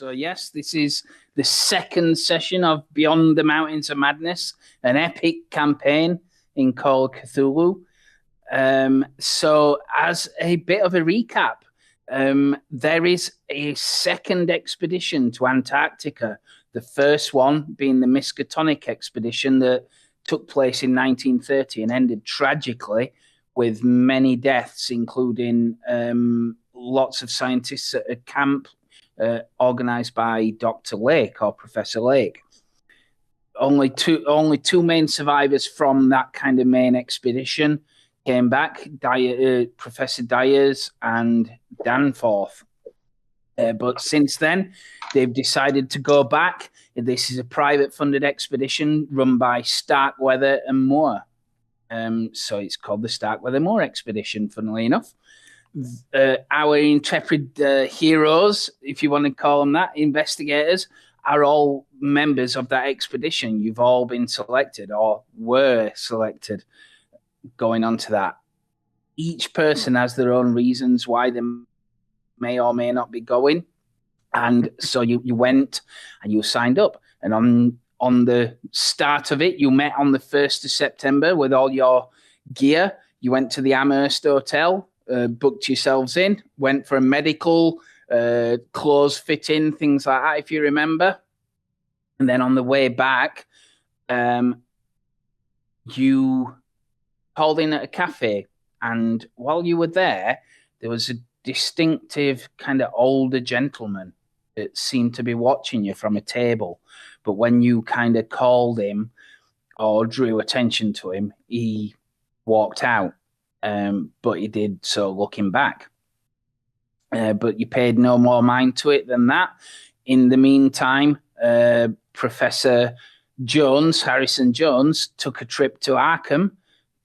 So yes, this is the second session of Beyond the Mountains of Madness, an epic campaign in Call of Cthulhu. So as a bit of a recap, there is a second expedition to Antarctica, the first one being the Miskatonic expedition that took place in 1930 and ended tragically with many deaths, including lots of scientists at a camp organized by Dr. Lake or Professor Lake. Only two main survivors from that kind of main expedition came back, Professor Dyers and Danforth. But since then, they've decided to go back. This is a private funded expedition run by Starkweather and Moore. So it's called the Starkweather Moore Expedition, funnily enough. Our intrepid heroes, if you want to call them that, investigators, are all members of that expedition. You've all been selected or were selected going on to that. Each person has their own reasons why they may or may not be going. And so you went and you signed up. And on the start of it, you met on the 1st of September with all your gear. You went to the Amherst Hotel, booked yourselves in, went for a medical, clothes fitting, things like that, if you remember. And then on the way back, you called in at a cafe. And while you were there was a distinctive kind of older gentleman that seemed to be watching you from a table. But when you kind of called him or drew attention to him, he walked out. But he did so looking back. But you paid no more mind to it than that. In the meantime, Professor Jones, Harrison Jones, took a trip to Arkham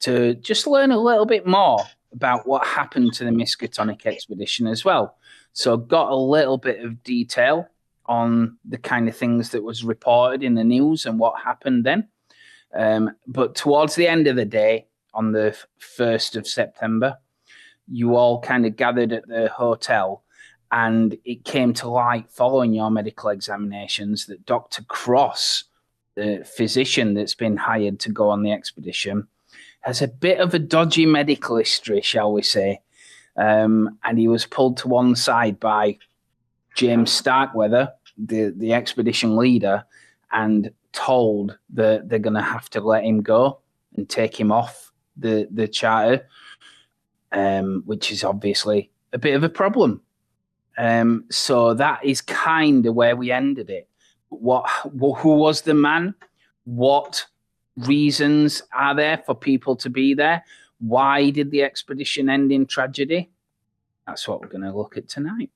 to just learn a little bit more about what happened to the Miskatonic expedition as well. So got a little bit of detail on the kind of things that was reported in the news and what happened then. But towards the end of the day, on the 1st of September, you all kind of gathered at the hotel, and it came to light following your medical examinations that Dr. Cross, the physician that's been hired to go on the expedition, has a bit of a dodgy medical history, shall we say. And he was pulled to one side by James Starkweather, the expedition leader, and told that they're going to have to let him go and take him off the charter, which is obviously a bit of a problem. So that is kind of where we ended it. Who was the man? What reasons are there for people to be there? Why did the expedition end in tragedy? That's what we're going to look at tonight.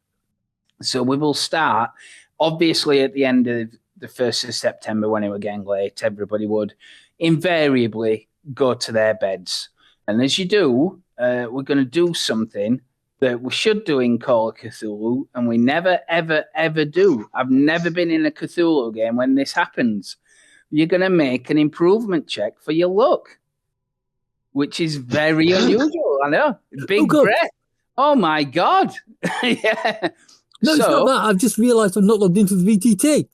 So we will start, obviously, at the end of the 1st of September, when it was getting late, everybody would invariably go to their beds. And as you do, we're going to do something that we should do in Call of Cthulhu, and we never, ever, ever do. I've never been in a Cthulhu game when this happens. You're going to make an improvement check for your luck, which is very unusual. I know. Big breath. Oh, my God. Yeah. No, it's not that. I've just realised I'm not logged into the VTT.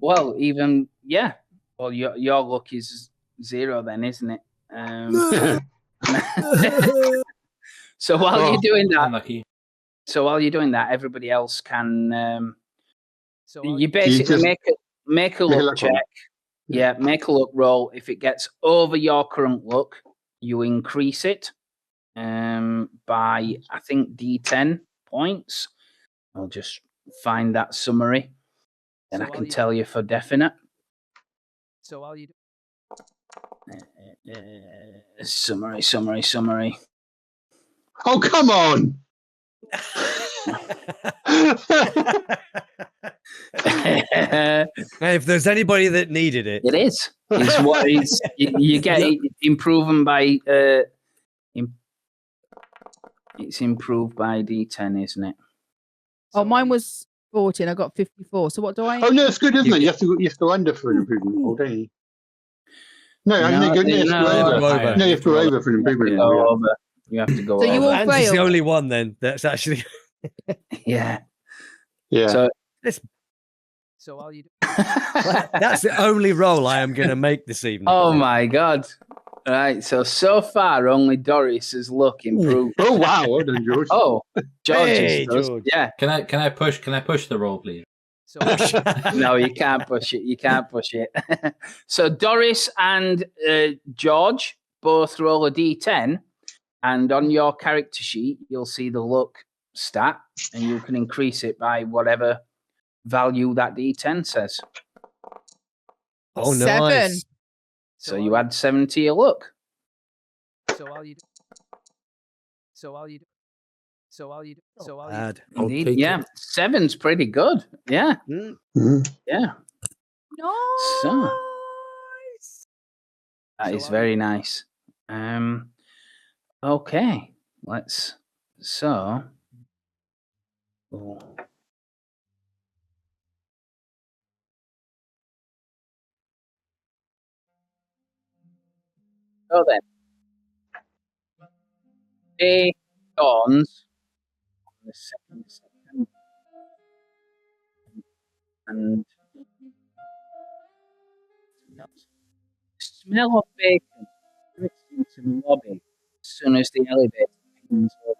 Well, yeah. Well, your luck is 0 then, isn't it? So while you're doing that, unlucky. Everybody else can. You basically make a luck check. Yeah, make a luck roll. If it gets over your current luck, you increase it by, I think, D10 points. I'll just find that summary, and I can tell you for definite. So while you Summary. Oh, come on! If there's anybody that needed it, it is. It's what is. You get improving by. It's improved by D10, isn't it? Oh, mine was 14. I got 54. So what do I? Oh no, it's good, isn't it? You have to go under for an improvement all day. No, I think you have to go over. No, you have to go over for an improvement. You have to go. So you all Anne's failed. the only one then that's actually. Yeah. Yeah. So So all you do. That's the only roll I am going to make this evening. Oh my God! Right. So far, only Doris's luck improved. Oh wow, well done, George. Oh, George's Hey, does. George. Yeah. Can I push the roll, please? So, no, you can't push it. You can't push it. So Doris and George both roll a d10, and on your character sheet, you'll see the luck stat, and you can increase it by whatever value that d10 says. Oh, 7. nice. So you add 7 to your luck. Bad. I'll Indeed, take yeah. it. 7's pretty good. Yeah, Mhm. yeah. Nice. So that is very nice. Okay, let's. So. Oh. So then, day dawns on the 2nd of September, and the smell of bacon drifts into the lobby as soon as the elevator opens open.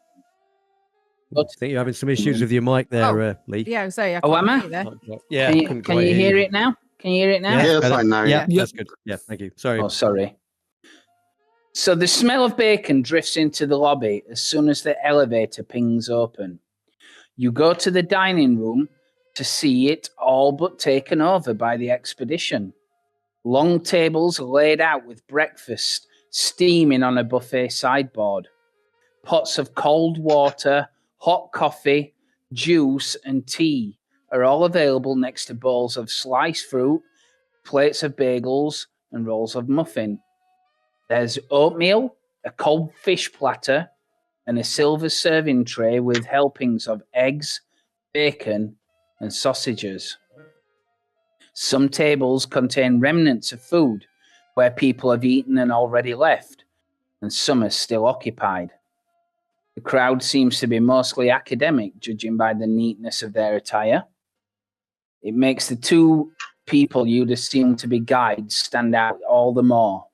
I think you're having some issues with your mic there, Lee. Yeah, I say. I Oh, can't am I? hear you there. Yeah, Can you hear it now? Can you hear it now? Yeah, that's better. fine now. Yeah, Yeah. that's good. Yeah, thank you. Sorry. Oh, sorry. So the smell of bacon drifts into the lobby as soon as the elevator pings open. You go to the dining room to see it all but taken over by the expedition. Long tables laid out with breakfast steaming on a buffet sideboard. Pots of cold water, hot coffee, juice, and tea are all available next to bowls of sliced fruit, plates of bagels, and rolls of muffin. There's oatmeal, a cold fish platter, and a silver serving tray with helpings of eggs, bacon, and sausages. Some tables contain remnants of food where people have eaten and already left, and some are still occupied. The crowd seems to be mostly academic, judging by the neatness of their attire. It makes the two people you'd assume to be guides stand out all the more.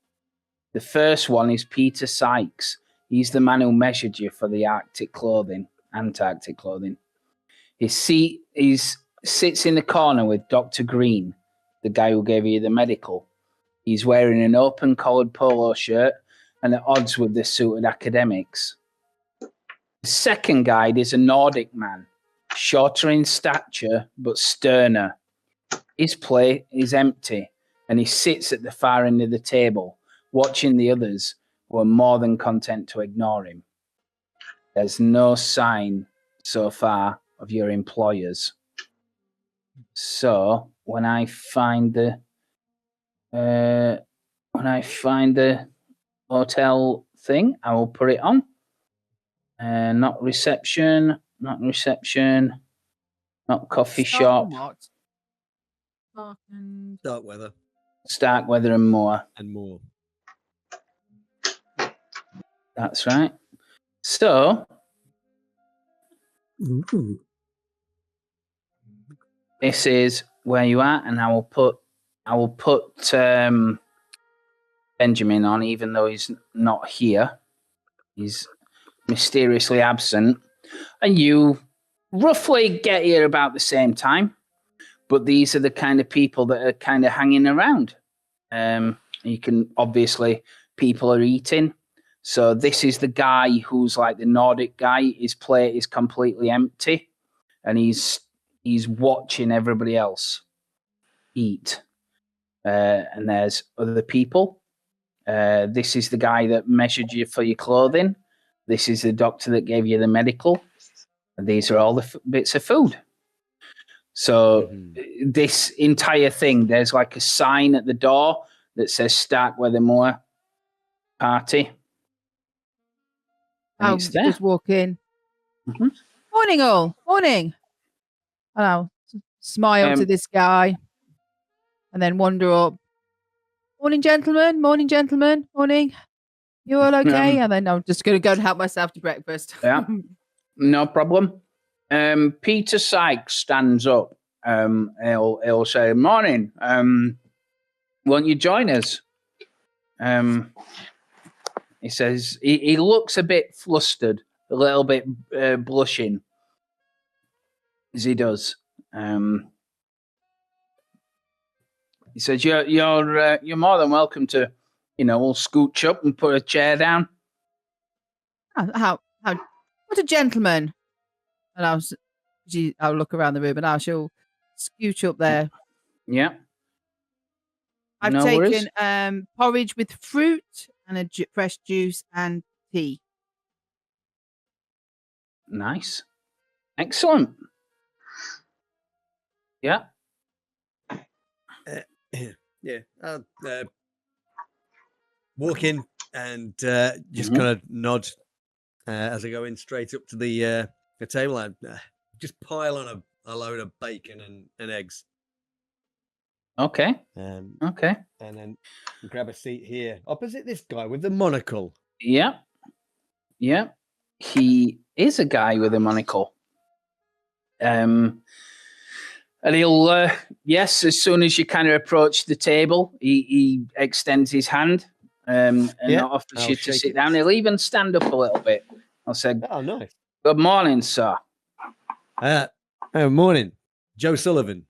The first one is Peter Sykes. He's the man who measured you for the Antarctic clothing. His seat sits in the corner with Dr. Green, the guy who gave you the medical. He's wearing an open-collared polo shirt and at odds with the suited academics. The second guide is a Nordic man, shorter in stature but sterner. His plate is empty, and he sits at the far end of the table, watching the others who are more than content to ignore him. There's no sign so far of your employers. So when I find the hotel thing, I will put it on. Not reception, not coffee shop. Dark weather. Starkweather and more. And more. That's right. So Ooh. this is where you are, and I will put Benjamin on, even though he's not here. He's mysteriously absent, and you roughly get here about the same time. But these are the kind of people that are kind of hanging around. You can obviously, people are eating. So this is the guy who's like the Nordic guy. His plate is completely empty, and he's watching everybody else eat. And there's other people. This is the guy that measured you for your clothing. This is the doctor that gave you the medical. And these are all the bits of food. So this entire thing, there's like a sign at the door that says Starkweather Moor Party. I'll It's there. just walk in. Mhm. Morning, all. Morning. And I'll smile to this guy and then wander up. Morning, gentlemen. Morning, gentlemen. Morning. You all okay? And then I'm just going to go and help myself to breakfast. Yeah. No problem. Peter Sykes stands up he'll say, "Morning. Won't you join us?" He says he looks a bit flustered, a little bit blushing, as he does. He says, "You're more than welcome to, we'll scooch up and put a chair down." How? What a gentleman! And I'll look around the room, and I shall scooch up there. Yeah. I've taken porridge with fruit and fresh juice and tea. Nice. Excellent. Yeah. Yeah. I'll walk in and just kind of nod as I go in straight up to the table. I just pile on a load of bacon and eggs. Okay. Okay. And then grab a seat here opposite this guy with the monocle. Yeah. Yeah. He is a guy with a monocle. And he'll, yes, as soon as you kind of approach the table, he extends his hand and offers you to sit down. He'll even stand up a little bit. I'll say, "Oh, nice. Good morning, sir." Morning. Joe Sullivan.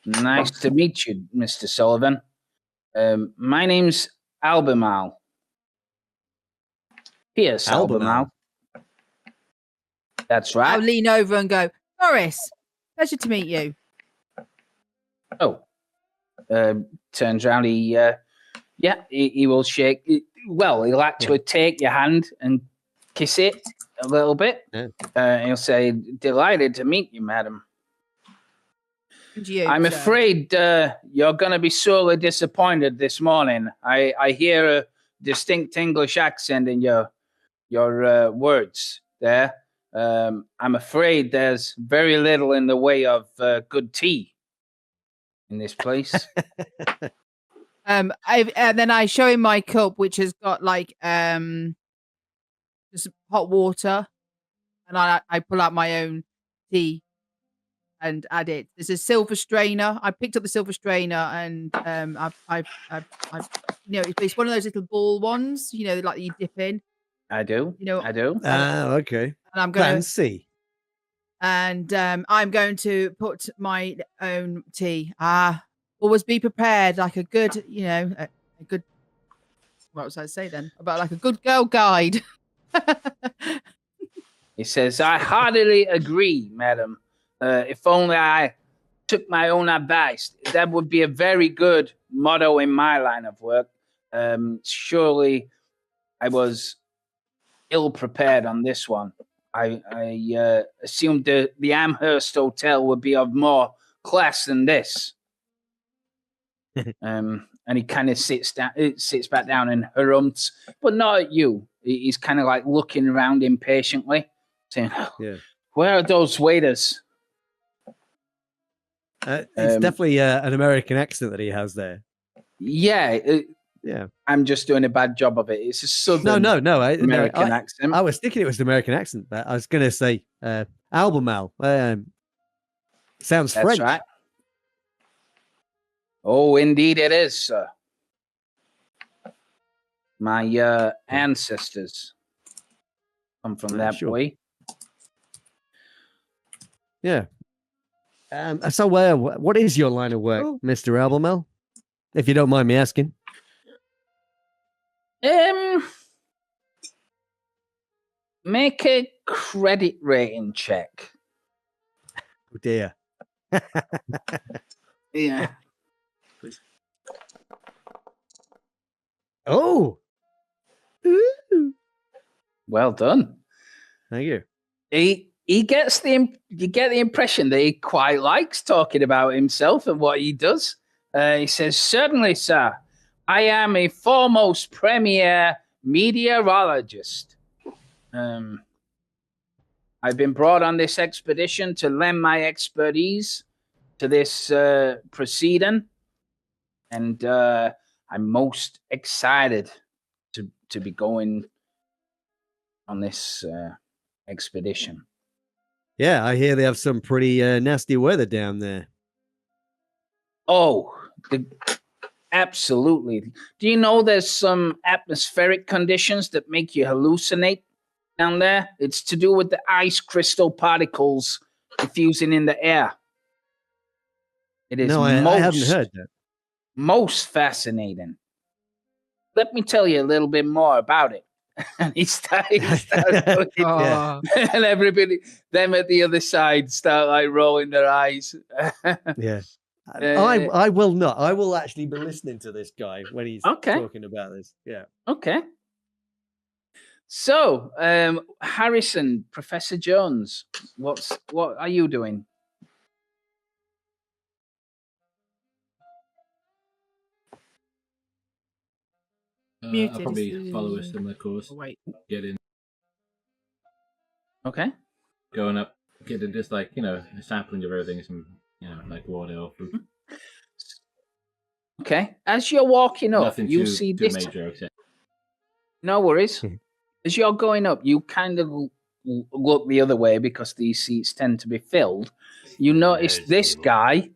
Nice to meet you, Mr. Sullivan. My name's Albemarle. Pierce Albemarle. That's right. I'll lean over and go, "Boris, pleasure to meet you." Oh. Turns around, he will shake. Well, he'll actually take your hand and kiss it a little bit. Yeah. He'll say, "Delighted to meet you, madam. You, I'm afraid you're going to be sorely disappointed this morning. I hear a distinct English accent in your words there. I'm afraid there's very little in the way of good tea in this place." And then I show him my cup, which has got just hot water, and I pull out my own tea and add it. There's a silver strainer. I picked up the silver strainer, and I've it's one of those little ball ones, like you dip in. I do. I do. Okay. And I'm going fancy. And I'm going to put my own tea. Always be prepared, like a good, a good. What was I say then? About like a good girl guide. He says, "I heartily agree, madam. If only I took my own advice, that would be a very good motto in my line of work. Surely I was ill prepared on this one. I assumed the Amherst Hotel would be of more class than this." And he kind of sits back down and harumphs, but not at you. He's kind of like looking around impatiently, saying, "Where are those waiters?" It's definitely an American accent that he has there. Yeah. I'm just doing a bad job of it. It's a southern American accent. I was thinking it was the American accent, but I was going to say Albemarle. Sounds French. That's right. Oh, indeed it is, sir. My ancestors come from that way. Yeah. So, what is your line of work, Mr. Albemarle? If you don't mind me asking. Make a credit rating check. Oh dear. Yeah. Oh. Well done. Thank you. He gets you get the impression that he quite likes talking about himself and what he does. He says, "Certainly, sir. I am a foremost premier meteorologist. I've been brought on this expedition to lend my expertise to this proceeding, and I'm most excited to be going on this expedition." Yeah, I hear they have some pretty nasty weather down there. Oh, absolutely. Do you know there's some atmospheric conditions that make you hallucinate down there? It's to do with the ice crystal particles diffusing in the air. It is I haven't heard that. Most fascinating. Let me tell you a little bit more about it. And he starts talking, and everybody, them at the other side, start like rolling their eyes. Yeah. I will not. I will actually be listening to this guy when he's talking about this. Yeah. Okay. So, Harrison, Professor Jones, what are you doing? I'll probably follow a similar course. Get in. Okay. Going up, getting just like, a sampling of everything, some, like water or fruit. Okay. As you're walking up, Nothing you too, see too this. major, okay. No worries. As you're going up, you kind of look the other way because these seats tend to be filled. You notice this guy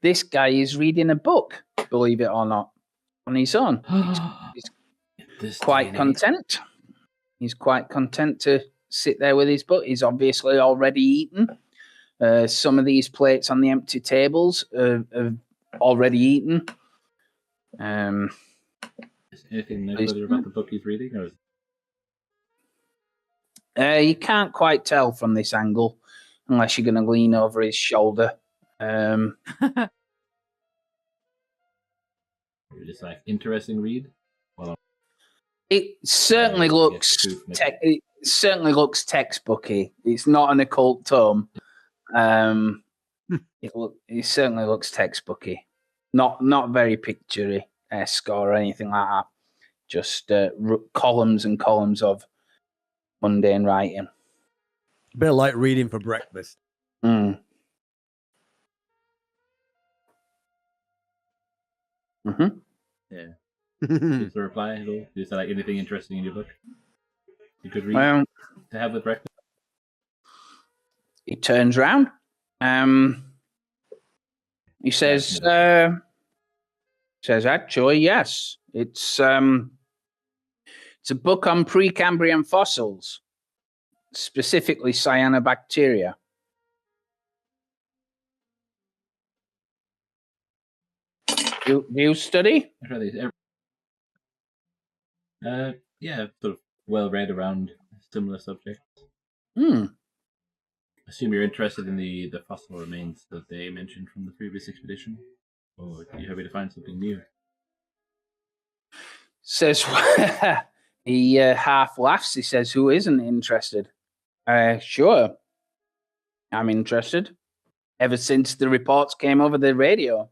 is reading a book, believe it or not, on his own. He's quite content. He's quite content to sit there with his book. He's obviously already eaten. Some of these plates on the empty tables are already eaten. Is anything noteworthy about the book he's reading? Or you can't quite tell from this angle unless you're going to lean over his shoulder. Just like interesting read. It certainly looks textbooky. It's not an occult tome. It certainly looks textbooky. Not very picture-esque or anything like that. Just columns and columns of mundane writing. A bit like reading for breakfast. Mm. Mm-hmm. Yeah. Is the reply at all? Is there like anything interesting in your book you could read to have with breakfast? He turns around. He says, actually, yes. It's a book on Precambrian fossils, specifically cyanobacteria. Do you study? Yeah, sort of well read around similar subjects. I assume you're interested in the fossil remains that they mentioned from the previous expedition, or are you happy to find something new? Says he half laughs. He says, "Who isn't interested?" Sure, I'm interested. Ever since the reports came over the radio.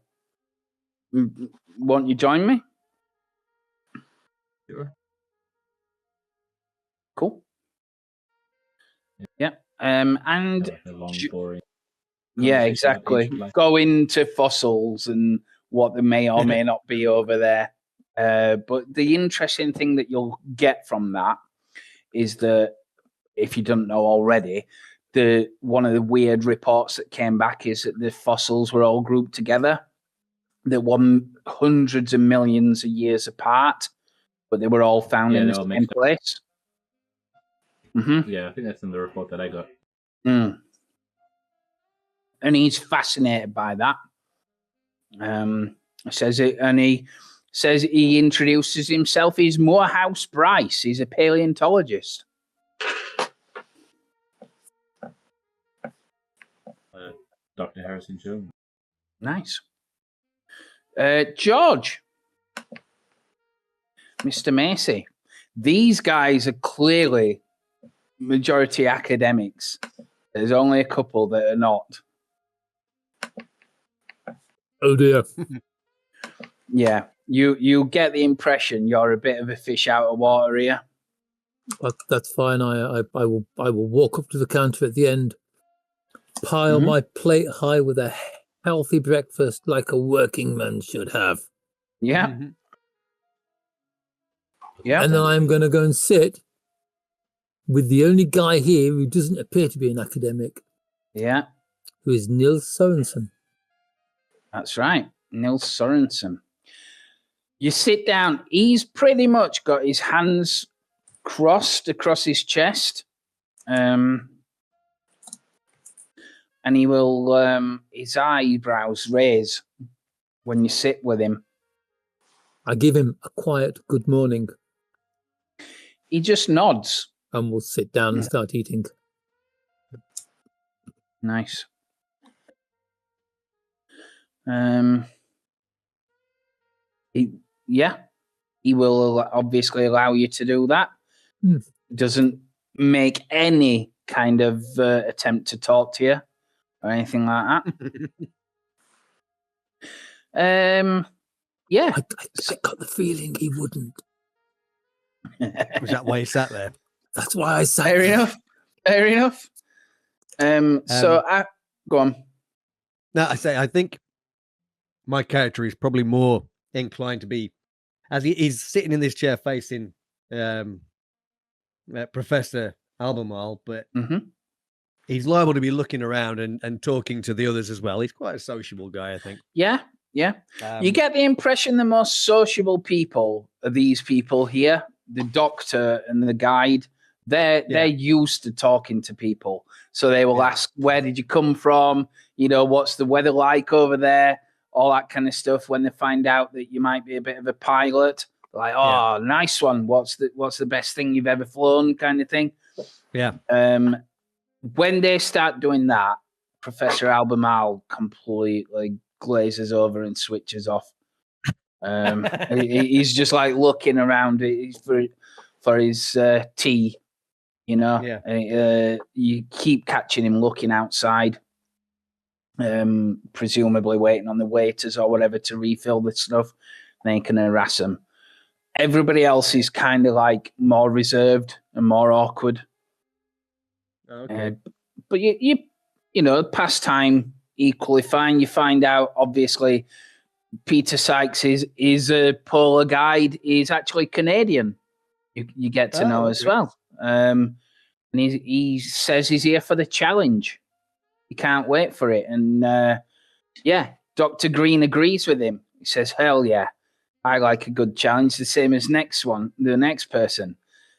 Won't you join me? Sure. Cool. Yeah. And long, boring. Yeah, exactly. Go into fossils and what there may or may not be over there. But the interesting thing that you'll get from that is that, if you don't know already, one of the weird reports that came back is that the fossils were all grouped together. They were hundreds of millions of years apart, but they were all found in the same place. Mm-hmm. Yeah, I think that's in the report that I got. And he's fascinated by that. Says it, and he says he introduces himself. He's Morehouse Bryce. He's a paleontologist. Dr. Harrison Jones. Nice. George. Mr. Macy. These guys are clearly majority academics. There's only a couple that are not. Oh dear. Yeah, you get the impression you're a bit of a fish out of water here. That's fine. I will walk up to the counter at the end, pile my plate high with a healthy breakfast like a working man should have. Yeah. Mm-hmm. Yeah. And then I'm going to go and sit with the only guy here who doesn't appear to be an academic. Yeah. Who is Nils Sorensen. That's right. Nils Sorensen. You sit down. He's pretty much got his hands crossed across his chest. And he will, his eyebrows raise when you sit with him. I give him a quiet good morning. He just nods. And we'll sit down and start eating. Nice. He will obviously allow you to do that. Doesn't make any kind of attempt to talk to you or anything like that. Yeah. I got the feeling he wouldn't. Was that why he sat there? That's why I sat Fair there. enough. Fair enough. Go on. No, I think my character is probably more inclined to be, as he's sitting in this chair facing Professor Albemarle, but he's liable to be looking around and talking to the others as well. He's quite a sociable guy, I think. Yeah. You get the impression the most sociable people are these people here, the doctor and the guide. They're used to talking to people. So they will ask, where did you come from? What's the weather like over there? All that kind of stuff. When they find out that you might be a bit of a pilot, like, nice one. What's the best thing you've ever flown, kind of thing. Yeah. When they start doing that, Professor Albemarle completely glazes over and switches off. He's just like looking around for his tea, you keep catching him looking outside, presumably waiting on the waiters or whatever to refill the stuff. Then you can harass them. Everybody else is kind of like more reserved and more awkward. Okay. But you pastime equally fine. You find out, obviously, Peter Sykes is a polar guide. He's actually Canadian. You get to know as well. And he says he's here for the challenge. He can't wait for it. And Dr. Green agrees with him. He says, hell yeah, I like a good challenge, the same as the next person.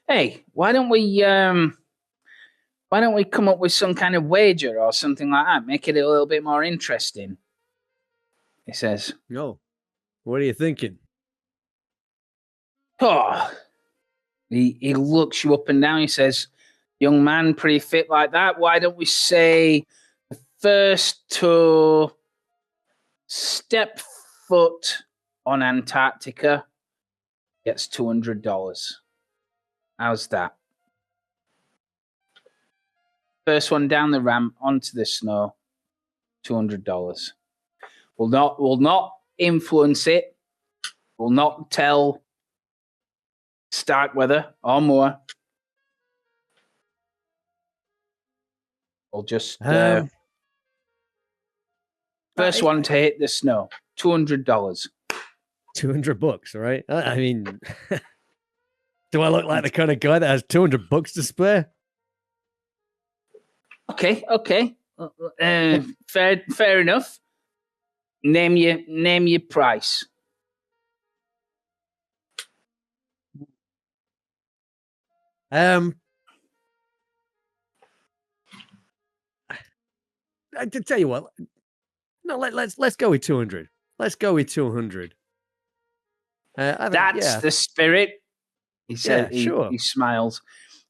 Hey, why don't we come up with some kind of wager or something like that? Make it a little bit more interesting. He says. No. What are you thinking? Oh. He looks you up and down. He says, young man, pretty fit like that. Why don't we say the first to step foot on Antarctica gets $200. How's that? First one down the ramp onto the snow, $200. Will not influence it. Will not tell Starkweather or more. We'll just first one to hit the snow, $200. $200, right? I mean, do I look like the kind of guy that has $200 to spare? Okay. Fair enough. Name your price. To tell you what, no, let's go with 200. Let's go with 200. That's the spirit. He said. Sure. He smiles.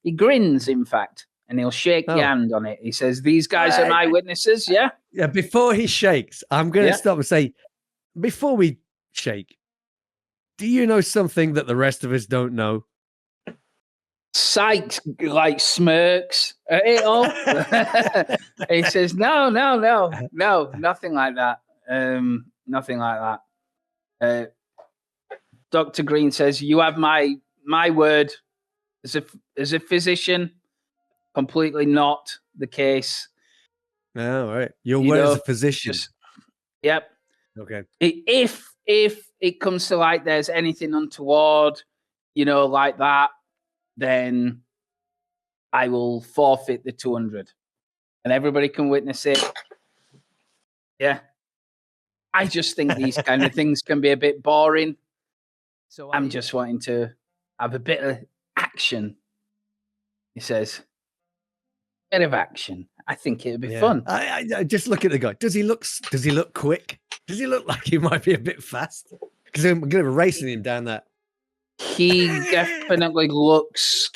He grins, in fact, and he'll shake your hand on it. He says, "These guys are my witnesses." Yeah. Yeah. Before he shakes, I'm going to stop and say, before we shake, do you know something that the rest of us don't know? Sykes like smirks at it all. He says, no, nothing like that. Nothing like that. Dr. Green says, you have my word as a physician. Completely not the case. Oh, right. Your word as a physician. Yep. Okay. If it comes to like there's anything untoward, like that, then I will forfeit the 200. and everybody can witness it. Yeah. I just think these kind of things can be a bit boring. So I'm just wanting to have a bit of action. He says, bit of action. I think it'd be fun. I just look at the guy. Does he look quick? Does he look like he might be a bit fast? Because I'm going to be racing him down that. He definitely looks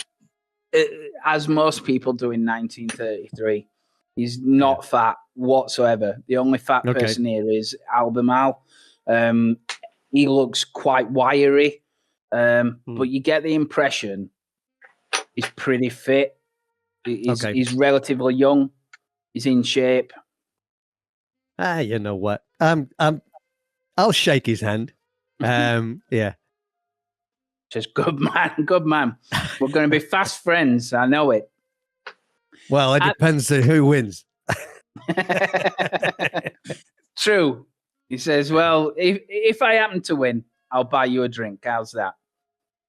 as most people do in 1933. He's not fat whatsoever. The only fat person here is Albemarle. He looks quite wiry, but you get the impression he's pretty fit. He's relatively young. He's in shape. You know what? I'll shake his hand. Yeah. Just good man. We're going to be fast friends. I know it. Well, it depends on who wins. True. He says, well, if I happen to win, I'll buy you a drink. How's that?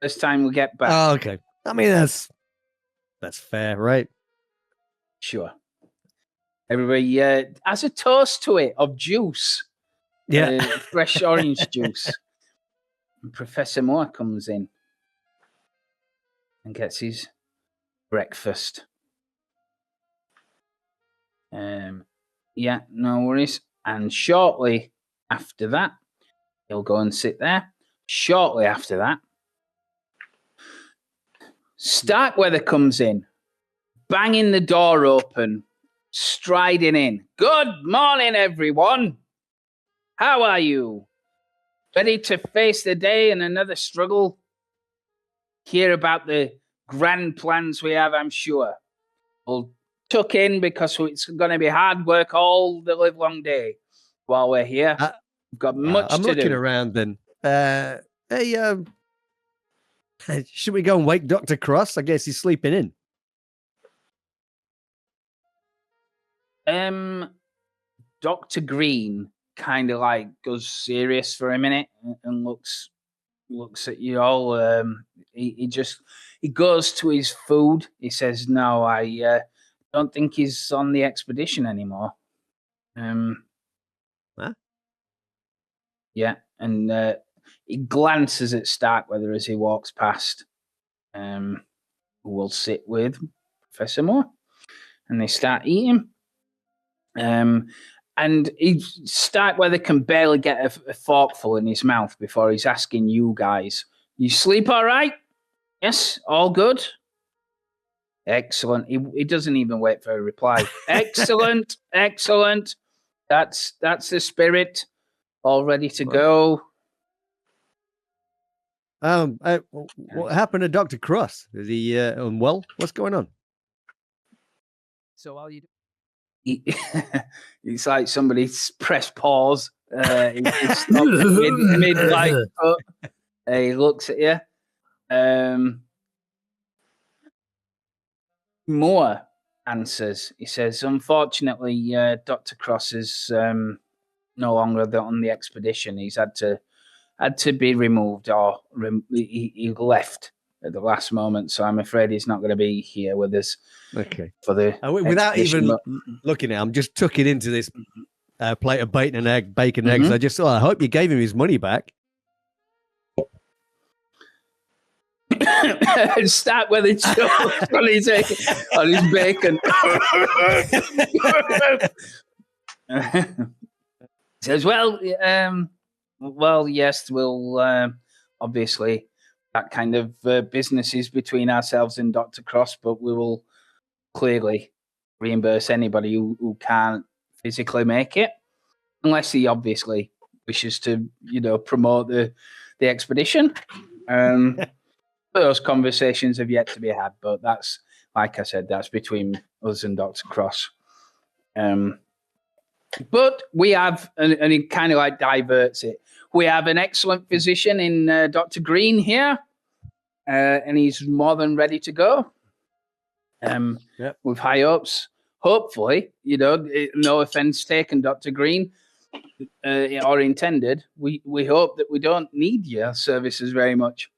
This time we get back. Oh, okay. I mean, that's fair, right? Sure. Everybody has a toast to it of juice. Yeah. Fresh orange juice. And Professor Moore comes in and gets his breakfast. Yeah, no worries. And shortly after that, he'll go and sit there. Shortly after that, Starkweather comes in, banging the door open, striding in. Good morning, everyone. How are you? Ready to face the day and another struggle? Hear about the grand plans we have, I'm sure. We'll tuck in because it's going to be hard work all the live long day while we're here. We've got much to do. I'm looking around then. Hey, should we go and wake Dr. Cross? I guess he's sleeping in. Dr. Green kind of like goes serious for a minute and looks at you all. He goes to his food. He says, "No, I don't think he's on the expedition anymore." Huh? Yeah, and he glances at Starkweather as he walks past. Who will sit with Professor Moore, and they start eating. And Starkweather can barely get a forkful in his mouth before he's asking you guys, "You sleep all right? Yes, all good? Excellent." He doesn't even wait for a reply. Excellent, excellent. That's the spirit. All ready to go. What happened to Dr. Cross? Is he unwell? What's going on? So while you it's like somebody pressed pause. He stopped mid like he looks at you. Moore answers. He says, "Unfortunately, Dr. Cross is no longer on the expedition. He's had to be removed, or he left at the last moment. So I'm afraid he's not going to be here with us." Okay. For the without even looking at him, just tucking into this plate of bacon and eggs. I just thought, I hope you gave him his money back. Start with it on his bacon. Says, well, yes, we'll obviously that kind of business is between ourselves and Dr. Cross, but we will clearly reimburse anybody who can't physically make it, unless he obviously wishes to, promote the expedition. Those conversations have yet to be had, but that's, like I said, that's between us and Dr. Cross. But we have, and it kind of like diverts it. We have an excellent physician in Dr. Green here, and he's more than ready to go. With high hopes. Hopefully, no offense taken, Dr. Green, or intended. We hope that we don't need your services very much.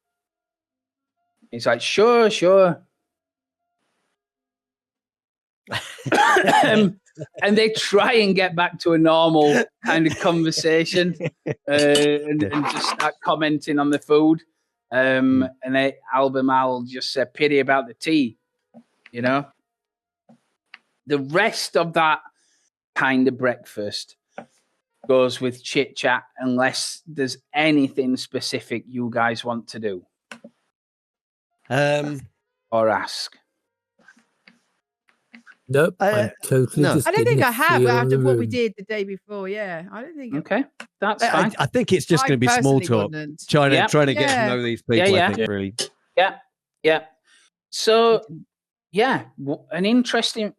He's like, sure. And they try and get back to a normal kind of conversation and just start commenting on the food. And Albemarle will just say pity about the tea, you know. The rest of that kind of breakfast goes with chit chat unless there's anything specific you guys want to do or ask. Nope, I'm totally just I don't think getting I a have feel after of what the we room. did the day before. Yeah, I don't think. Okay, that's fine. I think it's just going to be small personally talk, wouldn't. trying to get to Yeah. know these people. Yeah. I think really. Yeah. So, an interesting,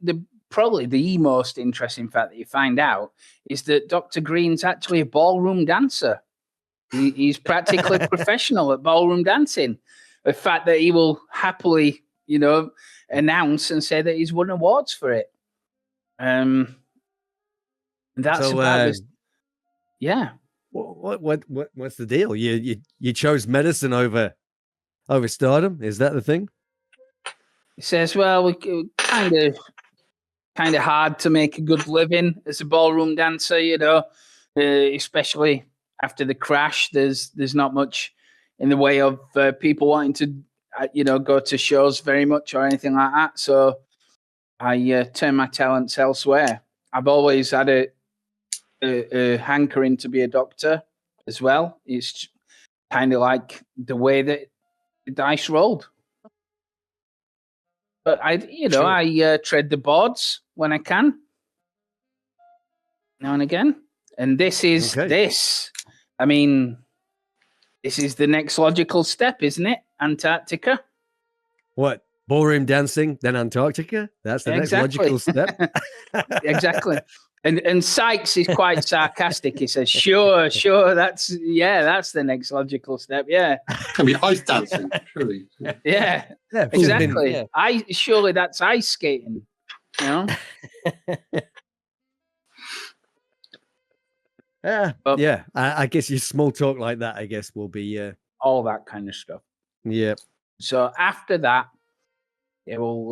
probably the most interesting fact that you find out is that Dr. Green's actually a ballroom dancer. He's practically professional at ballroom dancing. The fact that he will happily, announce and say that he's won awards for it. That's So, about this. Yeah. What's the deal? You chose medicine over stardom? Is that the thing? He says, well, we kind of hard to make a good living as a ballroom dancer, especially after the crash. There's not much in the way of people wanting to, go to shows very much or anything like that. So I turn my talents elsewhere. I've always had a hankering to be a doctor as well. It's kind of like the way that the dice rolled. But I tread the boards when I can, now and again. And this is this. I mean, this is the next logical step, isn't it? Antarctica. What? Ballroom dancing, then Antarctica? That's the next logical step. Exactly. And Sykes is quite sarcastic. He says, sure, that's the next logical step. Yeah. I mean, ice dancing, surely. Yeah, exactly. Surely that's ice skating, I guess your small talk like that, I guess, will be all that kind of stuff. Yeah. So after that, they will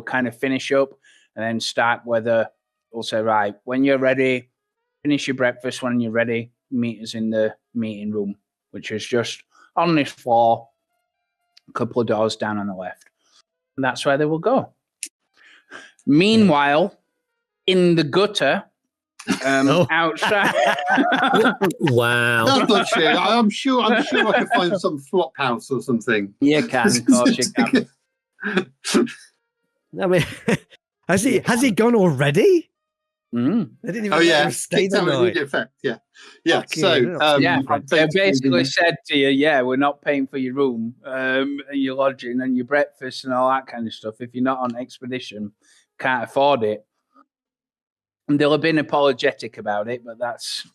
kind of finish up and then start whether we'll say, right, when you're ready, finish your breakfast. When you're ready, meet us in the meeting room, which is just on this floor, a couple of doors down on the left. And that's where they will go. Meanwhile, in the gutter, outside. Wow. That's not true. I'm sure I can find some flop house or something. You can, of course you can. I mean, has he gone already? Mm. I didn't even stay the night. Effect. Yeah. So they basically said to you, we're not paying for your room, and your lodging and your breakfast and all that kind of stuff. If you're not on expedition, can't afford it. And they'll have been apologetic about it, but that's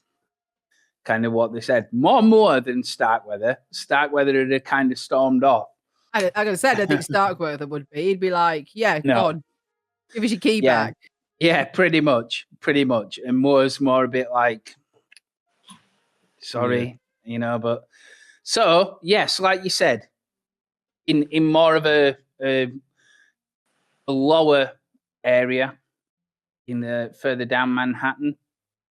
kind of what they said. More than Starkweather. Starkweather had kind of stormed off. I gotta say, I don't think Starkweather would be. He'd be like, come on, give us your key back. Yeah, pretty much. And Moore's more a bit like, sorry, but so yes, like you said, in more of a lower area in the further down Manhattan,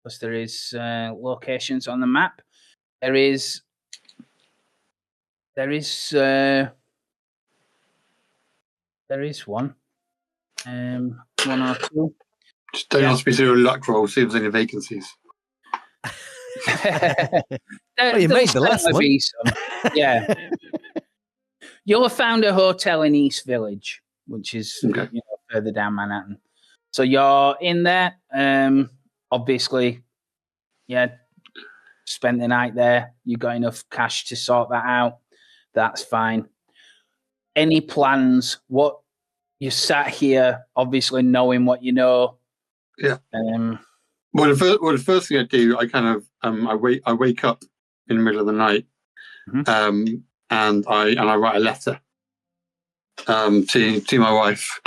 because there is locations on the map. There is one. One or two. Just don't ask me to do a luck roll, see if there's any vacancies. You made the last one. Yeah. You'll have found a hotel in East Village, which is further down Manhattan. So you're in there. Obviously, spent the night there. You got enough cash to sort that out. That's fine. Any plans? What you sat here, obviously knowing what you know. Yeah. Well, the first thing I do, I kind of I wake up in the middle of the night, and I write a letter to my wife,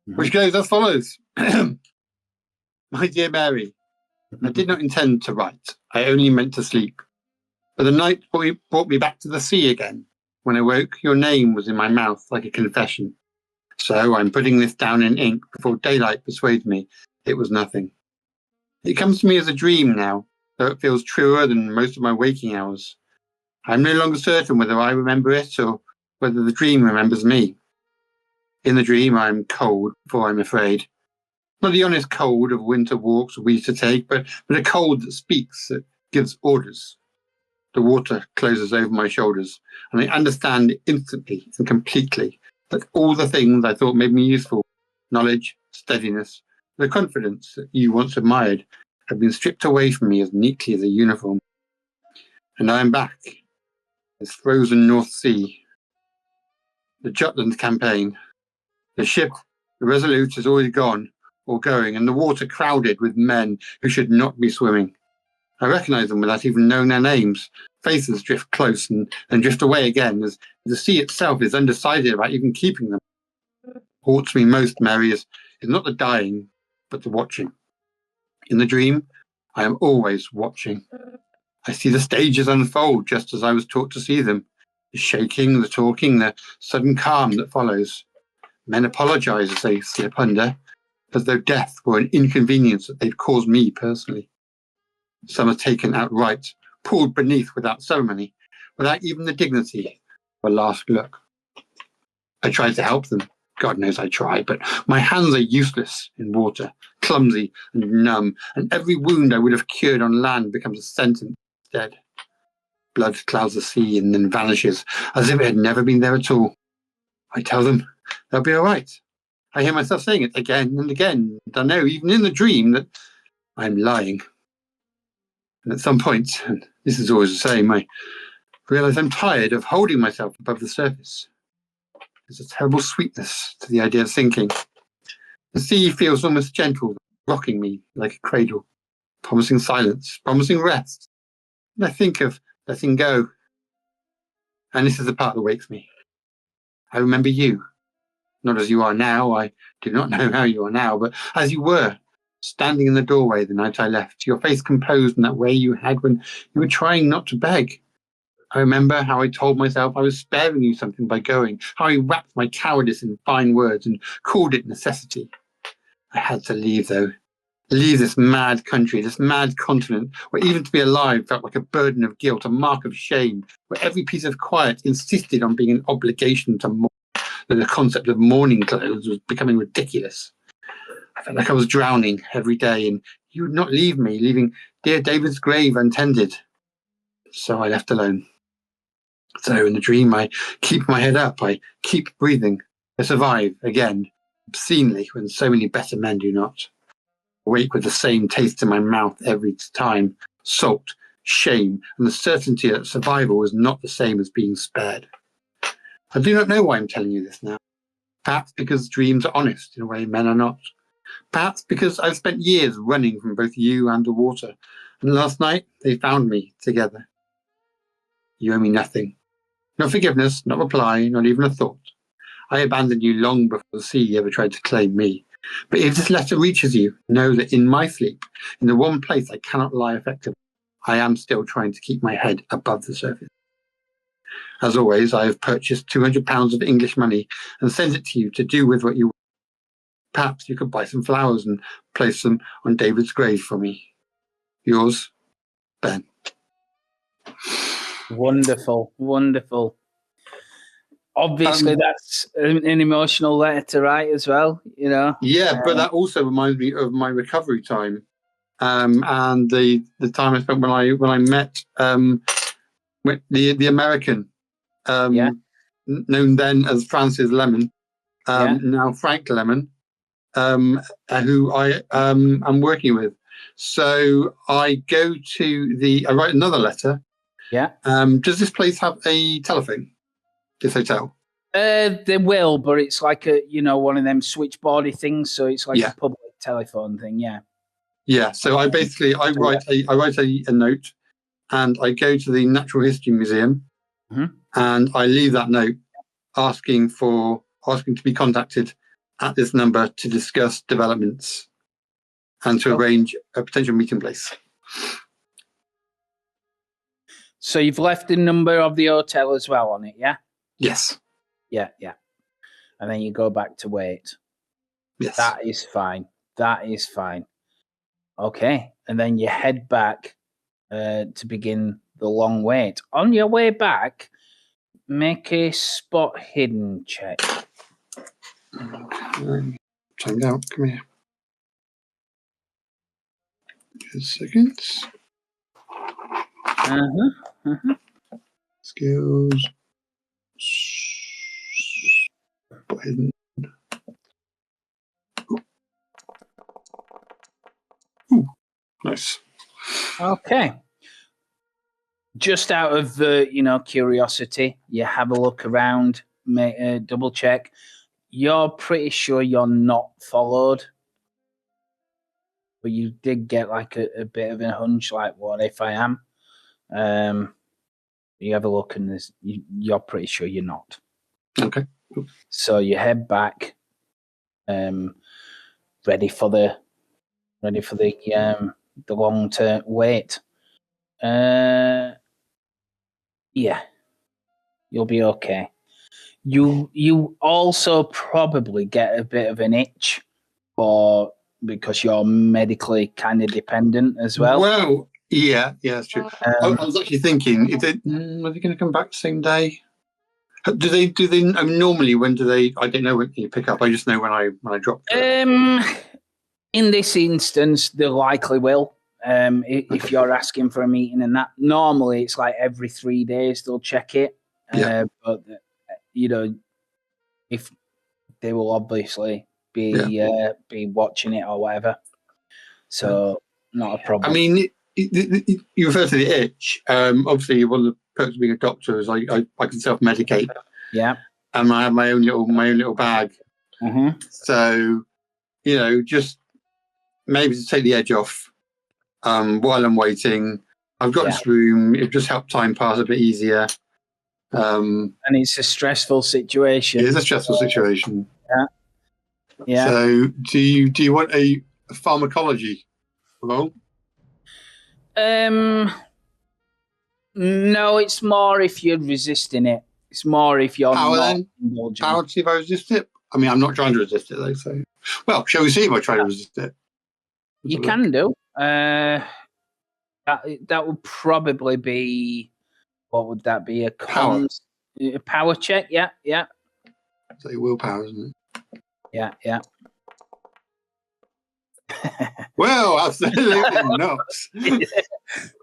which goes as follows: My dear Mary, I did not intend to write. I only meant to sleep. But the night brought me back to the sea again. When I woke, your name was in my mouth like a confession. So I'm putting this down in ink before daylight persuades me it was nothing. It comes to me as a dream now, though it feels truer than most of my waking hours. I'm no longer certain whether I remember it or whether the dream remembers me. In the dream, I'm cold before I'm afraid. Not the honest cold of winter walks we used to take, but a cold that speaks, that gives orders. The water closes over my shoulders, and I understand instantly and completely that all the things I thought made me useful, knowledge, steadiness, the confidence that you once admired, have been stripped away from me as neatly as a uniform. And I am back. This frozen North Sea, the Jutland campaign, the ship, the Resolute, is already gone or going, and the water crowded with men who should not be swimming. I recognize them without even knowing their names. Faces drift close and drift away again, as the sea itself is undecided about even keeping them. What haunts me most, Mary, is not the dying, but the watching. In the dream, I am always watching. I see the stages unfold just as I was taught to see them. The shaking, the talking, the sudden calm that follows. Men apologize as they slip under, as though death were an inconvenience that they'd caused me personally. Some are taken outright, pulled beneath without ceremony, without even the dignity of a last look. I try to help them. God knows I try, but my hands are useless in water, clumsy and numb, and every wound I would have cured on land becomes a sentence instead. Blood clouds the sea and then vanishes, as if it had never been there at all. I tell them they'll be all right. I hear myself saying it again and again, and I know, even in the dream, that I'm lying. And at some point, and this is always the same, I realize I'm tired of holding myself above the surface. There's a terrible sweetness to the idea of sinking. The sea feels almost gentle, rocking me like a cradle, promising silence, promising rest. And I think of letting go. And this is the part that wakes me. I remember you, not as you are now. I do not know how you are now, but as you were, standing in the doorway the night I left, your face composed in that way you had when you were trying not to beg. I remember how I told myself I was sparing you something by going, how I wrapped my cowardice in fine words and called it necessity. I had to leave, though. Leave this mad country, this mad continent, where even to be alive felt like a burden of guilt, a mark of shame, where every piece of quiet insisted on being an obligation to mourn, that the concept of mourning clothes was becoming ridiculous. I felt like I was drowning every day, and you would not leave me, leaving dear David's grave untended. So I left alone. So in the dream, I keep my head up, I keep breathing, I survive again, obscenely, when so many better men do not. Awake with the same taste in my mouth every time, salt, shame, and the certainty that survival is not the same as being spared. I do not know why I'm telling you this now. Perhaps because dreams are honest in a way men are not. Perhaps because I've spent years running from both you and the water, and last night they found me together. You owe me nothing. No forgiveness, not reply, not even a thought. I abandoned you long before the sea ever tried to claim me. But if this letter reaches you, know that in my sleep, in the one place I cannot lie effectively, I am still trying to keep my head above the surface. As always, I have purchased £200 of English money and sent it to you to do with what you want. Perhaps you could buy some flowers and place them on David's grave for me. Yours, Ben. Wonderful, wonderful. Obviously, that's an emotional letter to write as well, you know. Yeah, but that also reminds me of my recovery time, and the time I spent when I met the American, known then as Francis Lemon, now Frank Lemon, who I am working with. So I I write another letter. Yeah. Does this place have a telephone? This hotel? They will, but it's like one of them switchboardy things. So it's like a public telephone thing. Yeah. Yeah. So I write a note, and I go to the Natural History Museum, and I leave that note asking to be contacted at this number to discuss developments and to arrange a potential meeting place. So you've left the number of the hotel as well on it, yeah? Yes. Yeah, yeah. and then you go back to wait. Yes. That is fine. That is fine. Okay, and then you head back to begin the long wait. On your way back, make a spot hidden check. Time out. Come here. Just seconds. Skills. Spot hidden. Ooh, nice. Okay. Just out of curiosity, you have a look around, double check. You're pretty sure you're not followed, but you did get like a bit of a hunch, like, what if I am? You have a look, and you're pretty sure you're not. Okay. So you head back, ready for the long term wait. Yeah, you'll be okay. You also probably get a bit of an itch because you're medically kind of dependent as well. Well, yeah, that's true. I was actually thinking, are they going to come back the same day? Do they? I mean, normally, when do they? I don't know when you pick up. I just know when I drop. In this instance, they likely will. If you're asking for a meeting and that, normally it's like every 3 days they'll check it. But if they will obviously be watching it or whatever, so not a problem. I mean, you refer to the itch. Obviously, one of the perks of being a doctor is I can self-medicate. Yeah, and I have my own little bag. Mm-hmm. So, just maybe to take the edge off while I'm waiting. I've got this room. It just helped time pass a bit easier. And it's a stressful situation. It is a stressful situation. Yeah. So, do you want a pharmacology role? No, it's more if you're resisting it. It's more if you're not indulging. Power to see if I resist it. I mean, I'm not trying to resist it, though. So, well, shall we see if I try to resist it? You can do. That would probably be. What would that be? A power check? Yeah. So willpower, isn't it? Yeah. Well, absolutely not.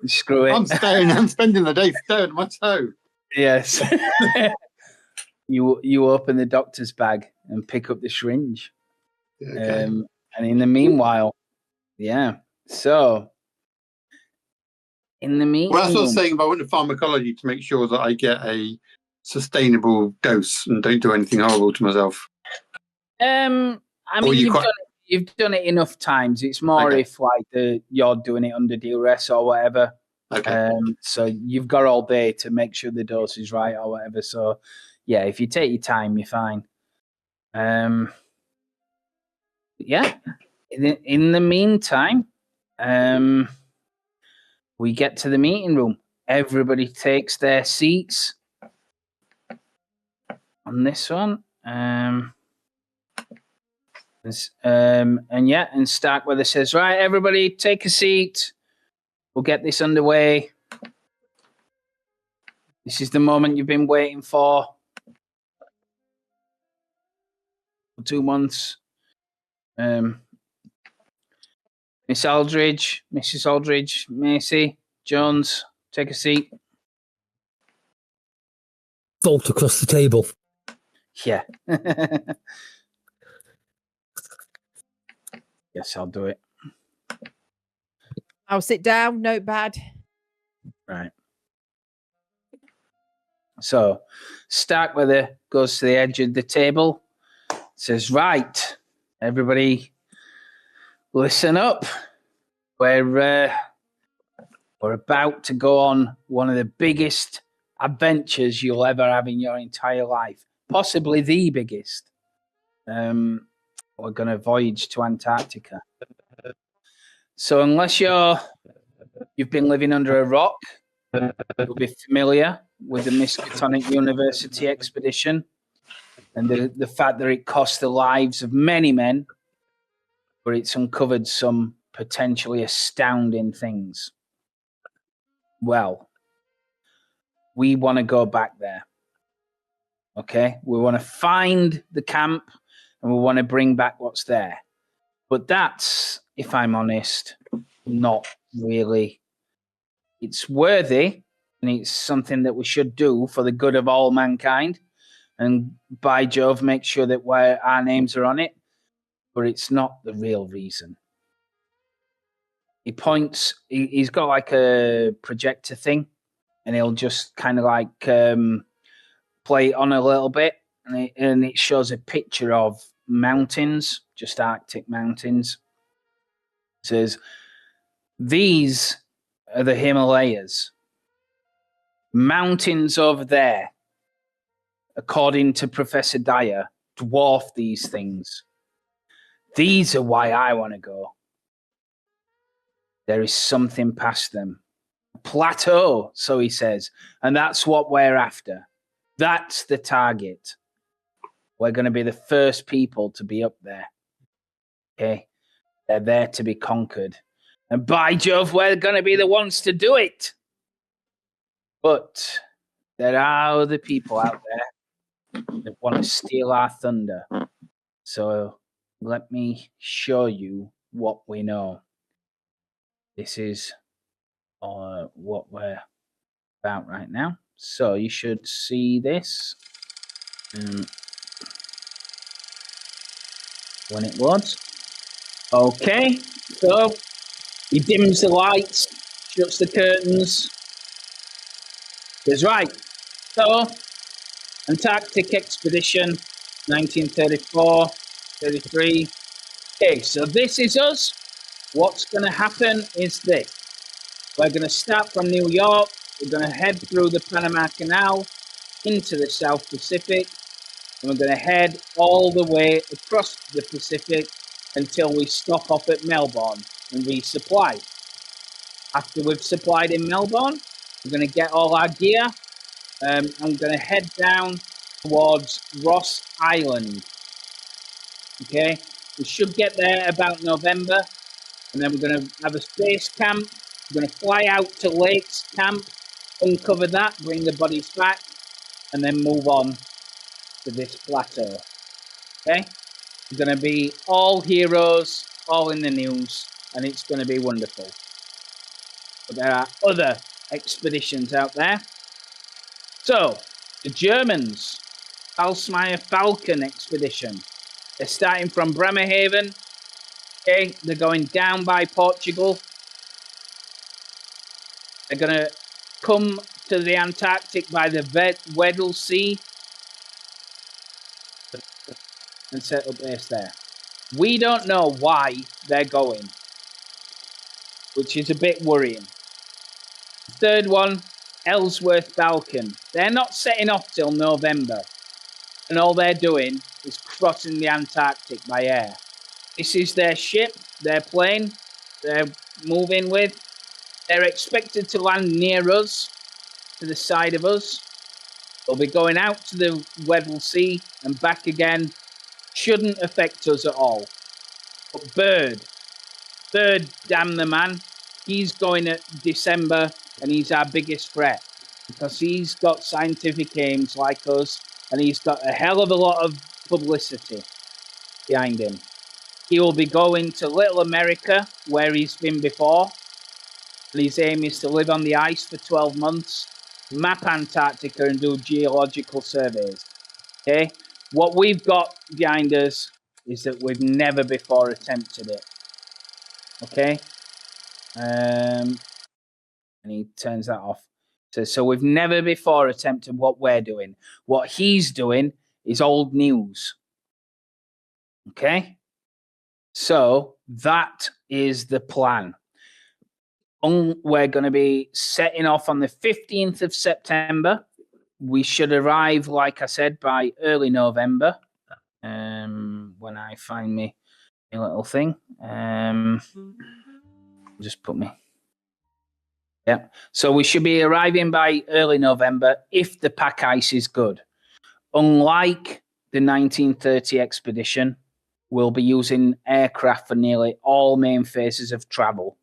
Screw it. I'm spending the day staring at my toe. Yes. You open the doctor's bag and pick up the syringe. Okay. And in the meanwhile, so in the meantime, well, that's what I was saying about wanting pharmacology to make sure that I get a sustainable dose and don't do anything horrible to myself. I mean, you've done it enough times. It's more if you're doing it under duress or whatever. Okay. So you've got all day to make sure the dose is right or whatever. So yeah, if you take your time, you're fine. In the meantime, we get to the meeting room. Everybody takes their seats on this one. And Starkweather says, right, everybody take a seat. We'll get this underway. This is the moment you've been waiting for 2 months. Miss Aldridge, Mrs. Aldridge, Macy, Jones, take a seat. Vault across the table. Yeah. Yes, I'll do it. I'll sit down, notepad. Right. So Starkweather goes to the edge of the table, says, right, everybody listen up. We're about to go on one of the biggest adventures you'll ever have in your entire life. Possibly the biggest. We're going to voyage to Antarctica. So unless you've been living under a rock, you'll be familiar with the Miskatonic University expedition. and the fact that it cost the lives of many men, but it's uncovered some potentially astounding things. Well, we want to go back there. Okay? We want to find the camp and we want to bring back what's there. But that's, if I'm honest, not really. It's worthy and it's something that we should do for the good of all mankind. And by Jove, make sure that our names are on it. But it's not the real reason. He points, he's got like a projector thing, and he'll just kind of like play it on a little bit, and it shows a picture of mountains, just Arctic mountains. It says, these are the Himalayas. Mountains over there, according to Professor Dyer, dwarf these things. These are why I want to go. There is something past them. A plateau, so he says. And that's what we're after. That's the target. We're going to be the first people to be up there. Okay? They're there to be conquered. And by Jove, we're going to be the ones to do it. But there are other people out there that want to steal our thunder. So let me show you what we know. This is what we're about right now. So you should see this when it loads. Okay, so he dims the lights, shuts the curtains. That's right. So, Antarctic Expedition, 1934, 33. Okay, so this is us. What's going to happen is this. We're going to start from New York. We're going to head through the Panama Canal into the South Pacific. And we're going to head all the way across the Pacific until we stop off at Melbourne and resupply. After we've supplied in Melbourne, we're going to get all our gear. I'm going to head down towards Ross Island. Okay, we should get there about November. And then we're going to have a base camp. We're going to fly out to Lakes Camp, uncover that, bring the bodies back, and then move on to this plateau. Okay? We're going to be all heroes, all in the news, and it's going to be wonderful. But there are other expeditions out there. So, the Germans, Alsmeyer Falcon expedition. They're starting from Bremerhaven. Okay, they're going down by Portugal. They're going to come to the Antarctic by the Weddell Sea and set up base there. We don't know why they're going, which is a bit worrying. The third one, Ellsworth Falcon. They're not setting off till November, and all they're doing is crossing the Antarctic by air. This is their ship, their plane, they're moving with. They're expected to land near us, to the side of us. They'll be going out to the Weddell Sea and back again. Shouldn't affect us at all. But Bird, damn the man. He's going at December and he's our biggest threat because he's got scientific aims like us and he's got a hell of a lot of publicity behind him. He will be going to Little America, where he's been before. And his aim is to live on the ice for 12 months, map Antarctica and do geological surveys. Okay? What we've got behind us is that we've never before attempted it. Okay? And he turns that off. So we've never before attempted what we're doing. What he's doing is old news. Okay? So that is the plan. We're going to be setting off on the 15th of September. We should arrive, like I said, by early November. When I find me a little thing. Just put me. Yeah. So we should be arriving by early November if the pack ice is good. Unlike the 1930 expedition will be using aircraft for nearly all main phases of travel.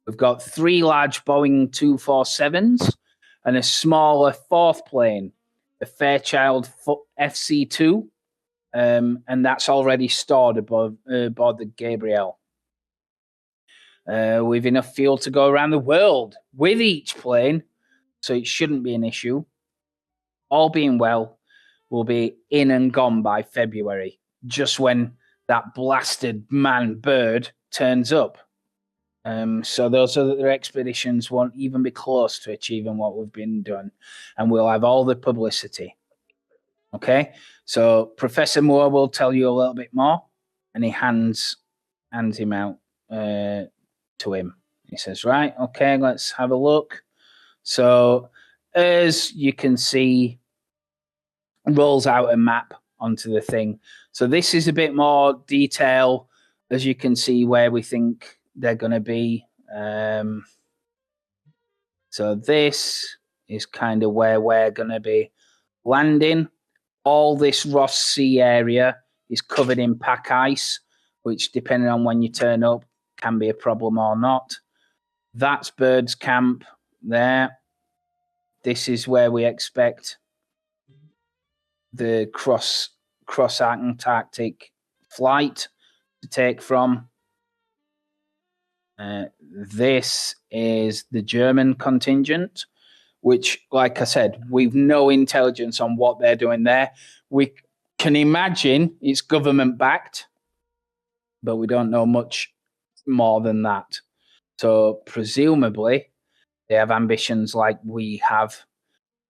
We've got 3 large Boeing 247s and a smaller fourth plane, the Fairchild FC-2, and that's already stored aboard the Gabriel. We've enough fuel to go around the world with each plane, so it shouldn't be an issue. All being well, we'll be in and gone by February, just when that blasted bird turns up. So those other expeditions won't even be close to achieving what we've been doing, and we'll have all the publicity. Okay, so Professor Moore will tell you a little bit more, and he hands him out to him. He says, right, okay, let's have a look. So as you can see, rolls out a map onto the thing. So this is a bit more detail, as you can see, where we think they're going to be. So this is kind of where we're going to be landing. All this Ross Sea area is covered in pack ice, which, depending on when you turn up, can be a problem or not. That's Bird's Camp there. This is where we expect the cross Antarctic flight to take from. This is the German contingent, which, like I said, we've no intelligence on what they're doing there. We can imagine it's government backed, but we don't know much more than that. So presumably they have ambitions like we have,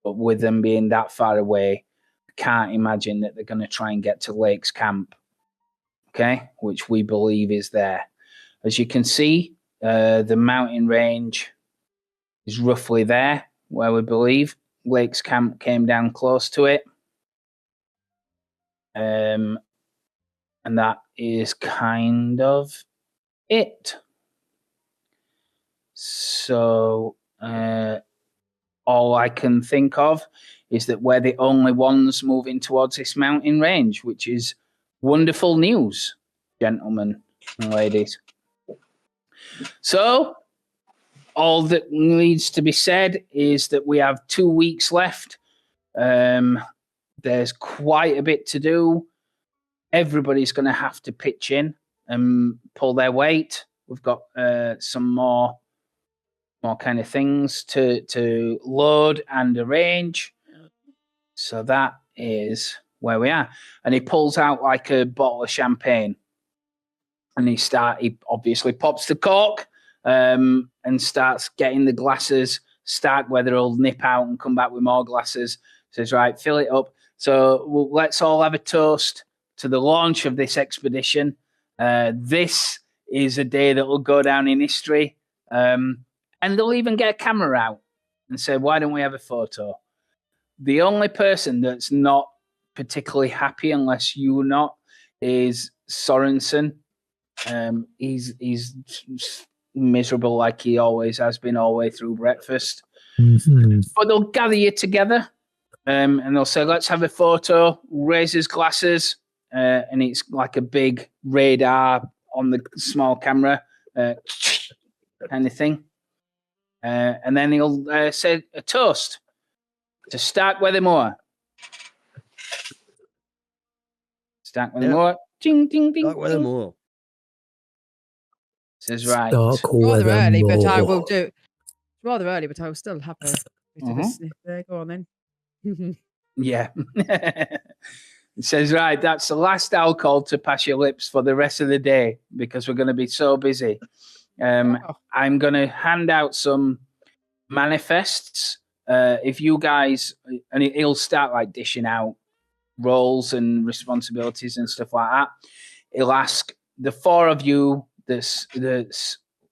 but with them being that far away, I can't imagine that they're going to try and get to Lake's camp, okay, which we believe is there. As you can see, the mountain range is roughly there, where we believe Lake's camp came down close to it. And that is kind of it. So all I can think of is that we're the only ones moving towards this mountain range, which is wonderful news, gentlemen and ladies. So all that needs to be said is that we have 2 weeks left. There's quite a bit to do. Everybody's going to have to pitch in and pull their weight. We've got some more kind of things to load and arrange. So that is where we are. And he pulls out like a bottle of champagne. And he obviously pops the cork and starts getting the glasses. Starkweather will nip out and come back with more glasses. Says, right, fill it up. So let's all have a toast to the launch of this expedition. This is a day that will go down in history. And they'll even get a camera out and say, why don't we have a photo? The only person that's not particularly happy, unless you're not, is Sorensen. He's miserable like he always has been all the way through breakfast. Mm-hmm. But they'll gather you together and they'll say, let's have a photo, raise his glasses, and it's like a big radar on the small camera kind of thing. And then he'll say a toast to Starkweather Moor. Starkweather Moor. Ding, ding, ding. Starkweather Moor. Says right. Rather early, but I will do. Rather early, but I will still have a bit of a sniff there. Go on then. Yeah. It says, right, that's the last alcohol to pass your lips for the rest of the day because we're going to be so busy. I'm going to hand out some manifests. If you guys, and he'll start like dishing out roles and responsibilities and stuff like that. He'll ask the 4 of you that's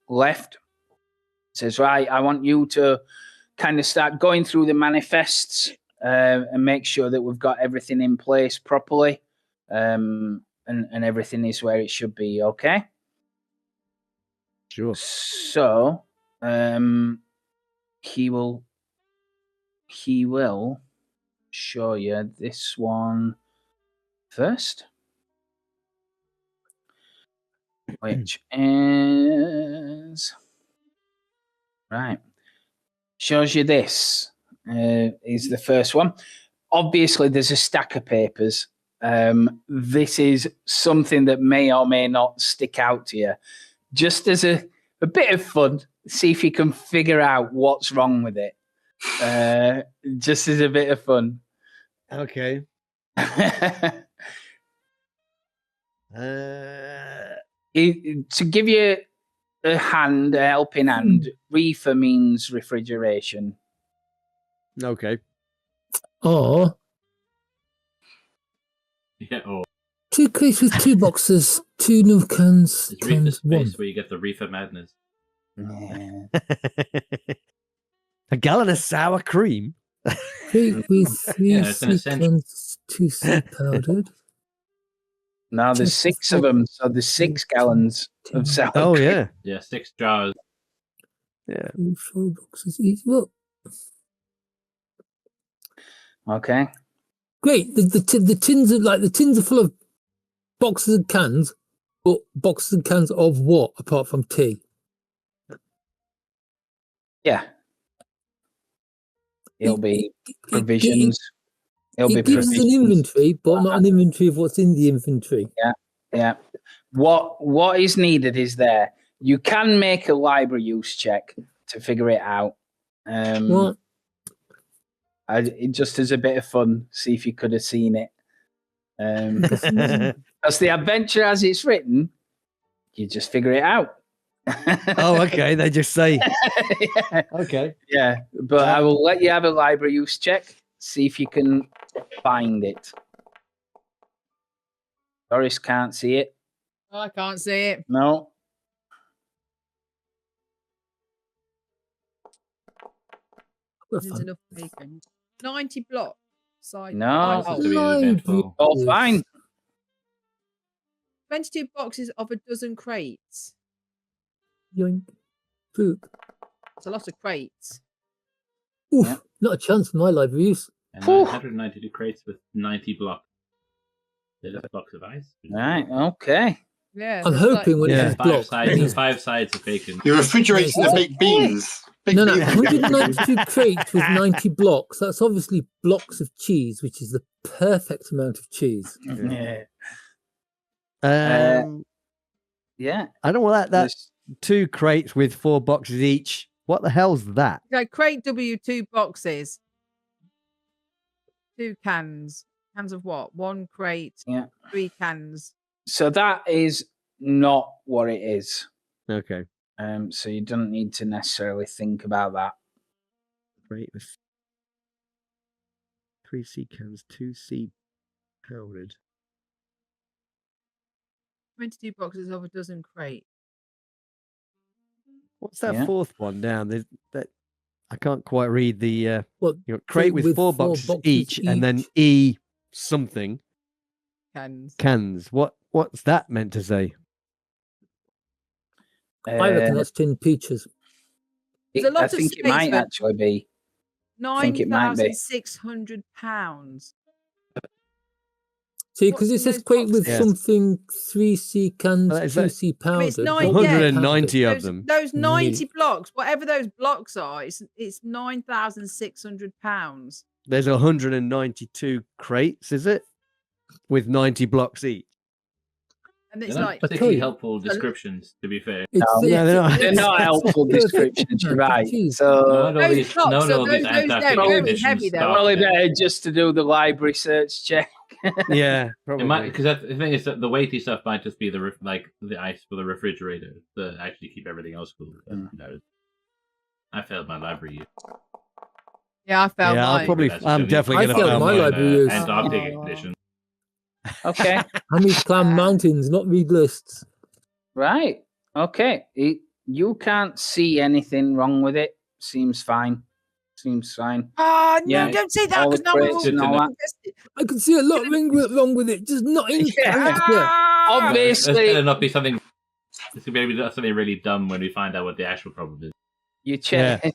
left, says, right, I want you to kind of start going through the manifests and make sure that we've got everything in place properly and everything is where it should be, okay? Sure. So he will show you this one first, which is right. Shows you this is the first one. Obviously, there's a stack of papers. This is something that may or may not stick out to you. Just as a bit of fun, see if you can figure out what's wrong with it. Just as a bit of fun. Okay. To give you a helping hand, reefer means refrigeration. Okay. Or Yeah, or 2 crates with 2 boxes, 2 new cans, it's reefer cans, 1. space where you get the reefer madness. Yeah. A gallon of sour cream. Crate with 3 Yeah, it's an sea essential. cans, 2 sea powdered. Now there's Just 6 of them, so there's 6 gallons of sour Oh cream. yeah. Yeah, 6 jars. Yeah. 3, 4 boxes each. Look, Okay. great. The tins are full of boxes and cans, but boxes and cans of what apart from tea? Yeah. It'll be It provisions. It'll be gives us an provisions. inventory, but not an inventory of what's in the inventory. Yeah. What is needed is there. You can make a library use check to figure it out. What? Just as a bit of fun, see if you could have seen it. As the adventure as it's written, you just figure it out. Oh, okay. They just say. yeah. Okay. Yeah, but I will let you have a library use check. See if you can find it. Doris can't see it. I can't see it. No. There's enough bacon. 90 blocks. No. This is to be eventful. Oh, fine. 22 boxes of a dozen crates. Yoink. Poop. It's a lot of crates. Oof, Yeah. not a chance for my library use. And Whew. 192 crates with 90 blocks. They're just blocks of ice. Right, okay. Yeah. I'm there's hoping when Yeah. it's blocked. 5 sides of bacon. You're refrigerating the baked beans. Baked No, beans. 192 crates with 90 blocks. That's obviously blocks of cheese, which is the perfect amount of cheese. Yeah. Yeah. I don't want that. There's- 2 crates with 4 boxes each. What the hell's that? Okay, crate W, 2 boxes. 2 cans. Cans of what? 1 crate. Yeah. 3 cans. So that is not what it is. Okay. So you don't need to necessarily think about that. Crate with 3 sea cans, 2 sea powdered. 22 boxes of a dozen crate. What's that Yeah. 4th one down? There's that I can't quite read the Well, crate with 4 boxes each, and then E something Cans. cans. What's that meant to say? I reckon that's tin peaches. There's a lot I of think it space might for- actually be. think it might be. £9,600. See, What's because it in says those crate with boxes? something 3 sea cans, Well, is 2 that- sea I mean, it's powdered. 9 190 of Those, them. those 90 Neat. blocks, whatever those blocks are, it's £9,600. There's 192 crates, is it? With 90 blocks each. And it's They're not like, particularly you. helpful descriptions, to be fair. It's, No, they're not. They're not helpful descriptions, you're right. So Not all those these, blocks, not so all these those anti they're very conditions heavy, though, stuff. probably there. better just to do the library search check. Yeah, It probably. might, because the thing is that the weighty stuff might just be the the ice for the refrigerator to actually keep everything else cool. But, Mm. you know, I failed my library use. yeah, I felt Yeah, I'll mine. probably. That's I'm really- definitely I going to failed fail my mine. library use. Antarctic Oh. edition. Okay, I need to climb mountains, not read lists. right. Okay. You can't see anything wrong with it. Seems fine. Seems fine. Oh, no, Yeah, don't say that all the because now we're crates all and all that. invested. I can see a lot wrong with it, just not in Yeah. Ah! There's Obviously, going to not be something. It's going to be something really dumb when we find out what the actual problem is. you check.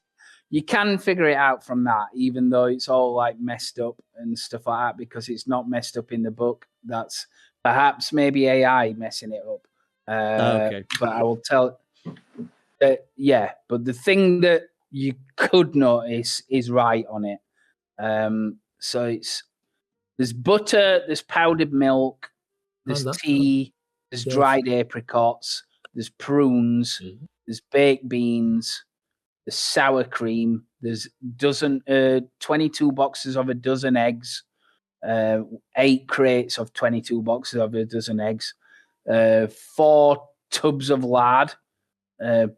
you can figure it out from that, even though it's all like messed up and stuff like that, because it's not messed up in the book. That's perhaps maybe AI messing it up. Okay. But I will tell. Yeah, but the thing that you could notice is right on it. So there's butter, there's powdered milk, there's tea, there's dried apricots, there's prunes, there's baked beans, there's sour cream, there's 22 boxes of a dozen eggs, 8 crates of 22 boxes of a dozen eggs, 4 tubs of lard, and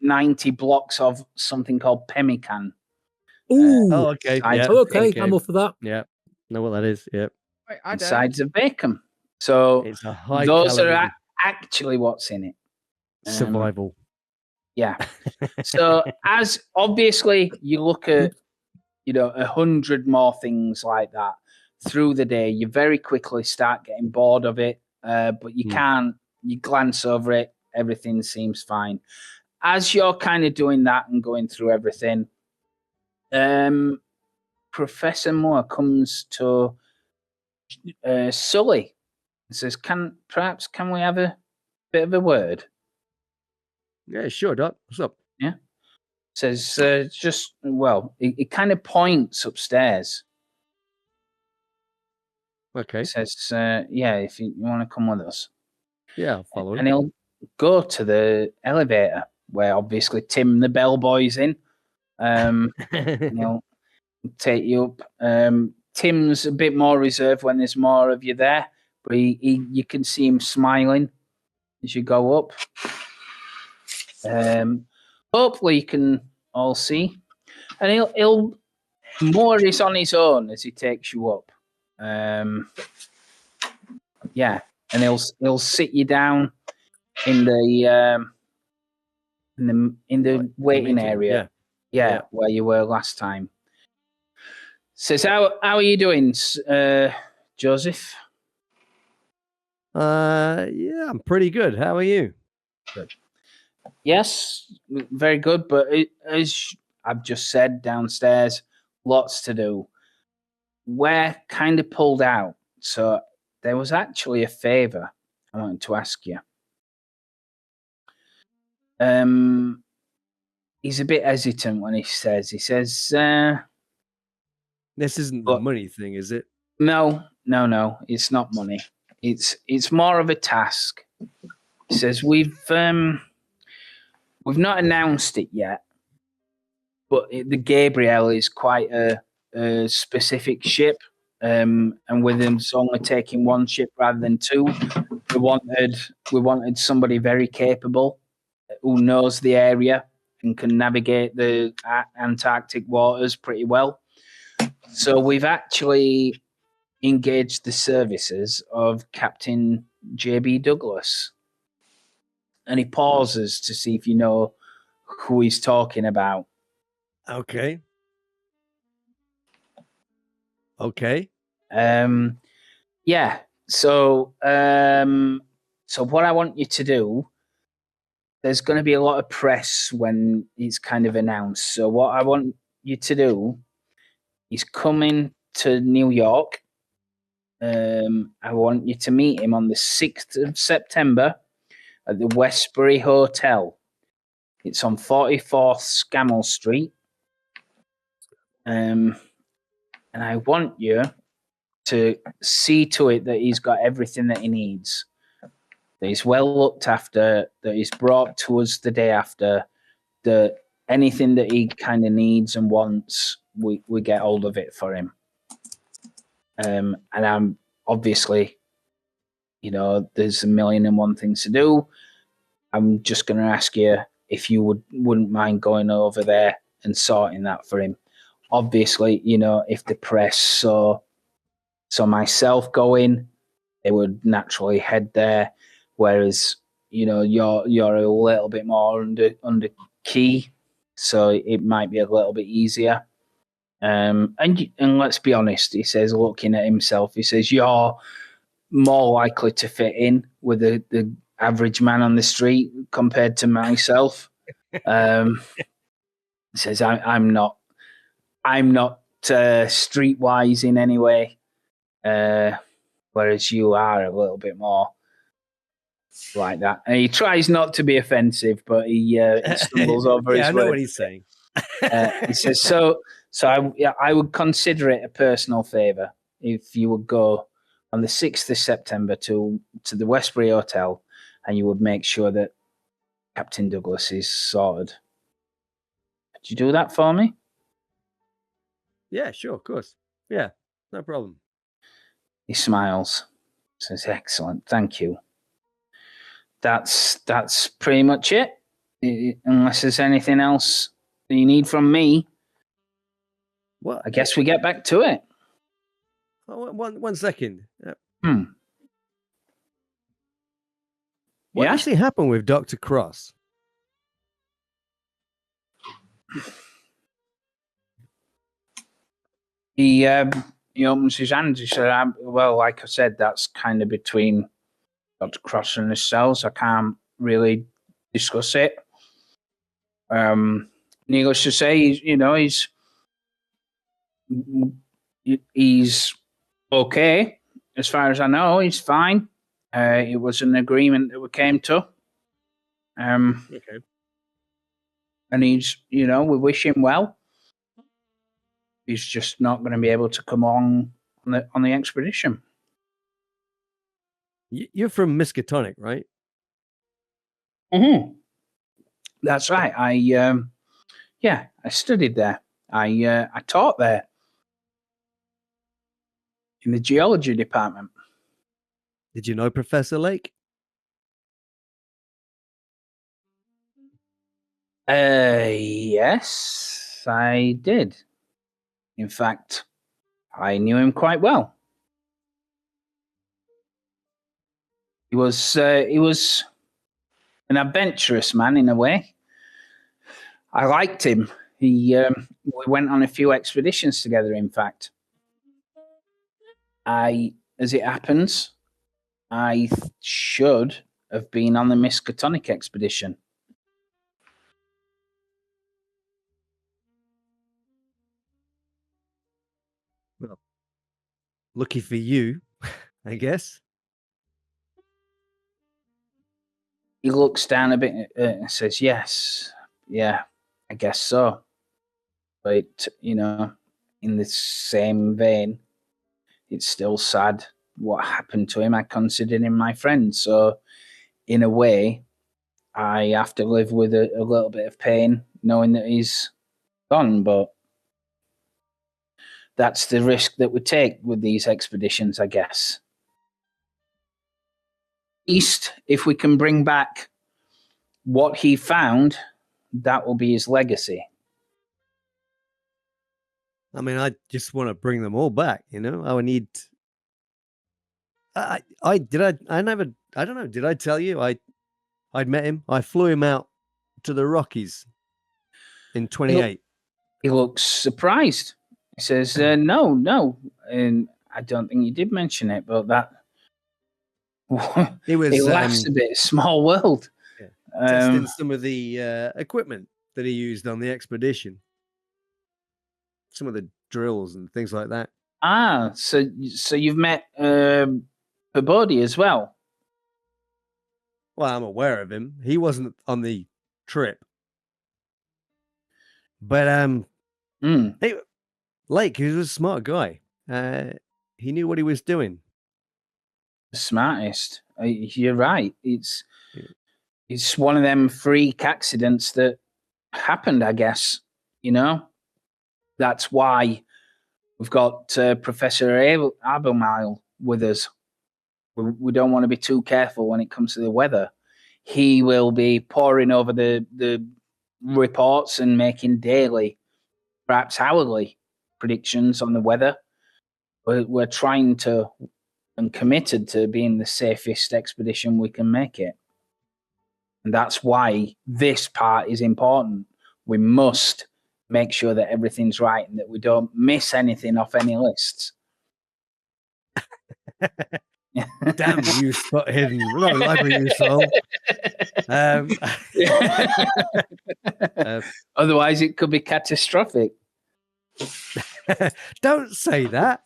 90 blocks of something called pemmican. Okay. Yeah. Okay, I'm all for that. Yeah. Know what that is. Yeah. Wait, I don't. Sides of bacon. So It's a high those calorie are actually what's in it. survival. Yeah. So as obviously you look at 100 more things like that through the day, you very quickly start getting bored of it. But you can't. You glance over it. Everything seems fine. As you're kind of doing that and going through everything, Professor Moore comes to Sully and says, "Can we have a bit of a word?" Yeah, sure, Doc. What's up? Yeah. Says, it kind of points upstairs. Okay. Says, if you want to come with us. Yeah, I'll follow And he'll go to the elevator where obviously Tim the bellboy's in. And he'll take you up. Tim's a bit more reserved when there's more of you there, but you can see him smiling as you go up. Hopefully you can all see, and he'll Moore is on his own as he takes you up. And he'll sit you down in the waiting area. Yeah, where you were last time. Says, how are you doing, Joseph? Yeah, I'm pretty good. How are you? Good. Yes, very good. But as I've just said, downstairs, lots to do. We're kind of pulled out. So there was actually a favor I wanted to ask you. He's a bit hesitant when he says, this isn't the money thing, is it? No, it's not money. It's more of a task. He says, we've not announced it yet, but the Gabriel is quite a specific ship, and with him only taking one ship rather than 2, we wanted somebody very capable who knows the area and can navigate the Antarctic waters pretty well. So we've actually engaged the services of Captain J.B. Douglas. And he pauses to see if you know who he's talking about. Okay. Yeah. So what I want you to do, there's going to be a lot of press when it's kind of announced. So what I want you to do is coming to New York. I want you to meet him on the 6th of September at the Westbury Hotel. It's on 44th Scammell Street. And I want you to see to it that he's got everything that he needs, that he's well looked after, that he's brought to us the day after, that anything that he kind of needs and wants, we get hold of it for him. And I'm obviously, there's 1,000,001 things to do. I'm just going to ask you if you wouldn't mind going over there and sorting that for him. Obviously, if the press saw myself going, they would naturally head there. Whereas, you're a little bit more under key, so it might be a little bit easier. And let's be honest, he says, looking at himself, he says, you're more likely to fit in with the average man on the street compared to myself. He says, I'm not streetwise in any way, whereas you are a little bit more like that. And he tries not to be offensive, but he stumbles over his I know words. what he's saying. He says, so I would consider it a personal favour if you would go on the 6th of September to the Westbury Hotel, and you would make sure that Captain Douglas is sorted. Could you do that for me? Yeah, sure, of course. Yeah, no problem. He smiles. Says, excellent, thank you. That's pretty much it. Unless there's anything else that you need from me, Well, I guess we get back to it. One second. What What actually happened with Dr. Cross? He opens his hands. He said, well, like I said, that's kind of between Dr. Cross and yourselves. I can't really discuss it. Needless to say, he's okay. As far as I know, he's fine. It was an agreement that we came to. Okay. And he's, we wish him well. He's just not going to be able to come on the expedition. You're from Miskatonic, right? Mm-hmm. That's right. I studied there. I taught there in the geology department. Did you know Professor Lake? Yes, I did. In fact, I knew him quite well. He was an adventurous man in a way. I liked him. We went on a few expeditions together. In fact, as it happens, I should have been on the Miskatonic expedition. Well, lucky for you, I guess. He looks down a bit and says, yes, yeah, I guess so. But, in the same vein, it's still sad what happened to him. I considered him my friend. So, in a way, I have to live with a little bit of pain knowing that he's gone. But that's the risk that we take with these expeditions, I guess. East, if we can bring back what he found, that will be his legacy. I mean, I just want to bring them all back, I would need. I don't know. Did I tell you I'd met him? I flew him out to the Rockies in 28. He looks surprised. He says, no. And I don't think you did mention it, but that he laughs a bit. Small world. Yeah. Testing some of the equipment that he used on the expedition. Some of the drills and things like that. So you've met Pabodi as well? Well, I'm aware of him. He wasn't on the trip. But Lake, he was a smart guy. He knew what he was doing. The smartest. You're right. It's one of them freak accidents that happened, I guess. That's why we've got Professor Abelmile with us. We don't want to be too careful when it comes to the weather. He will be poring over the reports and making daily, perhaps hourly, predictions on the weather. We're trying to and committed to being the safest expedition we can make it. And that's why this part is important. We must make sure that everything's right and that we don't miss anything off any lists. Damn you, spot hidden. No library use roll. Otherwise, it could be catastrophic. Don't say that.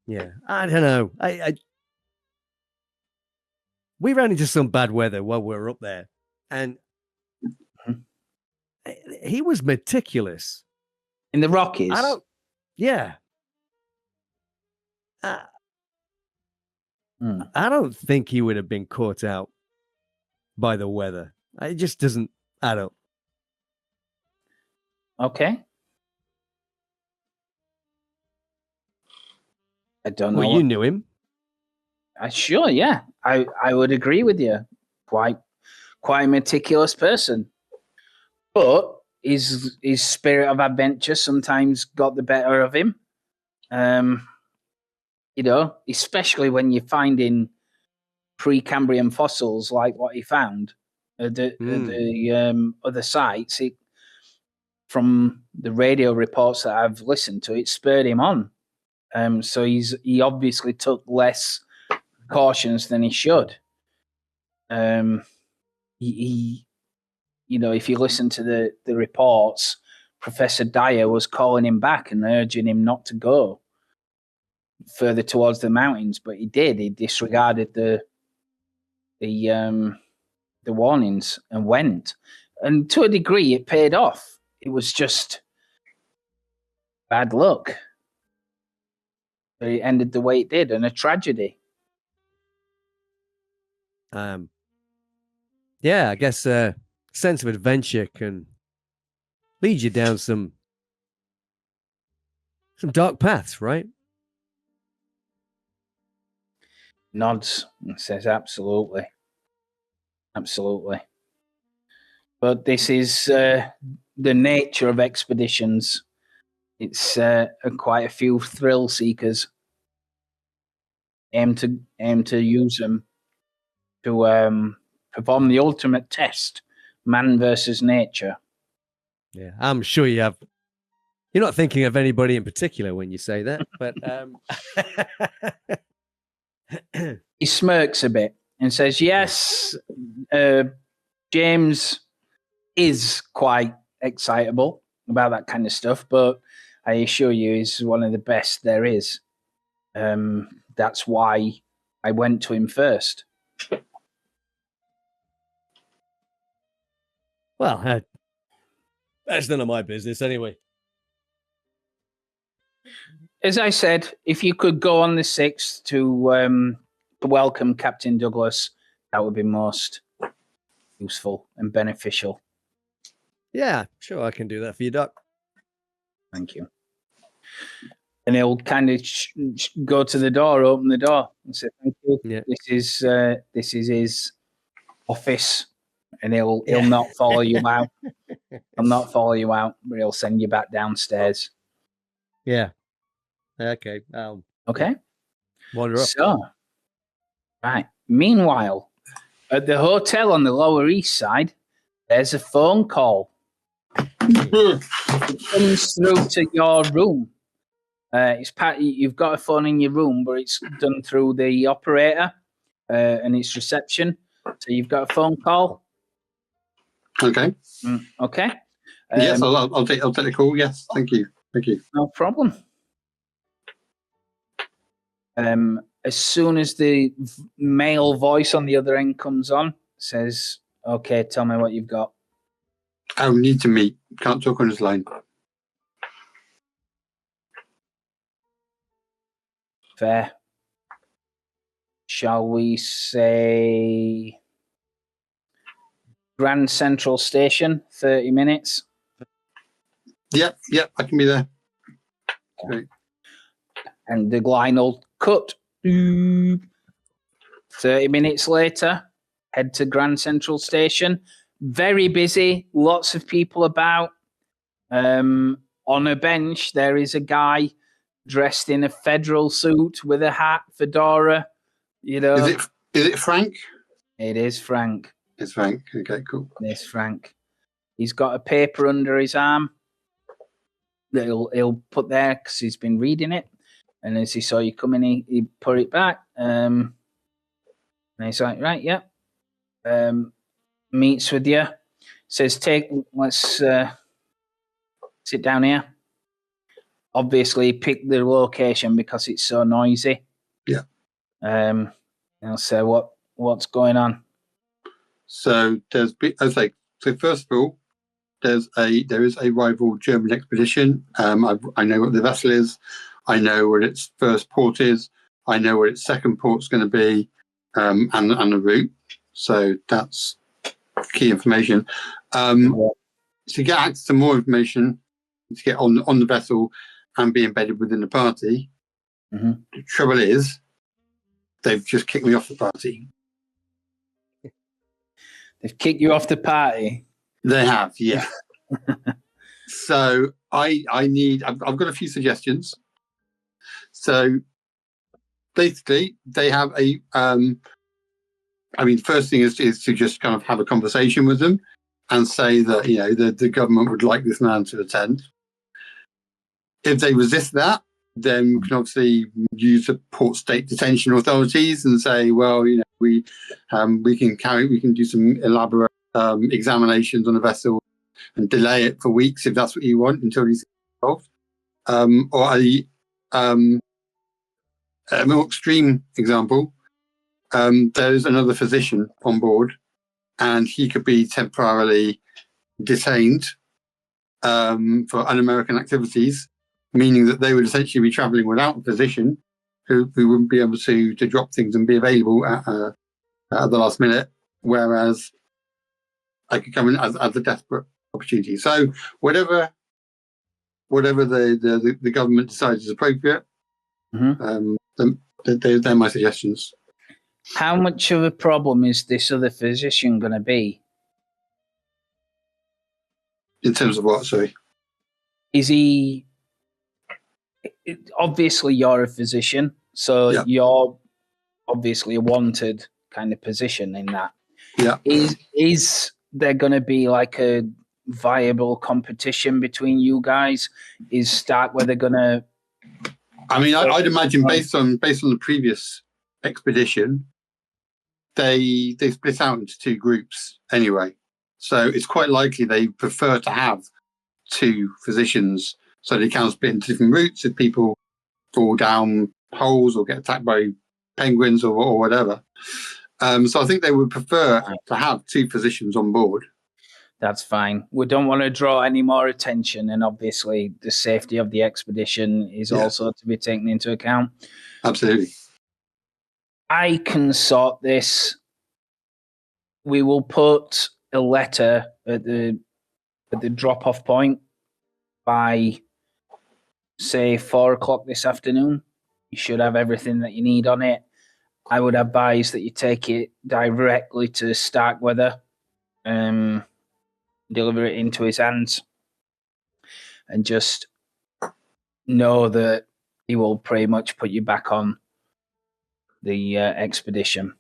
Yeah, I don't know. We ran into some bad weather while we were up there, and he was meticulous. In the Rockies? Yeah. I don't think he would have been caught out by the weather. It just doesn't add up. Okay. I don't know. Well, you knew him. Sure, yeah. I would agree with you. Quite a meticulous person. But his spirit of adventure sometimes got the better of him. Especially when you're finding Precambrian fossils like what he found at the other sites. From the radio reports that I've listened to, it spurred him on. So he obviously took less precautions than he should. If you listen to the reports, Professor Dyer was calling him back and urging him not to go further towards the mountains, but he did. He disregarded the warnings and went. And to a degree, it paid off. It was just bad luck. But it ended the way it did, and a tragedy. Yeah, I guess sense of adventure can lead you down some dark paths, right? Nods and says absolutely. But this is the nature of expeditions. It's quite a few thrill seekers aim to use them to perform the ultimate test, man versus nature. Yeah, I'm sure you have. You're not thinking of anybody in particular when you say that, but he smirks a bit and says, "Yes, James is quite excitable about that kind of stuff, but I assure you, he's one of the best there is. That's why I went to him first." Well, that's none of my business anyway. As I said, if you could go on the 6th to welcome Captain Douglas, that would be most useful and beneficial. Yeah, sure, I can do that for you, Doc. Thank you. And he'll kind of go to the door, open the door, and say, "Thank you. Yeah. This is his office." And he'll not follow you out. He'll not follow you out, but he'll send you back downstairs. Yeah. Okay. Okay. Wander up. So, right. Meanwhile, at the hotel on the Lower East Side, there's a phone call. It comes through to your room. You've got a phone in your room, but it's done through the operator and its reception. So you've got a phone call. Okay. Okay. Yes, I'll take the call. Yes, thank you. No problem. As soon as the male voice on the other end comes on, says, "Okay, tell me what you've got." I'll need to meet. Can't talk on this line. Fair. Shall we say Grand Central Station, 30 minutes? Yep, I can be there. Okay. And the line will cut. 30 minutes later, head to Grand Central Station. Very busy, lots of people about. On a bench, there is a guy dressed in a federal suit with a hat, fedora. Is it Frank? It is Frank. It's Frank. Okay, cool. It's Frank. He's got a paper under his arm. that he'll put there because he's been reading it. And as he saw you coming, he put it back. And he's like, right, yeah. Meets with you. Says, let's sit down here. Obviously, pick the location because it's so noisy. Yeah. I'll say, what's going on? So so first of all, there is a rival German expedition. I know what the vessel is. I know what its first port is. I know what its second port's going to be, and the route. So that's key information. To get access to more information, to get on the vessel and be embedded within the party. Mm-hmm. The trouble is, they've just kicked me off the party. They've kicked you off the party? They have, yeah. So I've got a few suggestions. So basically, they have first thing is to just kind of have a conversation with them and say that, the government would like this man to attend. If they resist that, then we can obviously use the port state detention authorities and say, well, we can do some elaborate examinations on a vessel and delay it for weeks if that's what you want until he's involved. Or a more extreme example, there's another physician on board, and he could be temporarily detained for un-American activities, meaning that they would essentially be travelling without a physician who wouldn't be able to drop things and be available at the last minute, whereas I could come in as a desperate opportunity. So whatever the government decides is appropriate, they're my suggestions. How much of a problem is this other physician going to be? In terms of what, sorry? Is he... Obviously, you're a physician, so you're obviously a wanted kind of position in that. Yeah. Is there going to be like a viable competition between you guys? Is Starkweather going to... I mean, I'd imagine based on the previous expedition, they split out into two groups anyway. So it's quite likely they prefer to have two physicians so they can split into different routes if people fall down holes or get attacked by penguins or whatever. So I think they would prefer to have two physicians on board. That's fine. We don't want to draw any more attention, and obviously the safety of the expedition is also to be taken into account. Absolutely. I can sort this. We will put a letter at the drop-off point by, say, 4:00 this afternoon. You should have everything that you need on it. I would advise that you take it directly to Starkweather, deliver it into his hands, and just know that he will pretty much put you back on the expedition.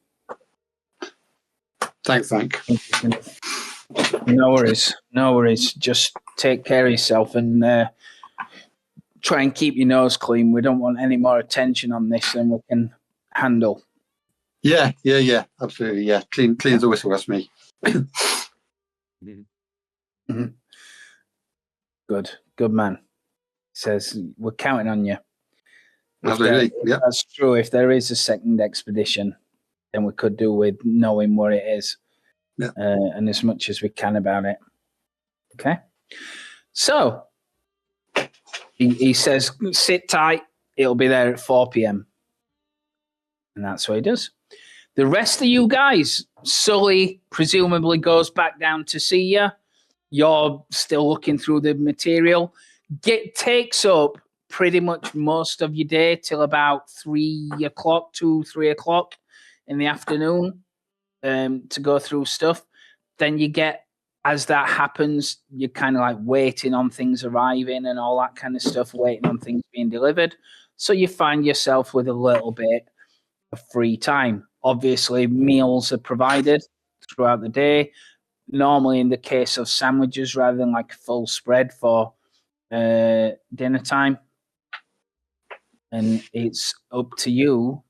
Thanks, Frank. No worries. Just take care of yourself and try and keep your nose clean. We don't want any more attention on this than we can handle. Yeah, absolutely. Yeah, clean's always for us, me. Mm-hmm. Good man. Says we're counting on you. Absolutely. Yeah, that's true. If there is a second expedition, then we could do with knowing what it is, and as much as we can about it. Okay. So he says, "Sit tight. It'll be there at 4 p.m." And that's what he does. The rest of you guys, Sully presumably goes back down to see you. You're still looking through the material. Takes up pretty much most of your day till about 3 o'clock in the afternoon to go through stuff. Then you get, as that happens, you're kind of like waiting on things arriving and all that kind of stuff, waiting on things being delivered. So you find yourself with a little bit of free time. Obviously, meals are provided throughout the day. Normally, in the case of sandwiches, rather than like a full spread for dinner time, and it's up to you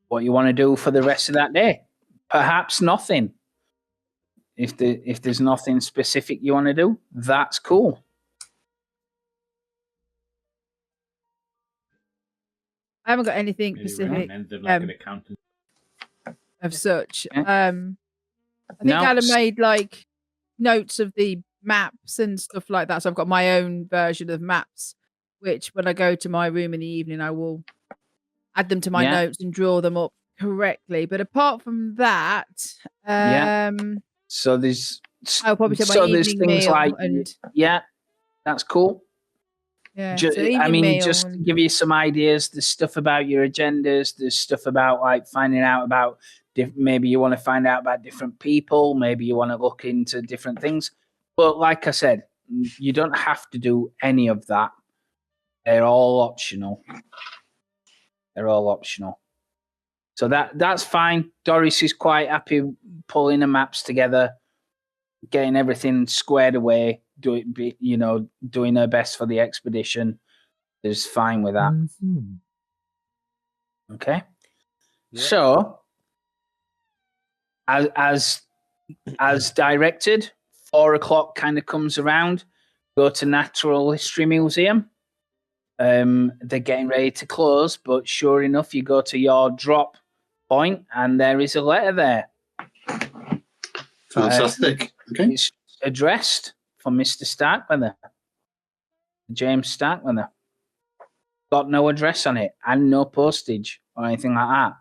what you want to do for the rest of that day. Perhaps nothing. If there's nothing specific you want to do, that's cool. I haven't got anything Maybe specific recommend them like an accountant. of such. Okay. I think No, Adam made like notes of the maps and stuff like that. So I've got my own version of maps, which when I go to my room in the evening, I will add them to my Yeah. notes and draw them up correctly. But apart from that, So there's I'll probably take my so there's evening things meal like and that's cool. yeah. Ju- so I evening mean, meal just to and- give you some ideas, there's stuff about your agendas, there's stuff about like finding out about maybe you want to find out about different people, maybe you want to look into different things. But like I said, you don't have to do any of that. They're all optional. So that's fine. Doris is quite happy pulling the maps together, getting everything squared away, doing her best for the expedition. Is fine with that. Mhm. Okay. Yeah. So as directed, 4:00 kind of comes around. Go to Natural History Museum. They're getting ready to close, but sure enough, you go to your drop point, and there is a letter there. Fantastic. Okay. It's addressed from Mr. Starkweather, James Starkweather. Got no address on it and no postage or anything like that.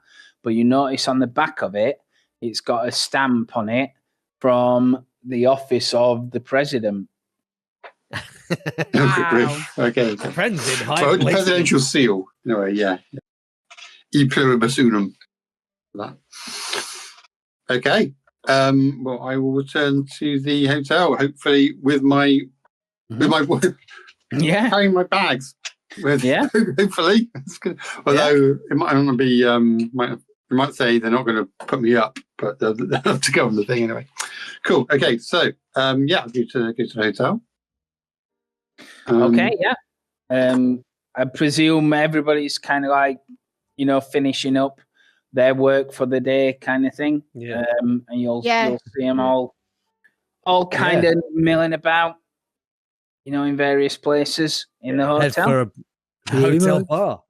But you notice on the back of it, it's got a stamp on it from the office of the president. Okay, great. Okay. Friends in high Well, the places. presidential seal. Anyway, yeah. E pluribus unum. That. Okay. Well, I will return to the hotel, hopefully with my Yeah. carrying my bags. With, Yeah. hopefully. It's good. Although it might not be they might say they're not going to put me up, but they'll have to go on the thing anyway. Cool. Okay, so I'll go to the hotel. Okay, yeah. I presume everybody's kind of like, finishing up their work for the day kind of thing. Yeah. And you'll Yeah. see them all kind of milling about, in various places in the Head hotel. for a Really hotel much. bar.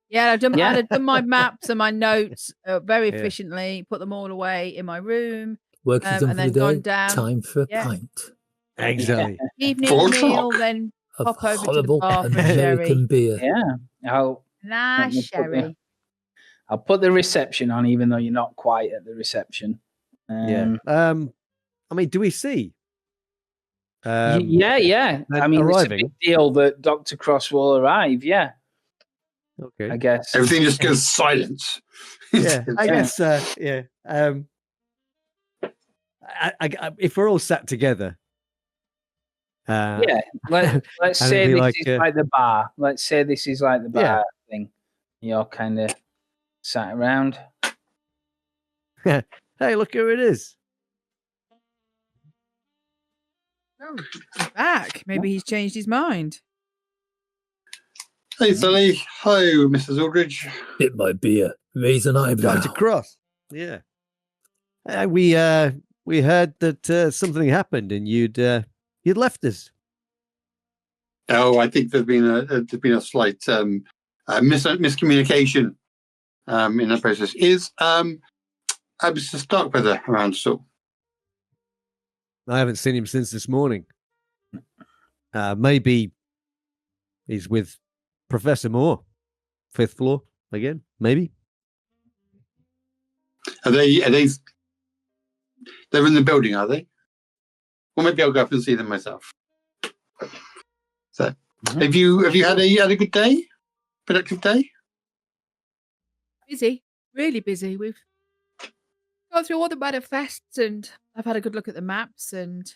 Yeah, I'd done Yeah. my maps and my notes very Yeah. efficiently, put them all away in my room, Work is done and for then the gone day. down. Time for a Yeah. pint Exactly. Evening 4:00. meal, then of Pop over to the horrible bar for American beer. Yeah. nice me put sherry. I'll put the reception on, even though you're not quite at the reception. Yeah. I mean, do we see? Yeah. I mean, it's a arriving. big deal that Dr. Cross will arrive. Yeah, Okay. I guess. Everything just goes silent. Yeah, I Yeah. guess. Yeah. If we're all sat together. Yeah, let's And say it'd this be like, is like the bar. Let's say this is like the bar thing. You're kind of sat around. Hey, look who it is. Oh, he's back. Maybe he's changed his mind. Hey, Sally. Hello, Mrs. Aldridge. Bit my beer. Raise an eyebrow. Dr. Cross. Yeah. We heard that something happened and you'd left us. Oh, I think there's been a slight miscommunication in that process. Is Mr. Starkweather around still? I haven't seen him since this morning. Maybe he's with Professor Moore, 5th floor again. Maybe. Are they? They're in the building, are they? Well, maybe I'll go up and see them myself. So, have you had a good day? Productive day? Busy, really busy. We've gone through all the manifests, and I've had a good look at the maps, and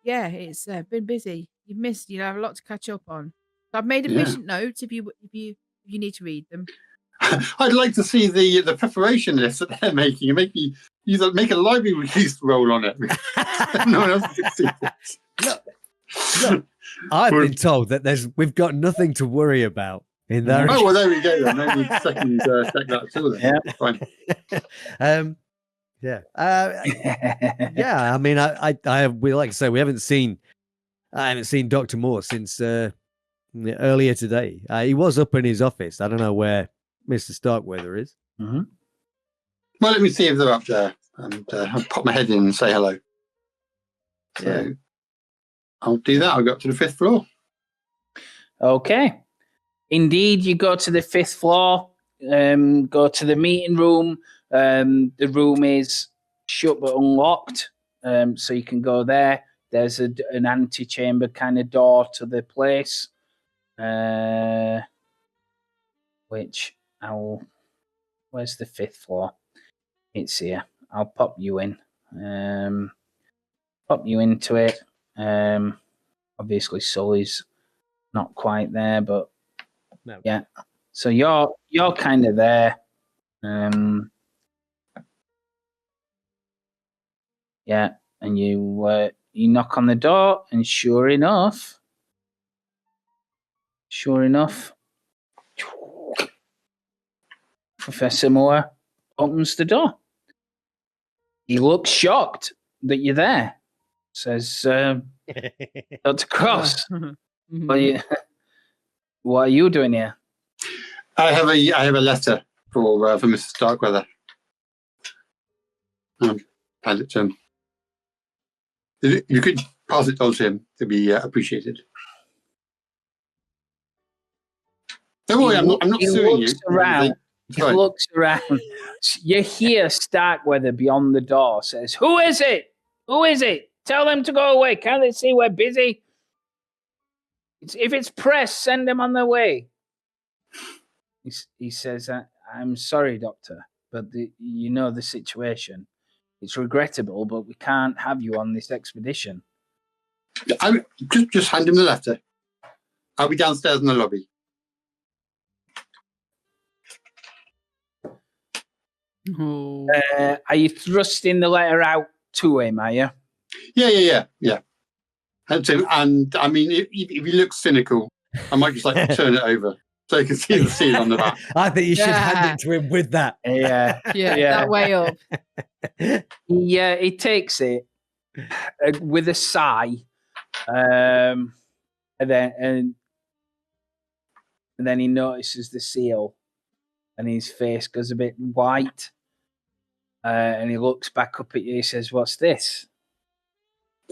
yeah, it's been busy. You've missed, I have a lot to catch up on. So I've made efficient notes if you need to read them. I'd like to see the preparation list that they're making. And make a library release roll on it. No one else can see it. I've been told that we've got nothing to worry about in that. Oh, well, there we go. Then. No need to second check that at all. Then. Yeah. Fine. Yeah. I mean, we like I say, we haven't seen. I haven't seen Dr. Moore since earlier today. He was up in his office. I don't know where Mr. Starkweather is. Mm-hmm. Well, let me see if they're up there, and I'll pop my head in and say hello. So I'll do that. I'll go up to the 5th floor. Okay. Indeed, you go to the 5th floor, go to the meeting room. The room is shut but unlocked, so you can go there. There's an antechamber kind of door to the place, which where's the 5th floor? It's here. I'll pop you in. Pop you into it. Obviously, Sully's not quite there, but no. Yeah. So you're kind of there. Yeah, and you knock on the door, and sure enough, Professor Moore opens the door. He looks shocked that you're there. Says, Dr. Cross, what are you doing here? I have a letter for Mr. Starkweather. Hand it to him. If you could pass it on to him, to be appreciated. Don't worry, I'm not suing you. He looks around. You hear Starkweather beyond the door says, "Who is it? Who is it? Tell them to go away. Can't they see we're busy? If it's press, send them on their way." He says, "I'm sorry, Doctor, but you know the situation. It's regrettable, but we can't have you on this expedition." Just hand him the letter. I'll be downstairs in the lobby. Oh. Are you thrusting the letter out to him, are you? Yeah. And I mean, if he looks cynical, I might just turn it over so you can see the seal on the back. I think you should hand it to him with that. Yeah. That way up. Yeah, he takes it with a sigh, and then he notices the seal, and his face goes a bit white, and he looks back up at you. He says, "What's this?"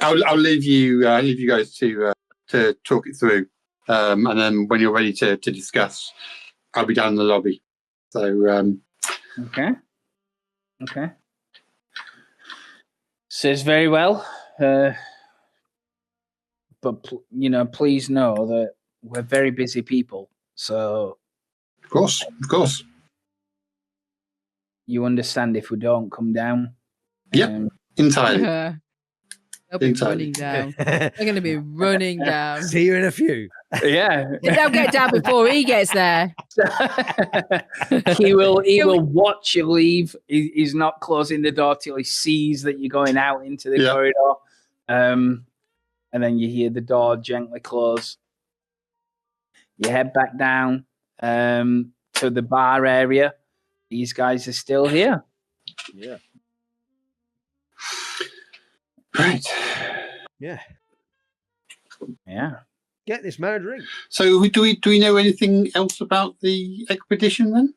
I'll leave you guys to talk it through, and then when you're ready to discuss, I'll be down in the lobby. So okay. Says very well, but please know that we're very busy people. So, of course, you understand if we don't come down. Yep, entirely. They'll be running down. They're going to be running down. See you in a few. Yeah. They'll get down before he gets there. He will watch you leave. He's not closing the door till he sees that you're going out into the corridor. And then you hear the door gently close. You head back down to the bar area. These guys are still here. Yeah. Right. Yeah. Get this man a drink. So do we know anything else about the expedition then?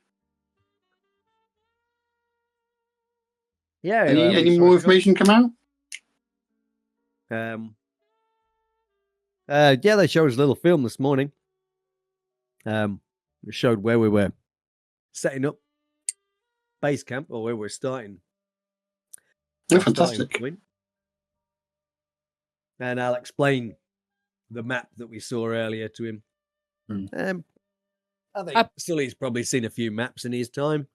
Yeah. Any more information come out? Yeah, they showed us a little film this morning. It showed where we were setting up base camp, or where we're starting. Oh, fantastic. Point. And I'll explain the map that we saw earlier to him. I think Sully's probably seen a few maps in his time.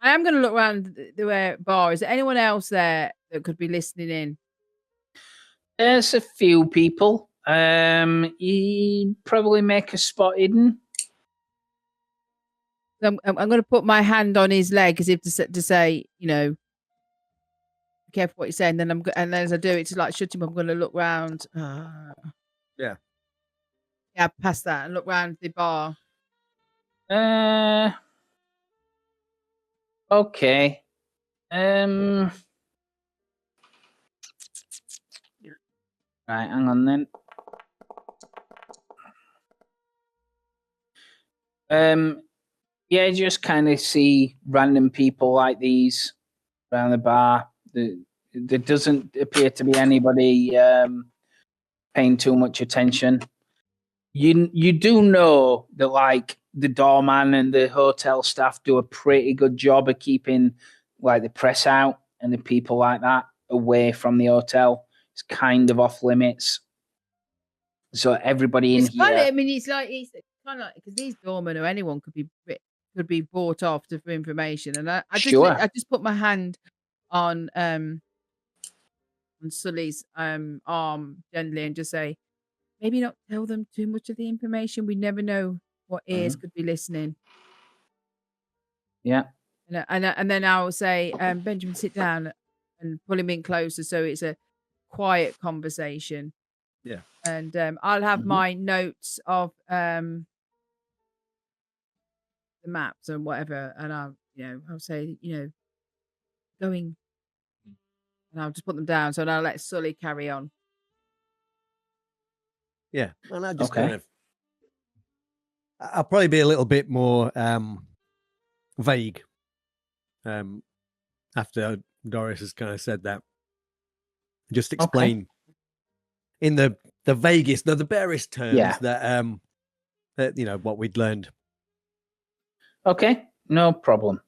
I am going to look around the bar. Is there anyone else there that could be listening in? There's a few people. You probably make a spot hidden. I'm going to put my hand on his leg as if to say, be careful what you're saying. And then as I do it to shut him, I'm going to look round. Yeah. Yeah, past that and look round the bar. Okay. Right, hang on then. Yeah, just kind of see random people like these around the bar. There doesn't appear to be anybody paying too much attention. You do know that like the doorman and the hotel staff do a pretty good job of keeping like the press out and the people like that away from the hotel. It's kind of off limits. So everybody in It's kind of, here. I mean, it's kind of like because these doormen or anyone could be bought off for information, and I just put my hand on Sully's arm gently and just say, maybe not tell them too much of the information. We never know what ears could be listening. Yeah. And then I'll say, Benjamin, sit down and pull him in closer so it's a quiet conversation. Yeah. And I'll have my notes of the maps and whatever, and I'll say, going, and I'll just put them down. So I'll let Sully carry on. Yeah, and I just kind of, I'll probably be a little bit more vague after Doris has kind of said that. Just explain in the vaguest, the barest terms that what we'd learned. Okay, no problem.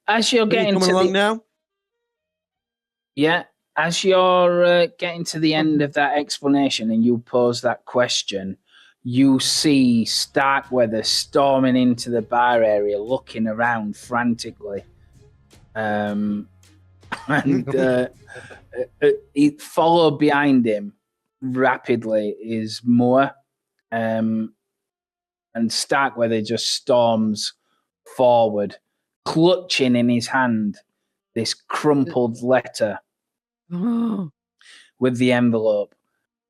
As you're getting coming along now, as you're getting to the end of that explanation and you pose that question, you see Starkweather storming into the bar area, looking around frantically, and followed behind him rapidly is Moore, and Starkweather just storms forward, clutching in his hand this crumpled letter with the envelope.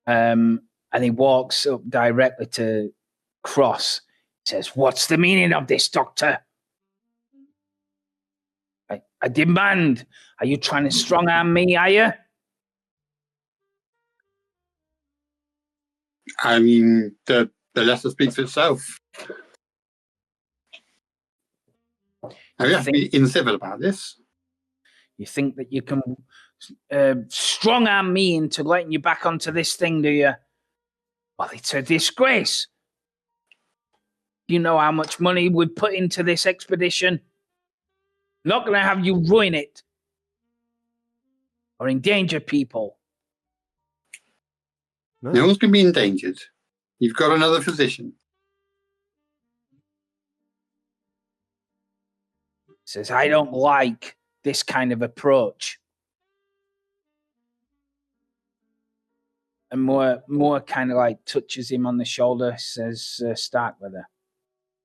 And he walks up directly to Cross. He says, "What's the meaning of this, Doctor? I demand. Are you trying to strong-arm me, are you?" I mean, the letter speaks for itself. You have to be incivil about this. You think that you can strong-arm me into letting you back onto this thing, do you? Well, it's a disgrace. You know how much money we've put into this expedition? Not going to have you ruin it or endanger people. No one's going to be endangered. You've got another physician. Says, I don't like this kind of approach. And more kind of like touches him on the shoulder, says Starkweather.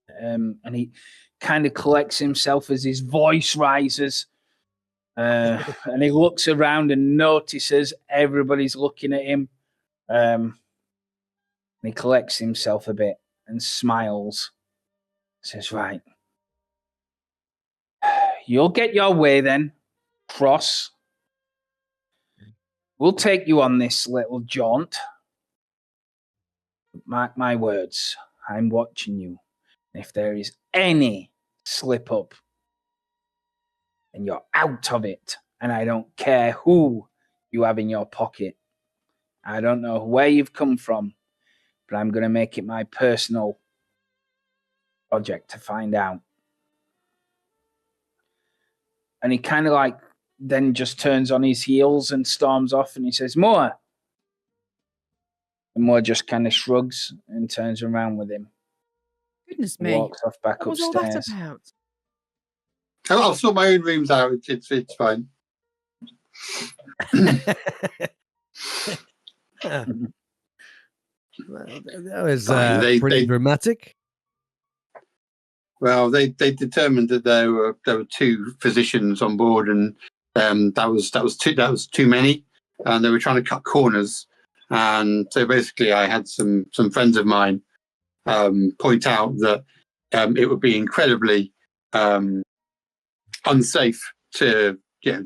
And he kind of collects himself as his voice rises. And he looks around and notices everybody's looking at him. And he collects himself a bit and smiles. Says, right. You'll get your way then, Cross. We'll take you on this little jaunt. Mark my words, I'm watching you. If there is any slip up, then you're out of it. And I don't care who you have in your pocket. I don't know where you've come from, but I'm going to make it my personal project to find out. And he kind of like then just turns on his heels and storms off, and he says, Moore. And Moore just kind of shrugs and turns around with him. Goodness me. Walks off back upstairs. What was all that about? I'll sort my own rooms out. It's fine. That was pretty dramatic. Well, they determined that there were two physicians on board, and that was too many, and they were trying to cut corners. And so basically, I had some friends of mine point out that it would be incredibly unsafe to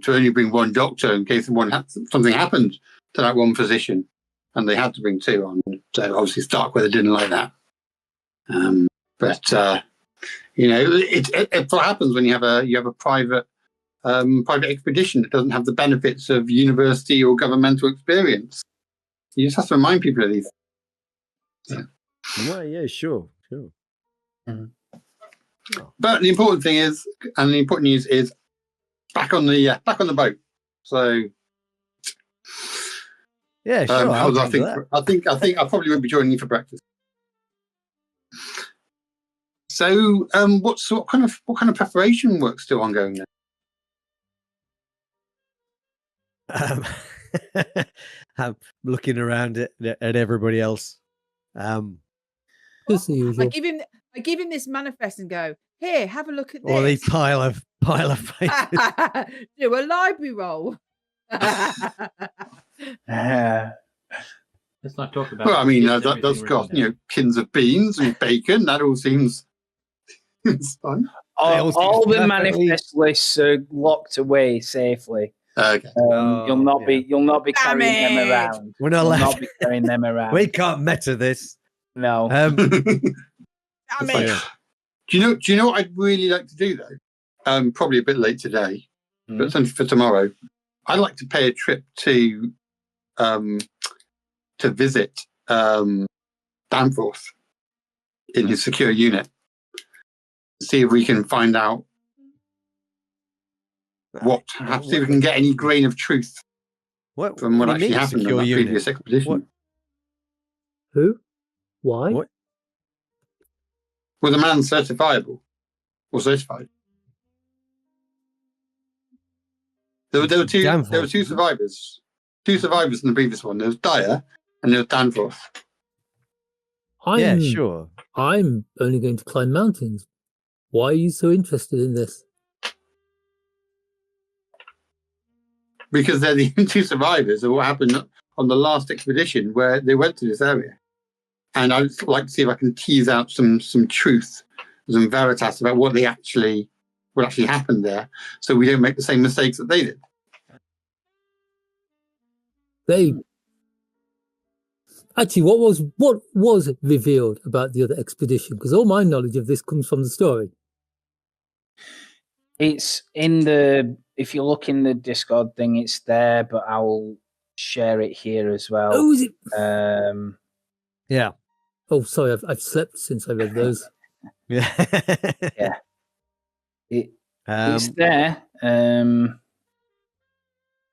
only bring one doctor in case something happened to that one physician, and they had to bring two on. So obviously Starkweather didn't like that. But it's what happens when you have a private expedition that doesn't have the benefits of university or governmental experience. You just have to remind people of these. Well, yeah, sure. Mhm. But the important thing is, and the important news is, back on the boat. So Yeah, sure. I think I probably won't be joining you for breakfast. So, what kind of preparation work's still ongoing there? I'm looking around at everybody else. Just the usual. I give him this manifest and go, here, have a look at this. Or these pile of papers. Do a library roll. Let's not talk about. Well, I mean, that's got tins of beans and bacon. That all seems fine. All the manifest lists are locked away safely. Okay. You'll not be carrying them around. We're not You'll allowed. not be carrying them around. We can't meta this. No. Damn it. Do you know what I'd really like to do though? Probably a bit late today, but something for tomorrow. I'd like to pay a trip to visit Danforth in his secure unit. See if we can find out see if we can get any grain of truth from what actually happened in that previous expedition. What? Who? Why? What? Was the man certifiable or certified? There were two survivors. Two survivors in the previous one. There was Dyer and there was Danforth. Yeah, sure. I'm only going to climb mountains. Why are you so interested in this? Because they're the two survivors of what happened on the last expedition where they went to this area. And I'd like to see if I can tease out some truth, some veritas about what actually happened there, so we don't make the same mistakes that they did. Actually, what was revealed about the other expedition? Because all my knowledge of this comes from the story. It's if you look in the Discord thing, it's there, but I will share it here as well. Oh, is it? Yeah. Oh, sorry, I've slept since I read those. Yeah. Yeah. It's there.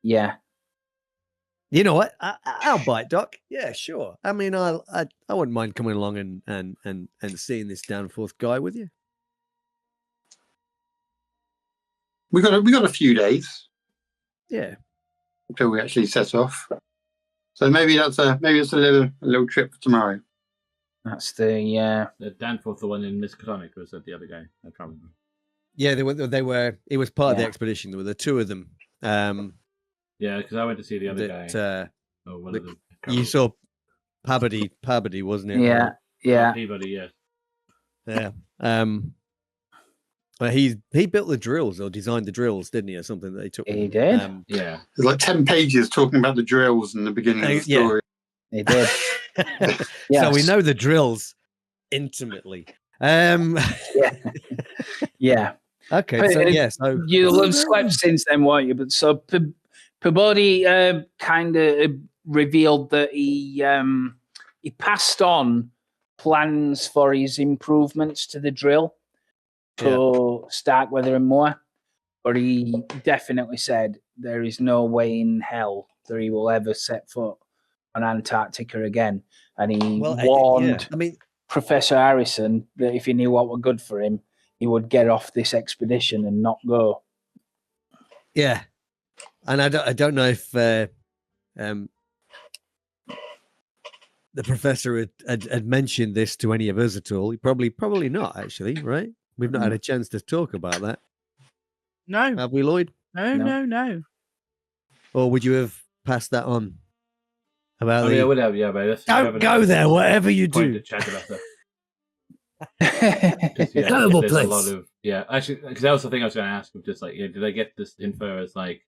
Yeah. You know what? I'll bite, Doc. Yeah, sure. I mean, I wouldn't mind coming along and seeing this Danforth guy with you. We got a few days. Yeah. Until we actually set off. So maybe that's a little trip for tomorrow. That's the Danforth, the one in Miskatonic, or was that the other guy? I can't remember. Yeah, they were. It was part of the expedition. There were the two of them. Yeah, because I went to see the other guy. One of them. You saw Pabody, wasn't it? Yeah, yeah. Peabody, yes. Yeah. But he built the drills or designed the drills, didn't he, or something that they took? He did. Yeah. There's like 10 pages talking about the drills in the beginning of the story. He did. Yes. So we know the drills intimately. Yeah. Okay. So so you'll have slept since then, won't you? But so Peabody kind of revealed that he passed on plans for his improvements to the drill to Starkweather and Moore, but he definitely said there is no way in hell that he will ever set foot on Antarctica again, and he warned Professor Harrison that if he knew what were good for him, he would get off this expedition and not go. Yeah, and I don't know if the professor had mentioned this to any of us at all. Probably not, actually, right? We've not had a chance to talk about that. No. Have we, Lloyd? No. Or would you have passed that on? About I would have, yeah, but don't go there, whatever you do. To chat about that. Just, yeah, Terrible there's a place. lot of actually, because that was the thing I was going to ask. Just like, did I get this info as like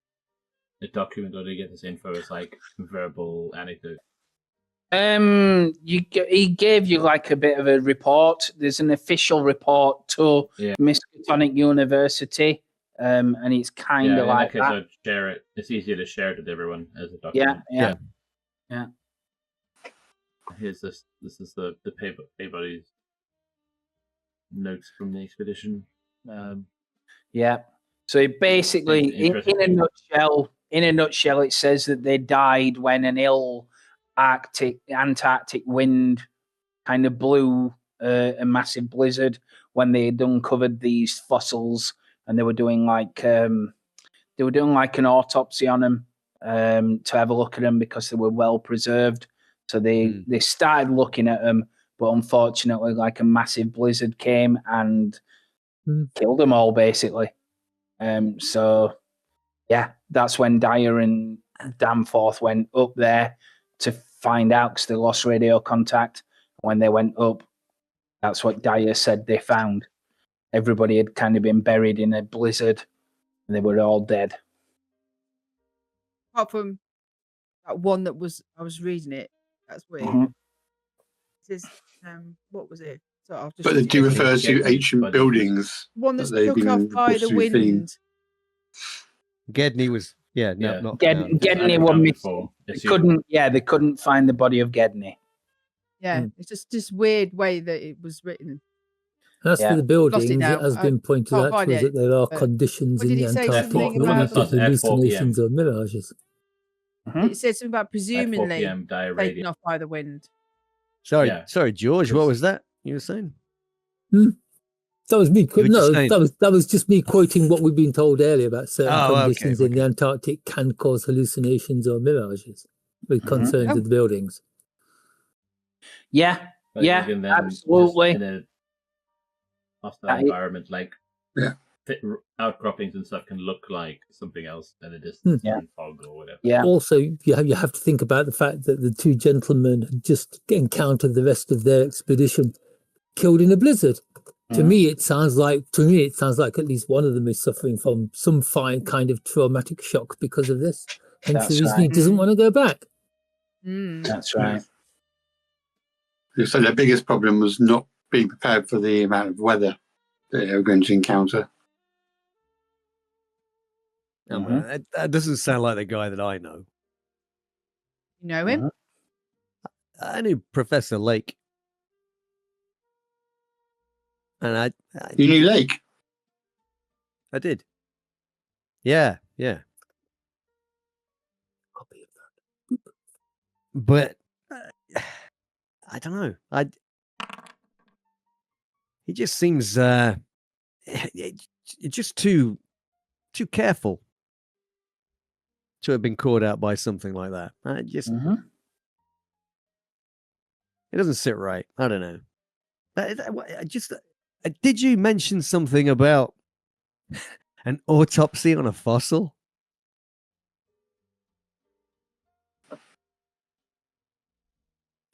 a document, or did I get this info as like verbal anecdote? He gave you like a bit of a report. There's an official report to Miskatonic University, and it's kind of like in that case, that. I'd share it. It's easier to share it with everyone as a document. Yeah. Here's this. This is the Paybody's notes from the expedition. Yeah. So basically, in a nutshell, it says that they died when an ill Antarctic wind kind of blew a massive blizzard when they had uncovered these fossils, and they were doing like an autopsy on them to have a look at them because they were well preserved. So they started looking at them, but unfortunately, like a massive blizzard came and killed them all, basically. So yeah, that's when Dyer and Danforth went up there to find out because they lost radio contact. When they went up, that's what Dyer said they found. Everybody had kind of been buried in a blizzard, and they were all dead. Apart from that one I was reading it. That's weird. Mm-hmm. It says, what was it? So I'll just But they do refer to ancient buildings. One that's that they've took off been by the reported to be wind. seen. Gedney was not Gedney were missing. They couldn't find the body of Gedney. Yeah, it's just weird way that it was written. As for the buildings, it now. has been pointed can't out find to us it, that there are but- conditions What in did the he say Antarctic something that about- lead to At 4 hallucinations or mirages. It said something about At 4 presumably p.m. Dyer taken radio. off by the wind. Sorry, George. What was that you were saying? That was me. You were just saying- that was just me quoting what we've been told earlier about certain Oh, conditions in the Antarctic can cause hallucinations or mirages with concerns with the buildings. Yeah, But even then, absolutely. just in a hostile environment, like outcroppings and stuff can look like something else than it is in fog or whatever. Yeah. Also, you have to think about the fact that the two gentlemen had just encountered the rest of their expedition killed in a blizzard. To me, it sounds like at least one of them is suffering from some fine kind of traumatic shock because of this. Hence the reason he doesn't want to go back. That's right. So their biggest problem was not being prepared for the amount of weather that they were going to encounter. That doesn't sound like the guy that I know. You know him? I knew Professor Lake. And You knew Lake? I did. Yeah. But I don't know. He just seems just too careful to have been caught out by something like that. It doesn't sit right. I don't know. Did you mention something about an autopsy on a fossil?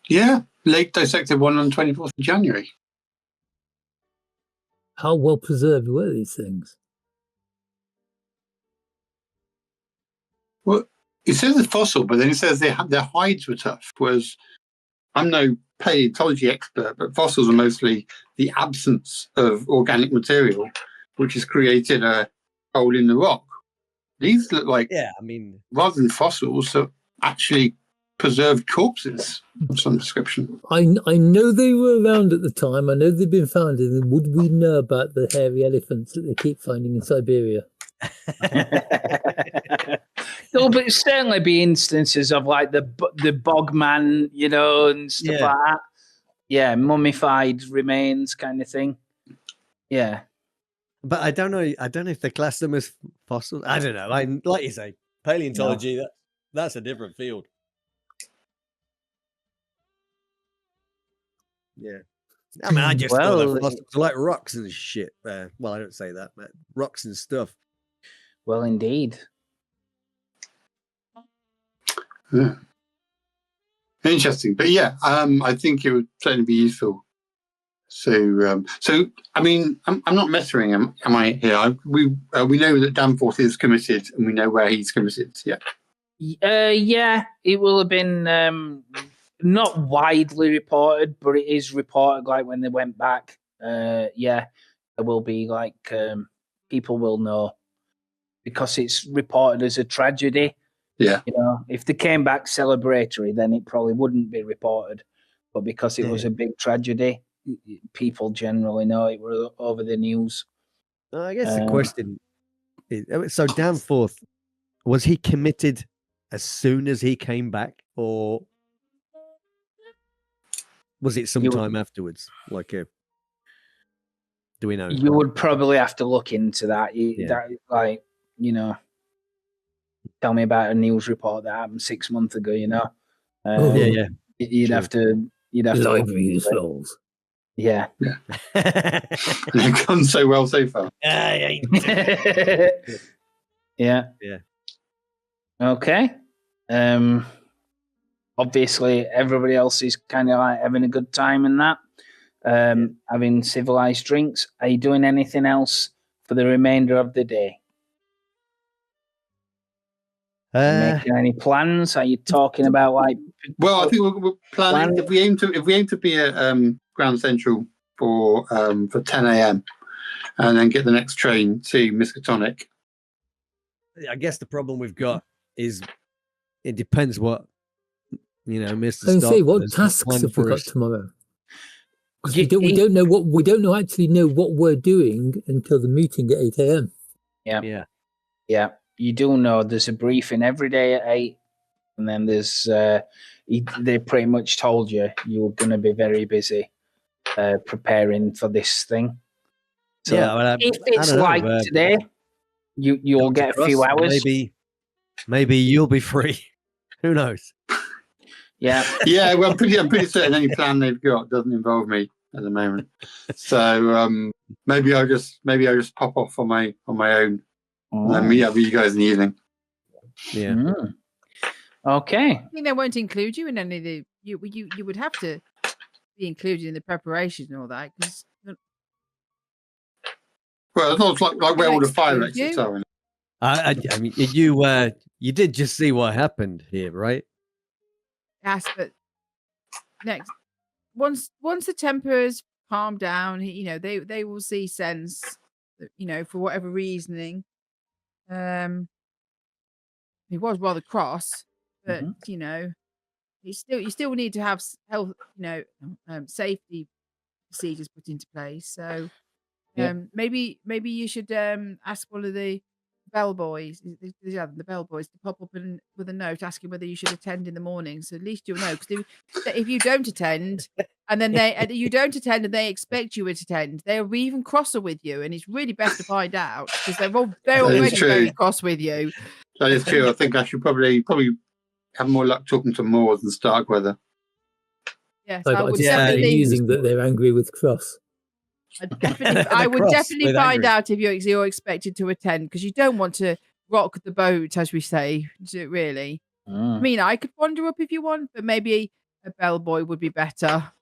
Yeah, Lake dissected one on 24th of January. How well preserved were these things? Well, it says a fossil, but then it says their hides were tough. Whereas I'm no paleontology expert, but fossils are mostly the absence of organic material, which has created a hole in the rock. These look like, rather than fossils, so actually preserved corpses of some description. I know they were around at the time. I know they've been found. And would we know about the hairy elephants that they keep finding in Siberia? There'll certainly be instances of like the bogman, and stuff like that. Yeah, mummified remains kind of thing. Yeah. But I don't know if they class them as fossils. I don't know. Like you say, paleontology, that's a different field. Yeah. I mean, I just thought that fossils are like rocks and shit. Well, I don't say that, but rocks and stuff. Well, indeed. Yeah. Interesting. But I think it would certainly be useful So, I mean, I'm not messing. Am I here? We know that Danforth is committed, and we know where he's committed. Yeah. Yeah, it will have been not widely reported, but it is reported. Like when they went back, yeah, there will be like people will know because it's reported as a tragedy. Yeah. You know, if they came back celebratory, then it probably wouldn't be reported. But because it was a big tragedy, people generally know it were over the news. I guess the question is, so Danforth, was he committed as soon as he came back, or was it some time afterwards? Like, do we know? You would probably have to look into that. That, like, you know, tell me about a news report that happened 6 months ago. You know, yeah. You'd have to. You'd have library to. rolls. Yeah. They've gone so well so far. Yeah. Okay. Obviously, everybody else is kind of like having a good time in that, having civilized drinks. Are you doing anything else for the remainder of the day? Making any plans? Are you talking about like? Well, I think we're planning. If we aim to be at Grand Central for 10 a.m. and then get the next train to Miskatonic. I guess the problem we've got is it depends what Mr. And Stark say what has tasks have we for got us. tomorrow? 'Cause we don't know what we're doing until the meeting at 8 a.m. Yeah. You do know there's a briefing every day at 8, and then there's they pretty much told you were going to be very busy preparing for this thing. So if it's like today, you'll get a few hours. Maybe you'll be free. Who knows? Yeah. Yeah. Well, I'm pretty certain any plan they've got doesn't involve me at the moment. So maybe I'll just pop off on my own. And then meet up with you guys in the evening. Yeah. Okay. I think they won't include you in any of the. You would have to be included in the preparation and all that. Well, it's not like where all the fire exits are. I mean, you did just see what happened here, right? Yes, but next once the tempers calm down, they will see sense. For whatever reasoning. He was rather cross, but you still need to have health, safety procedures put into place. So maybe you should ask one of the bellboys, the bellboys, to pop up with a note asking whether you should attend in the morning. So at least you'll know. Because if you don't attend, and then you don't attend, and they expect you to attend, they'll be even crosser with you. And it's really best to find out because they're already very cross with you. That is true. I think I should probably have more luck talking to Moore than Starkweather. Yes, I would definitely using that they're angry with Cross. I would definitely find out if you're expected to attend because you don't want to rock the boat, as we say. Really, I mean, I could wander up if you want, but maybe a bellboy would be better.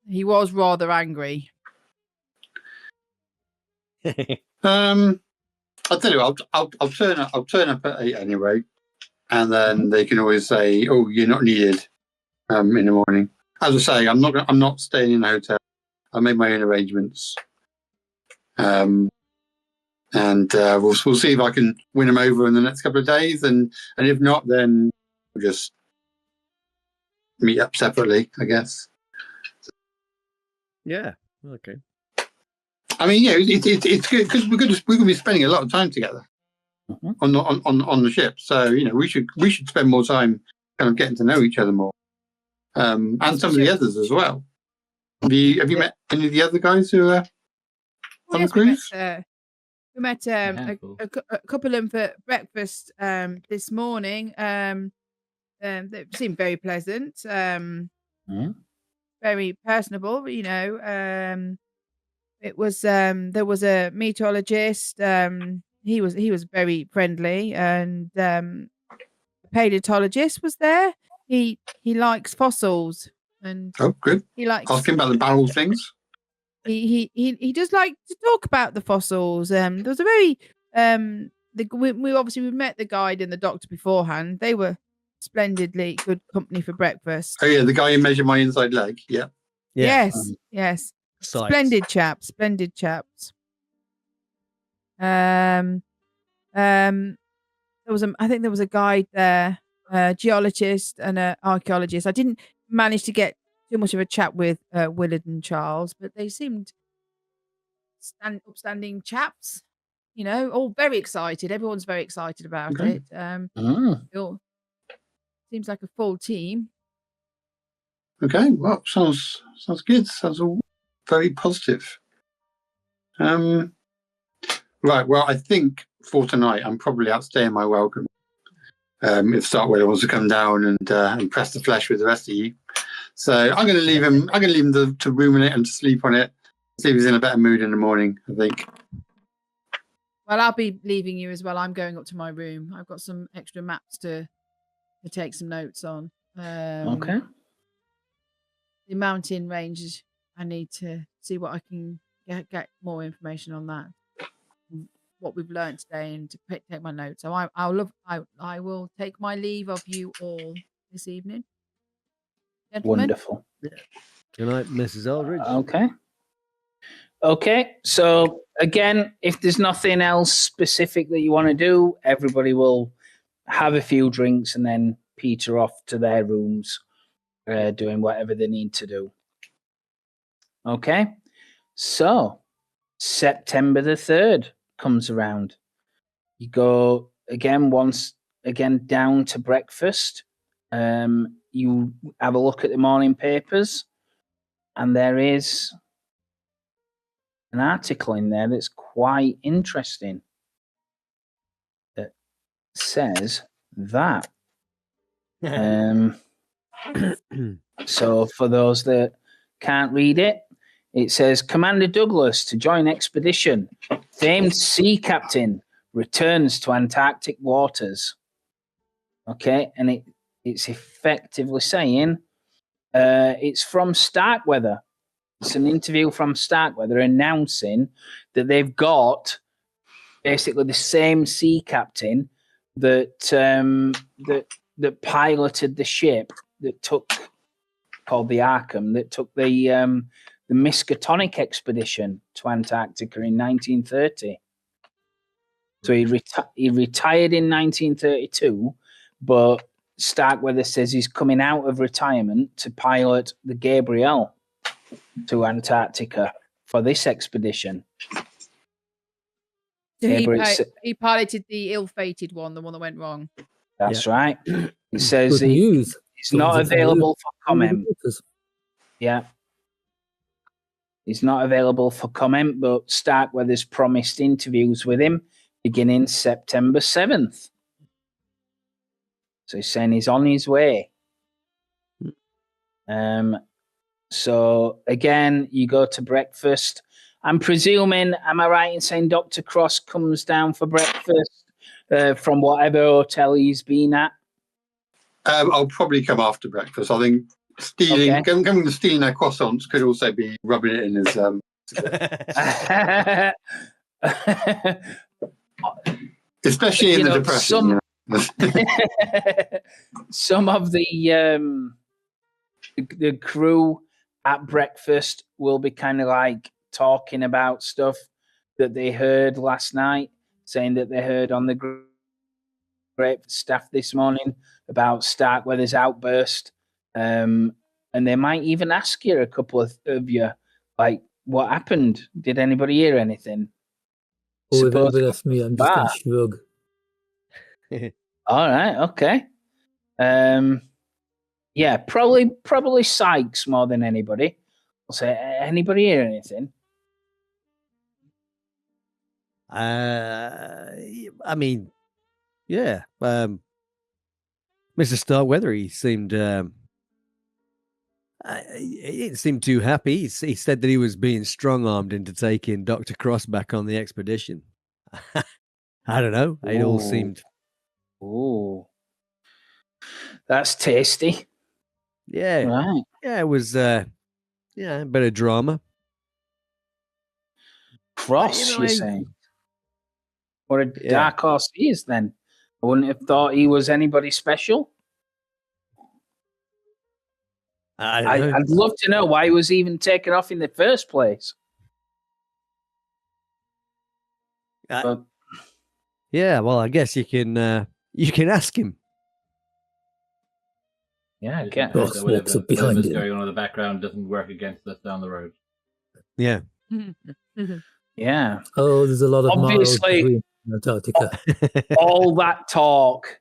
He was rather angry. I'll tell you, I'll turn up at 8 anyway, and then they can always say, "Oh, you're not needed," in the morning. As I say, I'm not staying in a hotel. I made my own arrangements, and we'll see if I can win them over in the next couple of days, and if not, then we'll just meet up separately, I guess. Yeah. Okay. I mean, yeah, it's good because we're going to be spending a lot of time together on the ship. So we should spend more time kind of getting to know each other more, and some of the others as well. Have you met any of the other guys who are on the cruise? We met a couple of them for breakfast this morning. They seemed very pleasant, very personable. It was there was a meteorologist. He was very friendly, and a paleontologist was there. He likes fossils, and good. he likes asking about the barrel things. he does like to talk about the fossils. There was a very we met the guide and the doctor beforehand. They were splendidly good company for breakfast. Oh yeah, the guy who measured my inside leg. Yeah. Yeah. Yes. Sights. Splendid chaps. I think there was a guide there, a geologist and an archaeologist. I didn't manage to get too much of a chat with Willard and Charles, but they seemed upstanding chaps. All very excited. Everyone's very excited about it. It all seems like a full team. Okay, well, sounds good. Sounds all very positive. Right, well, I think for tonight I'm probably outstaying my welcome. If Starkweather wants to come down and press the flesh with the rest of you, so I'm going to leave him. I'm going to leave him to ruminate and to sleep on it. See if he's in a better mood in the morning. I think. Well, I'll be leaving you as well. I'm going up to my room. I've got some extra maps to take some notes on. Okay. The mountain ranges. I need to see what I can get more information on that. What we've learned today, and to take my notes. So I will take my leave of you all this evening. Gentlemen. Wonderful. Good night, Mrs. Aldridge. Okay. So again, if there's nothing else specific that you want to do, everybody will have a few drinks and then peter off to their rooms, doing whatever they need to do. Okay. So September the 3rd comes around. You go again down to breakfast. You have a look at the morning papers, and there is an article in there that's quite interesting that says that. So for those that can't read it, it says Commander Douglas to join expedition. Famed sea captain returns to Antarctic waters. Okay, and it's effectively saying it's from Starkweather. It's an interview from Starkweather announcing that they've got basically the same sea captain that piloted the ship called the Arkham, that took the Miskatonic expedition to Antarctica in 1930. So he retired in 1932, but Starkweather says he's coming out of retirement to pilot the Gabriel to Antarctica for this expedition. So he piloted the ill-fated one, the one that went wrong. That's right. He says Good news. He's not available for comment. Yeah. He's not available for comment, but Starkweather's promised interviews with him beginning September 7th. So he's saying he's on his way. So again, you go to breakfast. I'm presuming, am I right in saying Dr. Cross comes down for breakfast from whatever hotel he's been at? I'll probably come after breakfast. I think coming to stealing our croissants could also be rubbing it in his. Especially in the depression. Some of the crew at breakfast will be kind of like talking about stuff that they heard last night, saying that they heard on the great staff this morning about Starkweather's outburst. And they might even ask you, a couple of you, like, what happened? Did anybody hear anything? Or if anybody asks me, I'm just going to shrug. All right, okay. Yeah, probably Sykes more than anybody. I'll say, anybody hear anything? I mean, yeah. Mr. Starkweather, he seemed he didn't seem too happy. He said that he was being strong-armed into taking Dr. Cross back on the expedition. I don't know. It all seemed... Ooh. That's tasty. Yeah. Right. Yeah, it was, a bit of drama. Cross, you're saying? What a Yeah. dark horse he is, then. I wouldn't have thought he was anybody special. I don't know. I'd love to know why he was even taken off in the first place. But Yeah, well, I guess you can ask him. yeah, I Just get hope Ross that walks up behind whatever's him. going on in the background doesn't work against us down the road. Yeah. Yeah. Oh, there's a lot of miles Obviously- between Antarctica. all that talk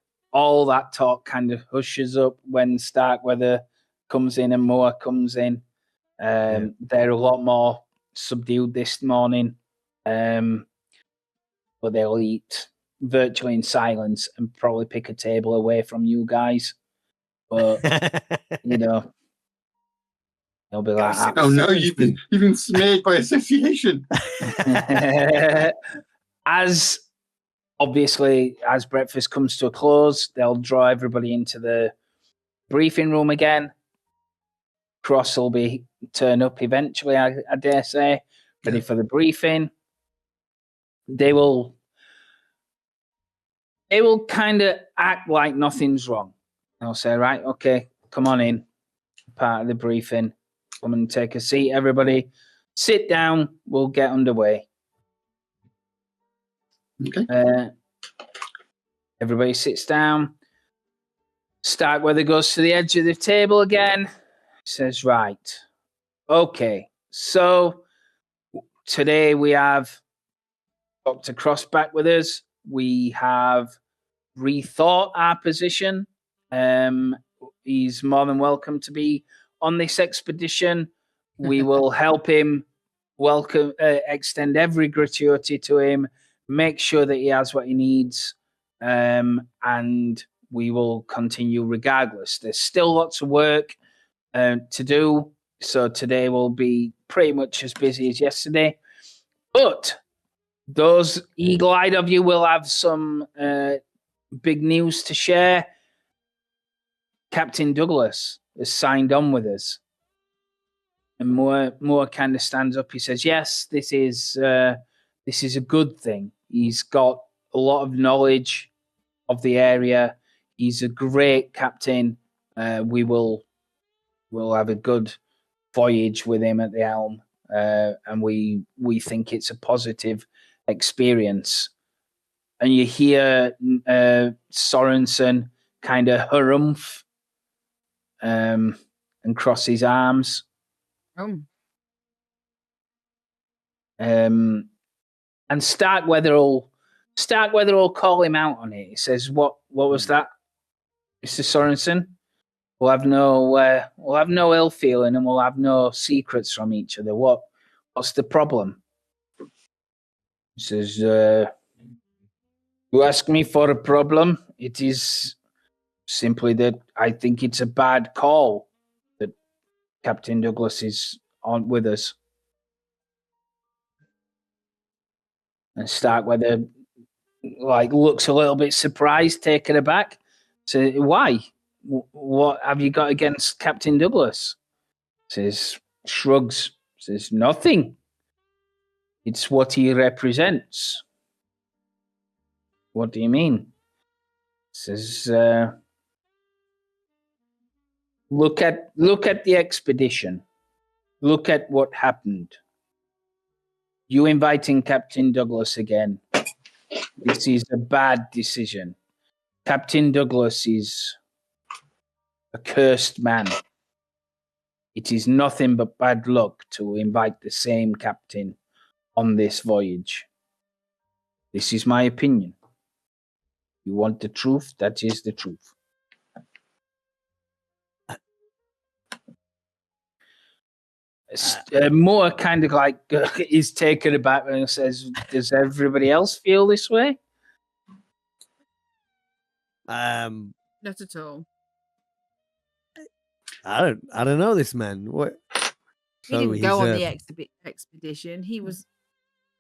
kind of hushes up when Starkweather comes in and Moore comes in. They're a lot more subdued this morning, but they'll eat virtually in silence and probably pick a table away from you guys. But they'll be like, Oh no, you've been smeared by association. as breakfast comes to a close, they'll draw everybody into the briefing room again. Cross will be turn up eventually, I dare say, ready for the briefing. They will kind of act like nothing's wrong. They'll say, right, okay, come on in. Part of the briefing. Come and take a seat, everybody. Sit down. We'll get underway. Okay. Everybody sits down. Starkweather goes to the edge of the table again. Says, right, okay, so today we have Dr. Cross back with us. We have rethought our position. He's more than welcome to be on this expedition. We will help him extend every gratuity to him, make sure that he has what he needs, and we will continue regardless. There's still lots of work to do, so today will be pretty much as busy as yesterday. But those eagle-eyed of you will have some big news to share. Captain Douglas has signed on with us. And Moore kind of stands up. He says, yes, this is a good thing. He's got a lot of knowledge of the area. He's a great captain. We'll have a good voyage with him at the helm. And we think it's a positive experience. And you hear Sorensen kind of harumph and cross his arms. And Starkweather will call him out on it. He says, "What was that, Mr. Sorensen? We'll have no ill feeling, and we'll have no secrets from each other. What's the problem?" He says, "You ask me for a problem. It is simply that I think it's a bad call that Captain Douglas is on with us." And Starkweather looks a little bit surprised, taken aback. So why? What have you got against Captain Douglas? Says, shrugs, says nothing. It's what he represents. What do you mean? Says, look at the expedition. Look at what happened. You inviting Captain Douglas again. This is a bad decision. Captain Douglas is a cursed man. It is nothing but bad luck to invite the same captain on this voyage. This is my opinion. You want the truth? That is the truth. Moore kind of is taken aback and says, "Does everybody else feel this way?" Not at all. I don't know this man. What? He didn't go on the expedition. He was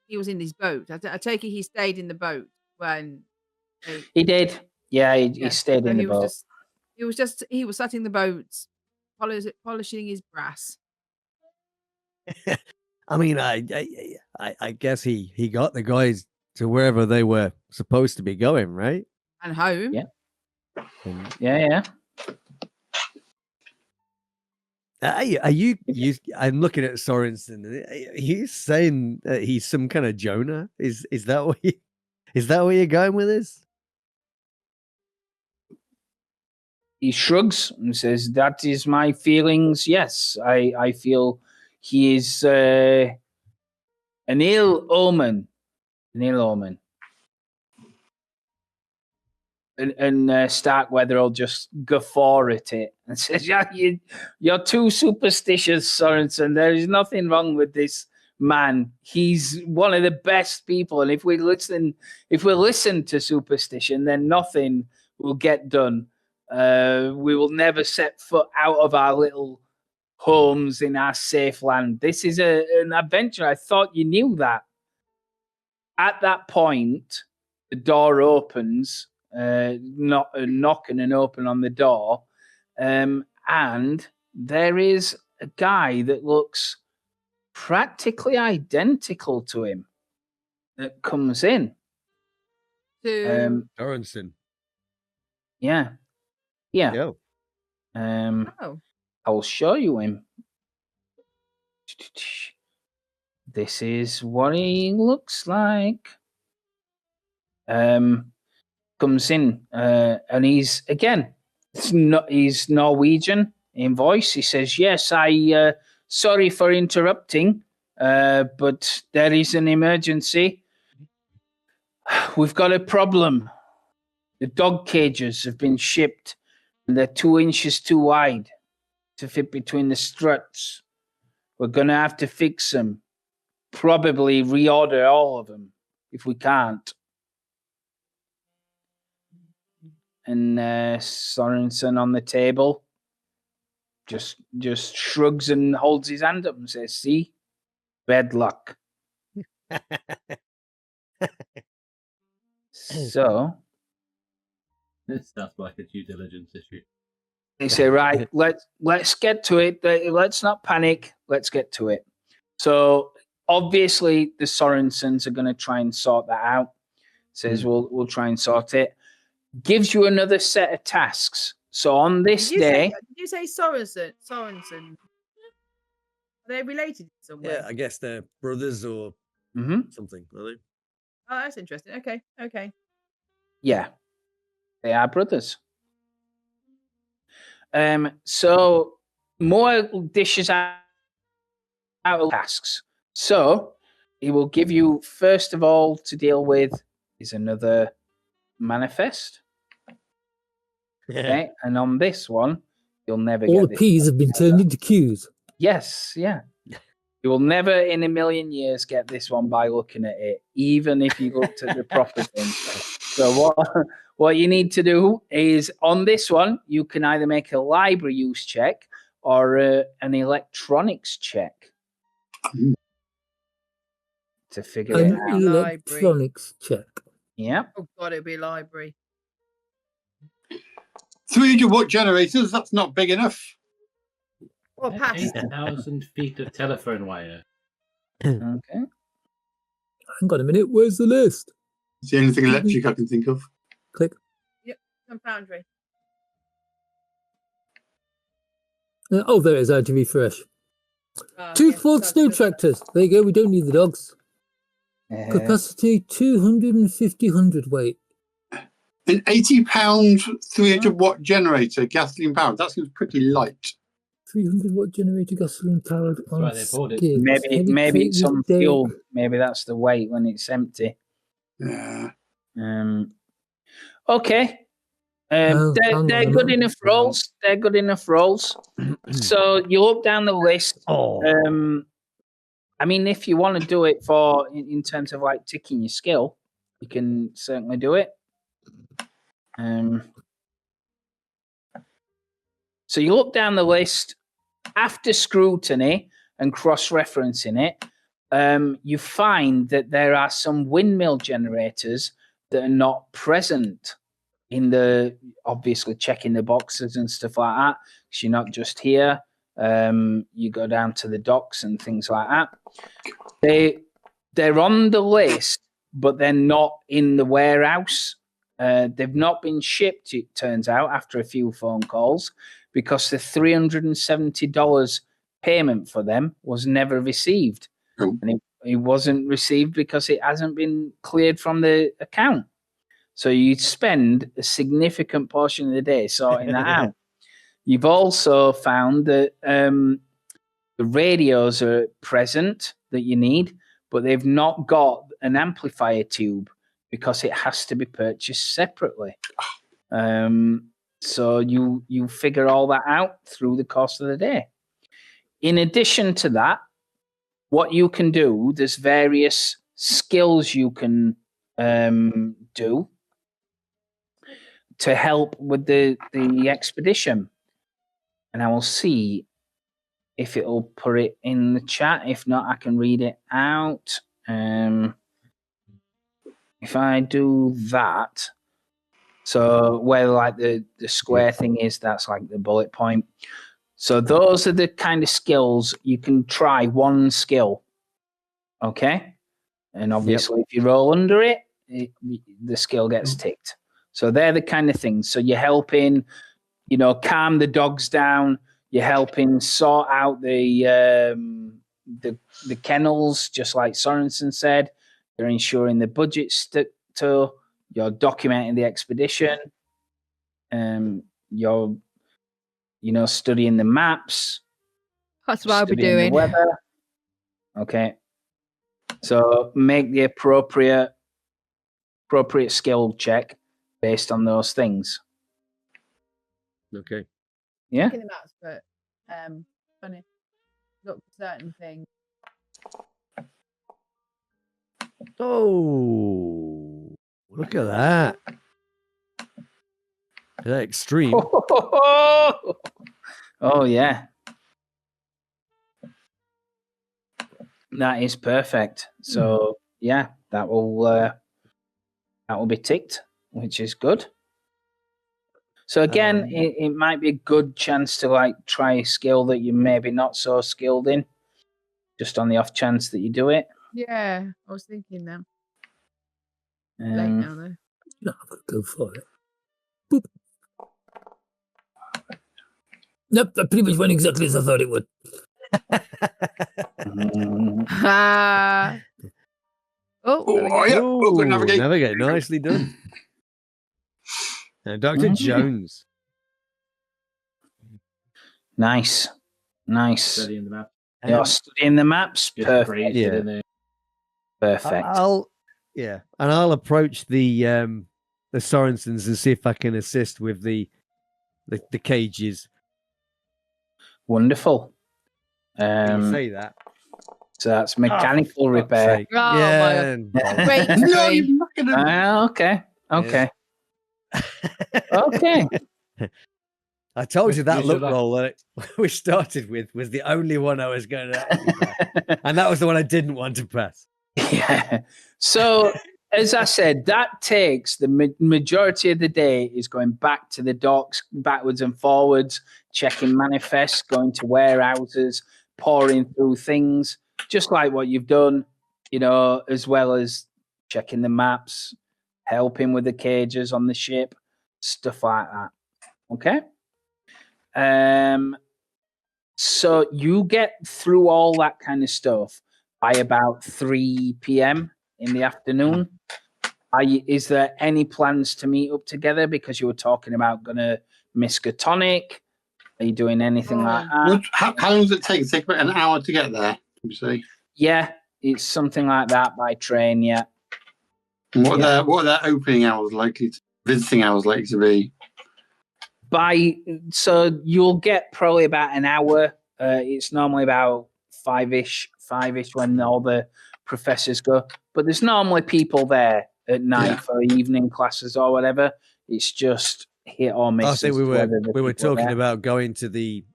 in his boat. I take it he stayed in the boat when he did. Yeah, he stayed in the boat. He was sat in the boat, polishing his brass. I mean, I guess he got the guys to wherever they were supposed to be going, right? And home. Yeah. And Yeah. are you? I'm looking at Sorensen. Are you saying he's some kind of Jonah? Is that what where you're going with this? He shrugs and says, "That is my feelings. Yes, I feel he is an ill omen. An ill omen." And Starkweather will just guffaw at it and says, "Yeah, you're too superstitious, Sorensen. There is nothing wrong with this man. He's one of the best people, and if we listen to superstition, then nothing will get done. We will never set foot out of our little homes in our safe land. This is an adventure. I thought you knew that." At that point, the door opens. Not a knock and an open on the door, and there is a guy that looks practically identical to him that comes in. Sorensen. Yeah. Go. I'll show you him. This is what he looks like. Comes in and he's Norwegian in voice. He says, "Yes, I sorry for interrupting, but there is an emergency. We've got a problem. The dog cages have been shipped and they're 2 inches too wide to fit between the struts. We're gonna have to fix them. Probably reorder all of them if we can't." And Sorensen on the table just shrugs and holds his hand up and says, "See, bad luck." So This sounds like a due diligence issue. they say, "Right, let's get to it. Let's not panic. Let's get to it." So obviously the Sorensens are going to try and sort that out. Says we'll try and sort it. Gives you another set of tasks. So on this day, Did you say Sorensen? Are they related in some way? Yeah, I guess they're brothers or something, are they? Oh, that's interesting. Okay. yeah, they are brothers. So more dishes out of tasks. So he will give you first of all to deal with is another manifest. Okay, and on this one, you'll never All get the this. P's have been turned into Q's. Yes, yeah. You will never in a million years get this one by looking at it, even if you looked at the proper thing. So what you need to do is on this one, you can either make a library use check or an electronics check to figure it An out. electronics check. Yeah. Oh God, it'd be library. 300-watt generators, that's not big enough. Or past. 8,000 feet of telephone wire. Okay. Hang on a minute, where's the list? It's the only thing electric I can think of. Click. Some foundry. Oh, there it is. I had to refresh. Oh, 2 yes, Ford that's snow good. tractors. There you go. We don't need the dogs. Capacity 250 hundredweight. An 80-pound 300-watt generator, gasoline powered. That seems pretty light. 300-watt generator, gasoline powered on why they bought it. skids. Maybe it's some Heavy fuel. Maybe that's the weight when it's empty. Yeah. Okay. They're good enough roles. They're good enough roles. So you look down the list. I mean, if you want to do it for in terms of like ticking your skill, you can certainly do it. So you look down the list. After scrutiny and cross-referencing it, you find that there are some windmill generators that are not present in the, obviously checking the boxes and stuff like that. So you're not just here. You go down to the docks and things like that. They're on the list, but they're not in the warehouse. They've not been shipped, it turns out, after a few phone calls, because the $370 payment for them was never received. Oh. And it wasn't received because it hasn't been cleared from the account. So you spend a significant portion of the day sorting that out. You've also found that the radios are present that you need, but they've not got an amplifier tube because it has to be purchased separately. So you figure all that out through the course of the day. In addition to that, what you can do, there's various skills you can do to help with the expedition. And I will see if it'll put it in the chat. If not, I can read it out. If I do that, so where like the square thing is, that's like the bullet point. So those are the kind of skills you can try one skill. Okay. And obviously if you roll under it, the skill gets ticked. So they're the kind of things. So you're helping, calm the dogs down. You're helping sort out the kennels, just like Sorensen said. You're ensuring the budget's stuck to. You're documenting the expedition. You're, studying the maps. That's what I'll be studying the doing. weather. Okay. So make the appropriate skill check based on those things. Okay. Yeah. Looking at the maps, but funny. Look for certain things. Oh, look at that. That extreme. Oh yeah. That is perfect. So yeah, that will be ticked, which is good. So again, it might be a good chance to like try a skill that you're maybe not so skilled in, just on the off chance that you do it. Yeah, I was thinking that. Late now though. No, I'm gonna go for it. Boop. Nope, that pretty much went exactly as I thought it would. Good navigate. Nicely done. Dr. Jones. Nice. Studying the map. You're studying the maps. Just Perfect. grazed it in there. Perfect. I'll approach the Sorensens and see if I can assist with the cages. Wonderful. You say that. So that's mechanical repair. Yeah. Great. No, you're not gonna... Okay. Okay. Okay. I told you that look roll that we started with was the only one I was going to, and that was the one I didn't want to press. Yeah. So, as I said, that takes the majority of the day is going back to the docks, backwards and forwards, checking manifests, going to warehouses, pouring through things, just like what you've done, as well as checking the maps, helping with the cages on the ship, stuff like that. Okay. So you get through all that kind of stuff by about 3 p.m. in the afternoon. Is there any plans to meet up together? Because you were talking about going to Miskatonic. Are you doing anything like that? How long does it take? It takes about an hour to get there, you say? Yeah, it's something like that by train, yeah. And what are their opening hours visiting hours likely to be? So you'll get probably about an hour. It's normally about five-ish when all the professors go. But there's normally people there at night for evening classes or whatever. It's just hit or miss. I think we were talking about going to the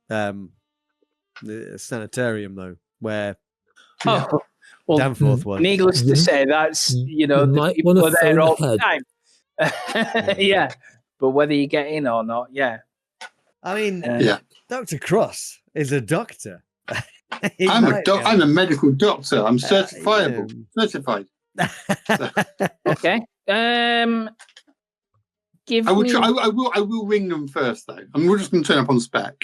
sanitarium though, where Danforth was. Needless to say, that's the people are there all the time. Yeah. But whether you get in or not, yeah. I mean, Dr. Cross is a doctor. I'm a medical doctor. I'm certifiable. Certified. Okay. Give I will. me. I will ring them first, though. I'm just going to turn up on spec.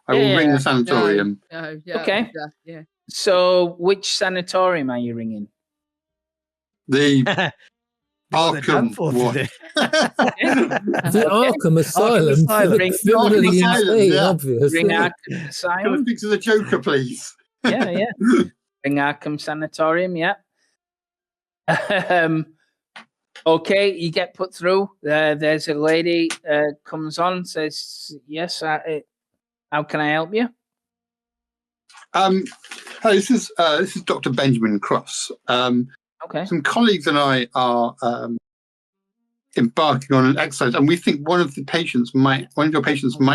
I will Yeah, ring the yeah. sanatorium. No, Okay. Yeah. So, which sanatorium are you ringing? The Well, the Arkham Danforth, one. is it? The Arkham Asylum for Asylum. the Ring criminally Arkham Asylum, insane, yeah. obviously. Ring Arkham Can I Asylum. speak to the Joker, please? Yeah, yeah. Ring Arkham Sanatorium. Yeah. Okay, you get put through. There's a lady comes on, says, "Yes, how can I help you?" Hi, this is Dr. Benjamin Cross. Okay. Some colleagues and I are embarking on an exercise, and we think one of your patients might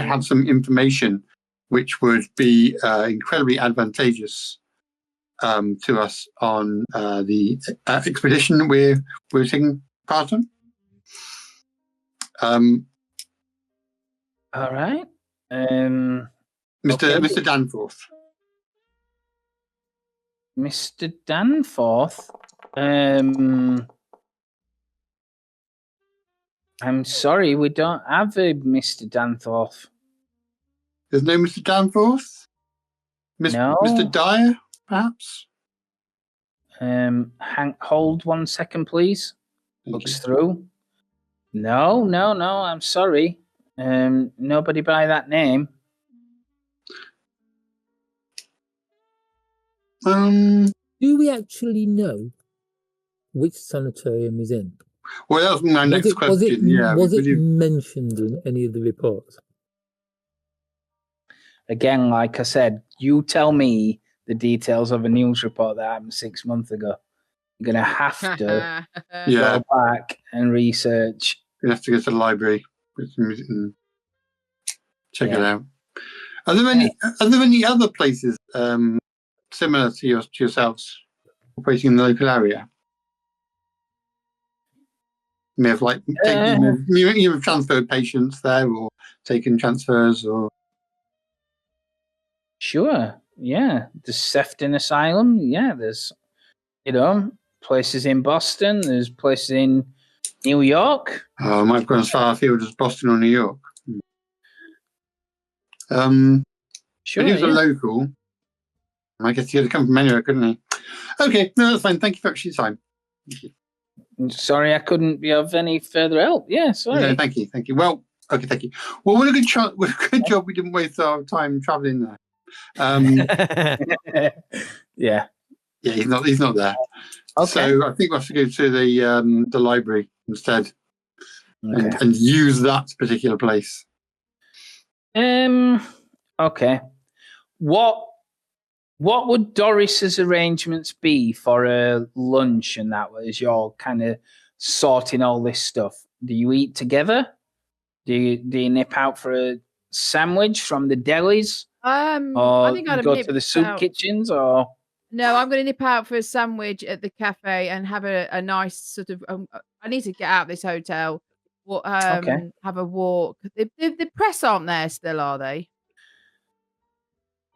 have some information which would be incredibly advantageous to us on the expedition we're taking part on. All right. Mr. Okay. Mr. Danforth. Mr. Danforth. I'm sorry, we don't have a Mr. Danforth. There's no Mr. Danforth? No. Mr. Dyer, perhaps? Hold 1 second, please. Thank Looks you. through. No, I'm sorry. Nobody by that name. Do we actually know which sanatorium is in? Well, that was my next question. Was it mentioned in any of the reports? Again, like I said, you tell me the details of a news report that happened 6 months ago. You're going to have to go back and research. You have to go to the library and check it out. Are there any other places similar to yourselves operating in the local area? You may have you have transferred patients there or taken transfers or. Sure, yeah. The Sefton Asylum, yeah. There's, places in Boston. There's places in New York. Oh, I might have gone as far afield as Boston or New York. Sure, but he was a local. I guess he could have come from anywhere, couldn't he? Okay, no, that's fine. Thank you for your time. Thank you. Sorry, I couldn't be of any further help. Yeah, sorry. No, thank you. Well, okay, thank you. Well, what a good job we didn't waste our time traveling there. Yeah, he's not there. Okay. So I think we have to go to the library instead, and use that particular place. Okay. What would Doris's arrangements be for a lunch and that as you're kind of sorting all this stuff? Do you eat together? Do you nip out for a sandwich from the delis? I think I'd go to the soup kitchens or. No, I'm going to nip out for a sandwich at the cafe and have a nice sort of. I need to get out of this hotel. Have a walk. The press aren't there still, are they?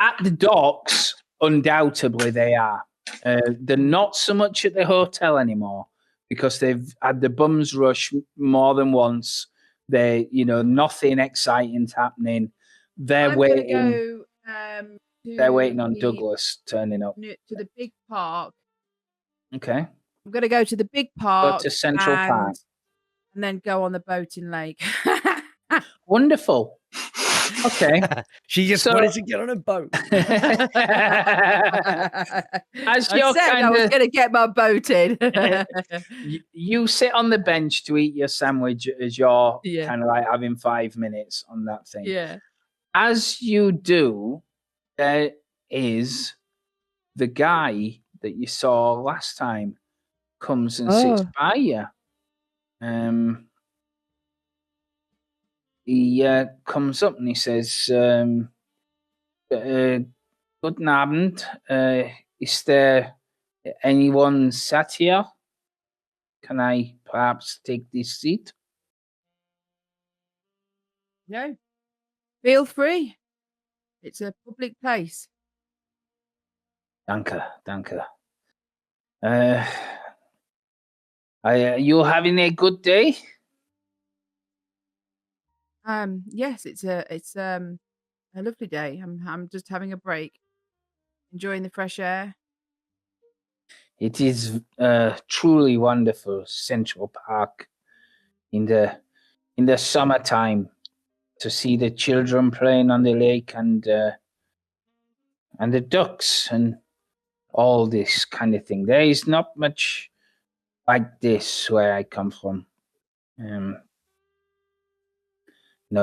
At the docks, undoubtedly they are. They're not so much at the hotel anymore because they've had the bums rush more than once. Nothing exciting's happening. They're waiting. They're waiting on Douglas turning up. To the big park. Okay. I'm going to go to the big park. Go to Central Park. And then go on the boating lake. Wonderful. Okay. She just wanted to get on a boat. I was going to get my boat in. You sit on the bench to eat your sandwich as you're kind of like having 5 minutes on that thing. Yeah. As you do, there is the guy that you saw last time comes and sits by you. He comes up and he says, "Guten Abend. Is there anyone sat here? Can I perhaps take this seat?" No. Feel free. It's a public place. Danke, danke. You having a good day? Yes, it's a lovely day. I'm just having a break, enjoying the fresh air. It is truly wonderful, Central Park, in the summertime, to see the children playing on the lake and the ducks and all this kind of thing. There is not much like this where I come from. No,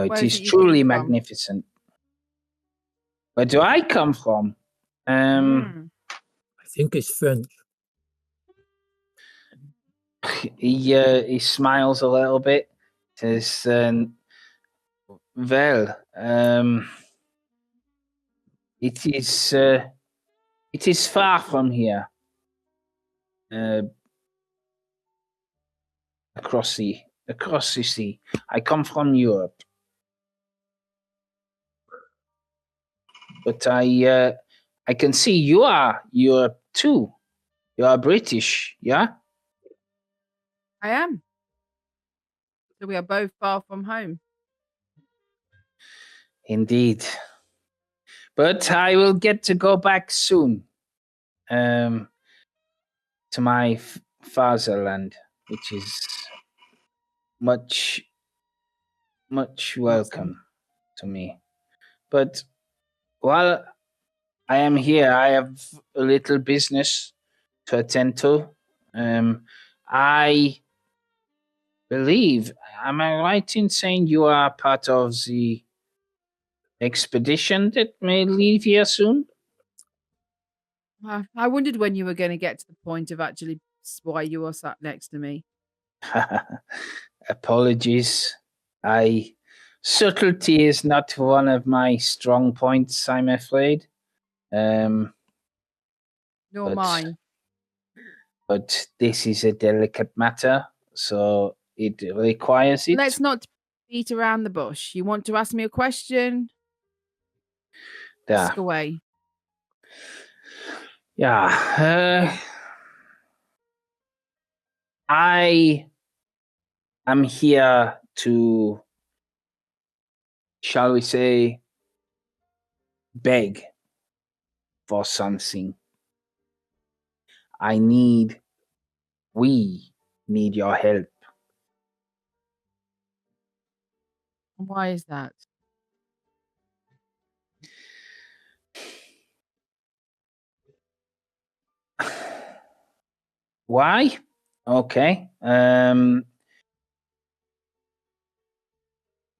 it Where is is it you come truly from? magnificent. Where do I come from? Mm. I think it's French. He smiles a little bit. Says, "Well, it is far from here. Across the sea. I come from Europe, but I can see you are Europe too. You are British, yeah? I am. So we are both far from home. Indeed. But I will get to go back soon, to my fatherland, which is much welcome to me. But while I am here, I have a little business to attend to. I believe, am I right in saying you are part of the expedition that may leave here soon? I wondered when you were going to get to the point of actually why you were sat next to me. Apologies. Subtlety is not one of my strong points, I'm afraid. Nor But- mine. But this is a delicate matter, so it requires it. Let's not beat around the bush. You want to ask me a question? Ask away. Yeah. I am here to, shall we say, beg for something. We need your help. Why is that? Why? Okay.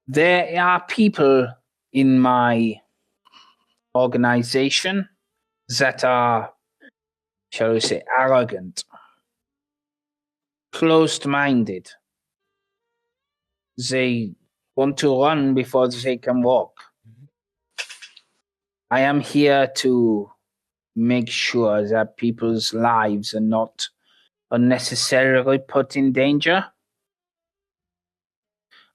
There are people in my organization that are, shall we say, arrogant, closed-minded. They want to run before they can walk. I am here to make sure that people's lives are not unnecessarily put in danger.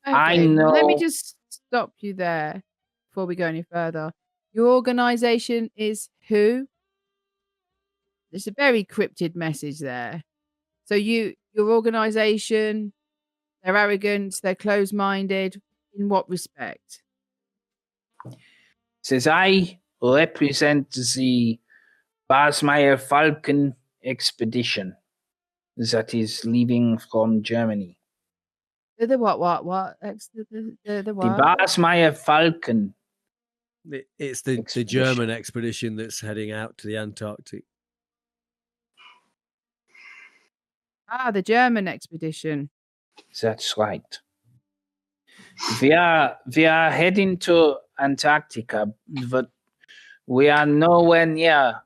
I Okay, let me know- just stop you there before we go any further. Your organization is who? There's a very cryptid message there. So your organization, they're arrogant, they're closed-minded. In what respect? Says I represent the Basmeier Falcon expedition that is leaving from Germany. The what? The The what? Basmeier Falcon. It's the Expedition. German expedition that's heading out to the Antarctic. The German expedition. That's right. We are heading to Antarctica, but we are nowhere near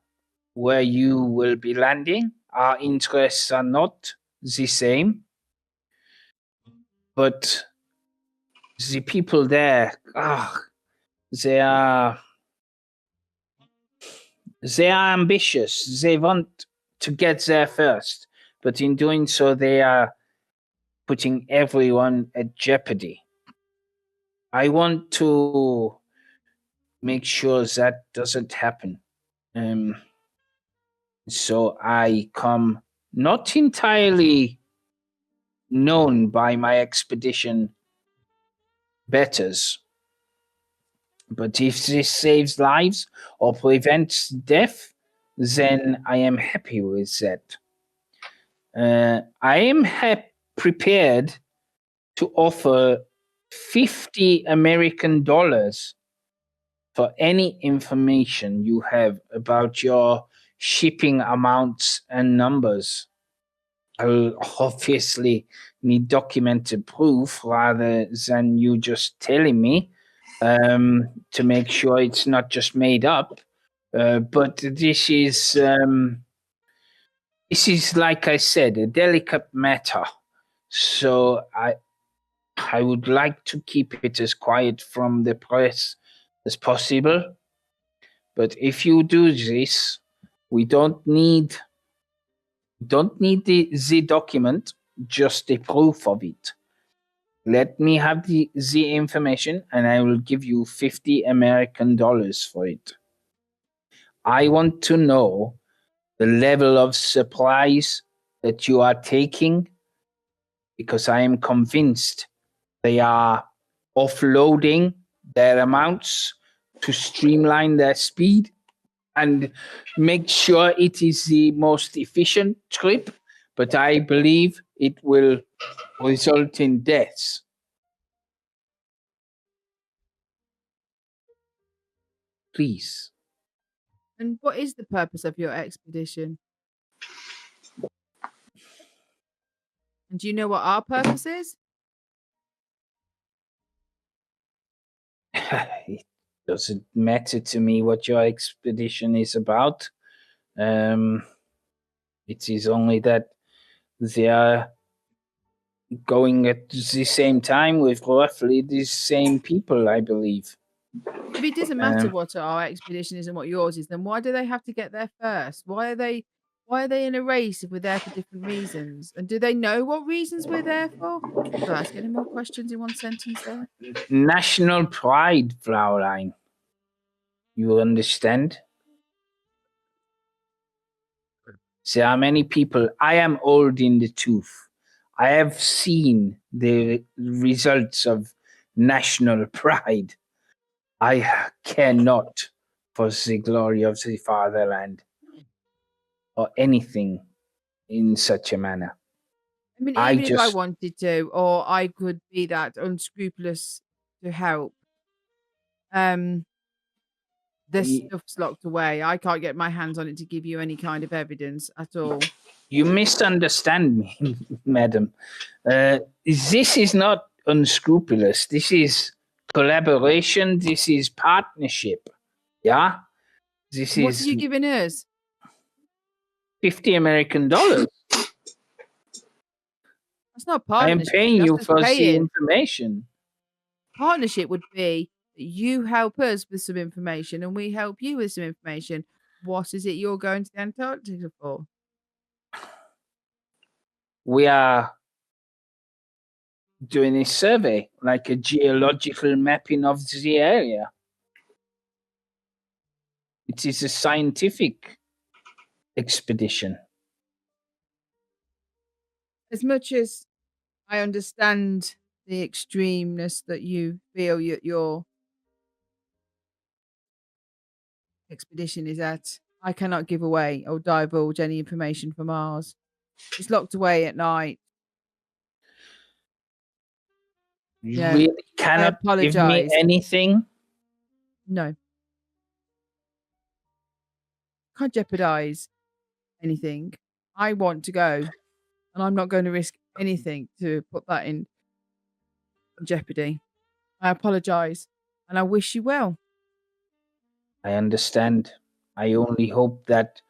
where you will be landing. Our interests are not the same. But the people there, they are ambitious. They want to get there first, but in doing so, they are putting everyone at jeopardy. I want to make sure that doesn't happen. So I come not entirely known by my expedition betters. But if this saves lives or prevents death, then I am happy with that. I am prepared to offer $50 for any information you have about your shipping amounts and numbers. I'll obviously need documented proof rather than you just telling me, to make sure it's not just made up. But this is, like I said, a delicate matter. So I would like to keep it as quiet from the press as possible. But if you do this, we don't need the document, just the proof of it. Let me have the information and I will give you $50 for it. I want to know the level of supplies that you are taking, because I am convinced they are offloading their amounts to streamline their speed and make sure it is the most efficient trip, but I believe it will result in deaths. Please. And what is the purpose of your expedition? And do you know what our purpose is? It doesn't matter to me what your expedition is about. It is only that they are going at the same time with roughly the same people, I believe. If it doesn't matter what our expedition is and what yours is, then why do they have to get there first? Why are they in a race if we're there for different reasons? And do they know what reasons we're there for? Did I ask any more questions in one sentence there? National pride, Fraulein. You understand? There are many people. I am old in the tooth. I have seen the results of national pride. I care not for the glory of the fatherland or anything in such a manner. I mean, even if I wanted to, or I could be that unscrupulous to help, this stuff's locked away. I can't get my hands on it to give you any kind of evidence at all. You misunderstand me, madam. This is not unscrupulous. This is collaboration. This is partnership. Yeah? What are you giving us? $50. That's not I am partnership. paying That's you just for the paying. information. Partnership would be that you help us with some information and we help you with some information. What is it you're going to the Antarctica for? We are doing a survey, like a geological mapping of the area. It is a scientific expedition. As much as I understand the extremeness that you feel your expedition is at, I cannot give away or divulge any information from ours. It's locked away at night. You really cannot give me anything? No. Can't jeopardize anything. I want to go, and I'm not going to risk anything to put that in jeopardy. I apologize, and I wish you well. I understand. I only hope that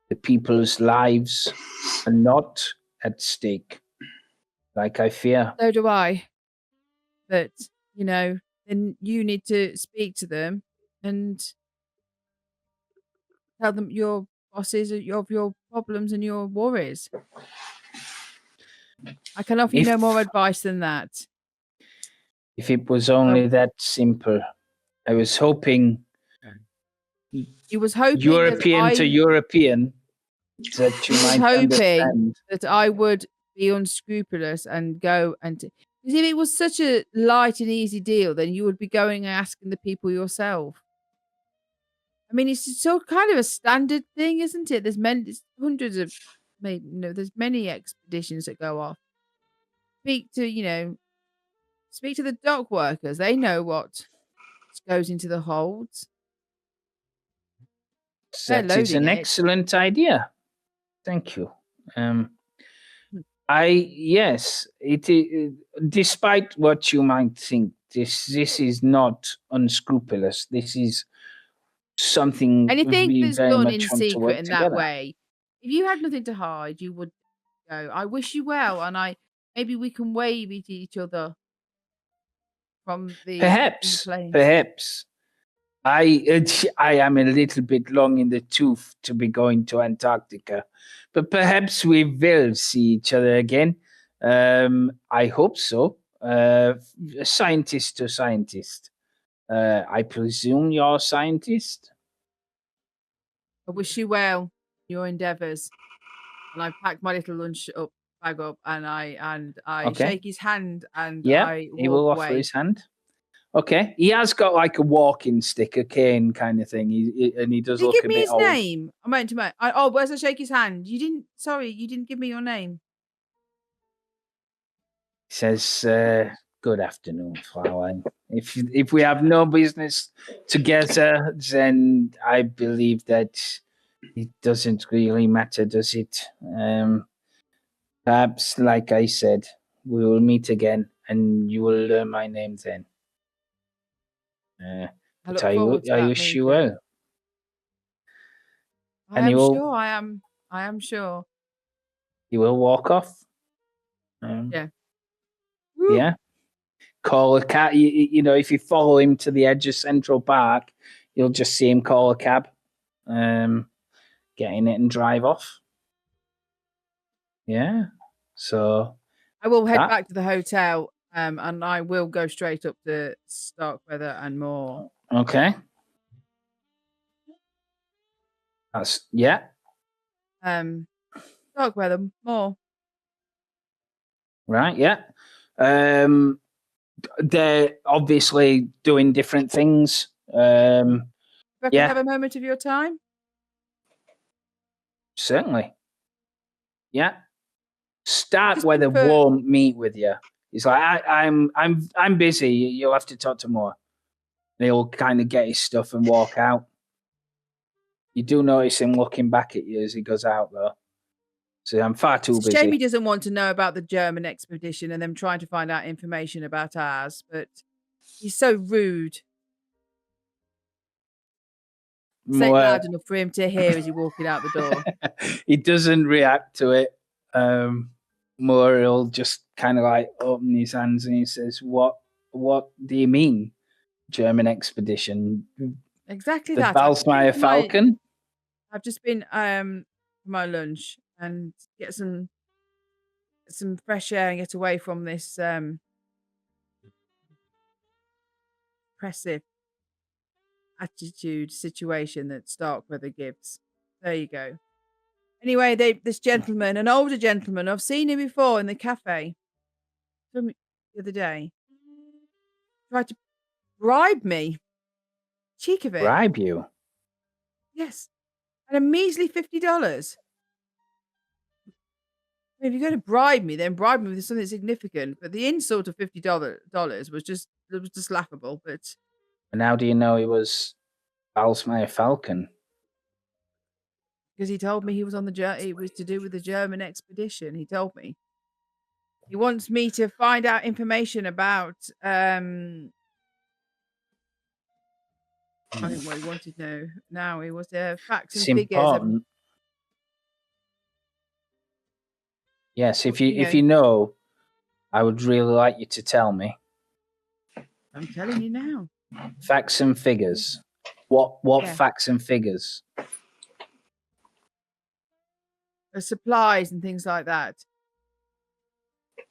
the people's lives are not at stake, like I fear. So do I. But, then you need to speak to them and tell them your bosses of your problems and your worries. I can offer you no more advice than that. If it was only that simple. I was hoping He was hoping European to European. that you I was might hoping understand. that I would be unscrupulous and go and because if it was such a light and easy deal, then you would be going and asking the people yourself. I mean, it's so kind of a standard thing, isn't it? There's hundreds of, maybe there's many expeditions that go off. Speak to the dock workers. They know what goes into the holds. They're That is loading an it. excellent idea. Thank you. Yes, despite what you might think, this is not unscrupulous. This is something Anything we that's very done much in want to secret work in that together. way, if you had nothing to hide, you would go, I wish you well, and maybe we can wave at each other from the Perhaps. plane. I am a little bit long in the tooth to be going to Antarctica, but perhaps we will see each other again. I hope so. Scientist to scientist. I presume you're a scientist? I wish you well in your endeavours. And I pack my little lunch bag up, and I Okay. shake his hand, and Yeah, I he will walk offer away. his hand. Okay, he has got like a walking stick, a cane kind of thing, and he does Did he look give a me bit his old. name? I meant to. Where's I shake his hand? You didn't. Sorry, you didn't give me your name. He says, "Good afternoon, Fraulein. If we have no business together, then I believe that it doesn't really matter, does it? Perhaps, like I said, we will meet again, and you will learn my name then. I But look forward to I that wish you meeting. well." I And am he will sure. I am sure. walk off. Yeah. Yeah. Call a cab. If you follow him to the edge of Central Park, you'll just see him call a cab, get in it and drive off. Yeah. So I will head that- back to the hotel, and I will go straight up to Starkweather and more. okay. That's Starkweather, more. right. Yeah. They're obviously doing different things. If I could Yeah. have a moment of your time. Certainly. Yeah. Just Starkweather confirm- won't meet with you. He's like, I'm busy. You'll have to talk to more. And he'll kind of get his stuff and walk out. You do notice him looking back at you as he goes out, though. So I'm far too It's a shame he busy. doesn't want to know about the German expedition and them trying to find out information about ours, but he's so rude. It's not Well, loud enough for him to hear as he's walking out the door. he doesn't react to it. More, he'll just kind of like open his hands and he says, "What do you mean, German expedition? Exactly The that. Balsmeyer Falcon?" I've just been for my lunch and get some fresh air and get away from this oppressive attitude situation that Starkweather gives. There you go. Anyway, this gentleman, an older gentleman, I've seen him before in the cafe. Told me the other day. Tried to bribe me. Cheek of it. Bribe you? Yes. And a measly $50. If you're going to bribe me, then bribe me with something significant. But the insult of $50 was just laughable. But And how do you know he was Balsmeyer Falcon? because he told me he was on it was to do with the German expedition. He told me he wants me to find out information about. I think what he wanted now it was facts and It's figures. important. Yes, if you you know, I would really like you to tell me. I'm telling you now. Facts and figures. What Yeah. facts and figures? The supplies and things like that.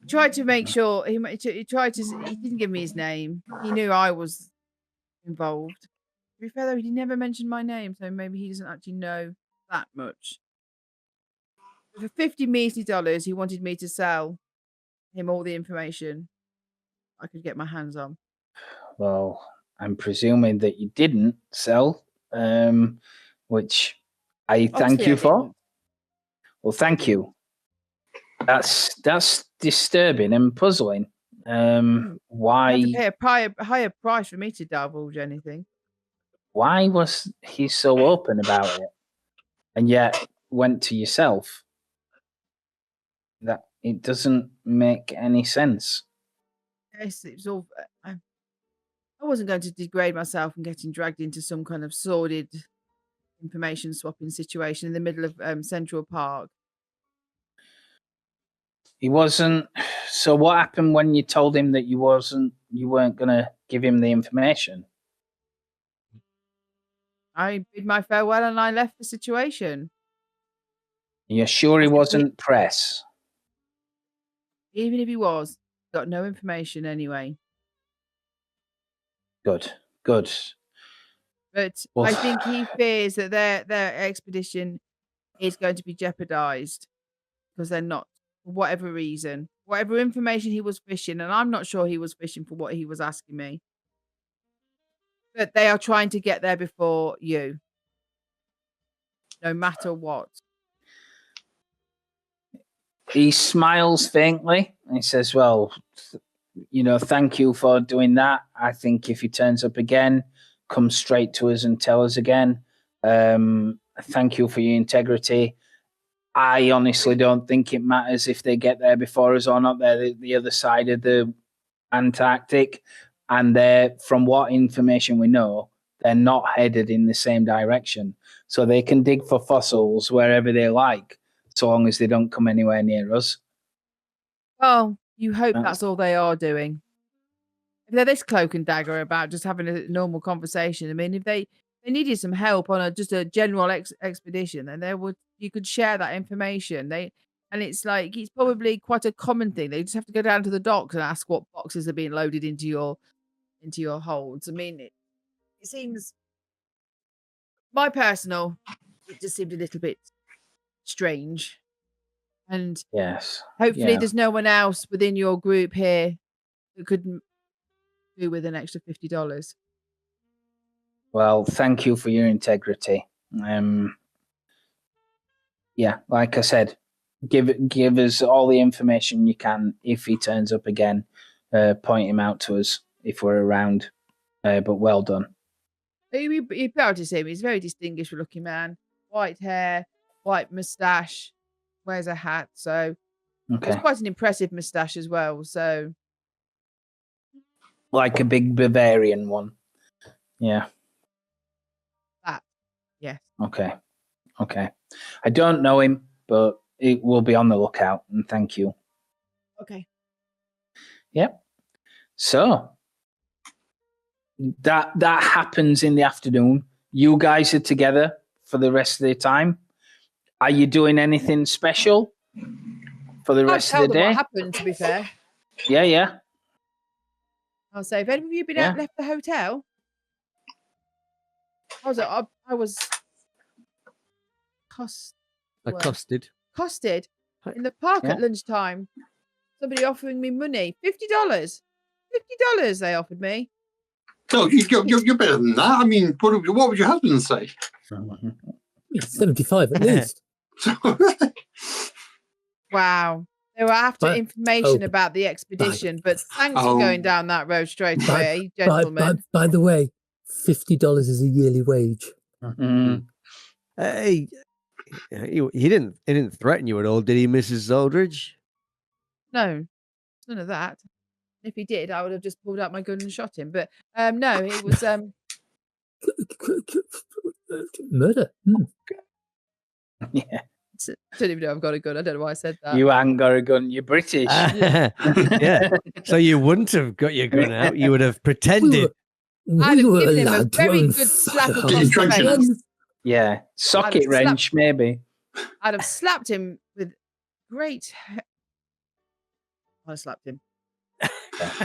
He tried to make sure he didn't give me his name. He knew I was involved. To be fair though, he never mentioned my name, so maybe he doesn't actually know that much. For $50 measly, he wanted me to sell him all the information I could get my hands on. Well, I'm presuming that you didn't sell, which I thank Obviously, you I for. didn't. Well, thank you. That's disturbing and puzzling. You have Why to pay a higher price for me to divulge anything. why was he so open about it, and yet went to yourself? That it doesn't make any sense. Yes, it was all. I wasn't going to degrade myself and getting dragged into some kind of sordid information swapping situation in the middle of Central Park. He wasn't. So what happened when you told him that you weren't going to give him the information? I bid my farewell and I left the situation. You're sure he I said, wasn't press? Even if he was, got no information anyway. Good. But Well, I think he fears that their expedition is going to be jeopardized because they're not, for whatever reason, whatever information he was fishing, and I'm not sure he was fishing for what he was asking me. But they are trying to get there before you, no matter what. he smiles faintly and he says, well, thank you for doing that. I think if he turns up again, come straight to us and tell us again. Thank you for your integrity. I honestly don't think it matters if they get there before us or not. They're the other side of the Antarctic, and from what information we know, they're not headed in the same direction. So they can dig for fossils wherever they like, so long as they don't come anywhere near us. Well, you hope that's all they are doing. If they're this cloak and dagger about just having a normal conversation, I mean, if they needed some help on just a general expedition, then you could share that information. And it's like, it's probably quite a common thing. They just have to go down to the docks and ask what boxes are being loaded into your holds. I mean, it seems, it just seemed a little bit strange. And yes, hopefully there's no one else within your group here who could do with an extra $50. Well, thank you for your integrity. Yeah, like I said, give us all the information you can. If he turns up again, point him out to us if we're around. But well done. You'd be able to see him. He's a very distinguished looking man. White hair, white moustache, wears a hat. So Okay. it's quite an impressive moustache as well. So, like a big Bavarian one. Yeah. that, yes. Okay. I don't know him, but it will be on the lookout. And thank you. Okay. Yep. So that happens in the afternoon. You guys are together for the rest of the time. Are you doing anything special for the rest of the day? What happened, to be fair. Yeah. I'll say, have any of you been out left the hotel? I was accosted in the park at lunchtime. Somebody offering me money, $50. $50 they offered me. So you're better than that. I mean, what would your husband say? 75 at least. Wow. They were after information about the expedition, but thanks for going down that road straight away, gentlemen. By the way, $50 is a yearly wage. Mm-hmm. Hey, he didn't threaten you at all, did he, Mrs. Aldridge? No, none of that. If he did, I would have just pulled out my gun and shot him. But no, it was murder. Yeah. I don't even know I've got a gun. I don't know why I said that. You ain't got a gun. You're British. Yeah. So you wouldn't have got your gun out. You would have pretended. I'd have given him a very good slap across the face. Yeah. Socket wrench, maybe. I'd have slapped him with great. I'd have slapped him.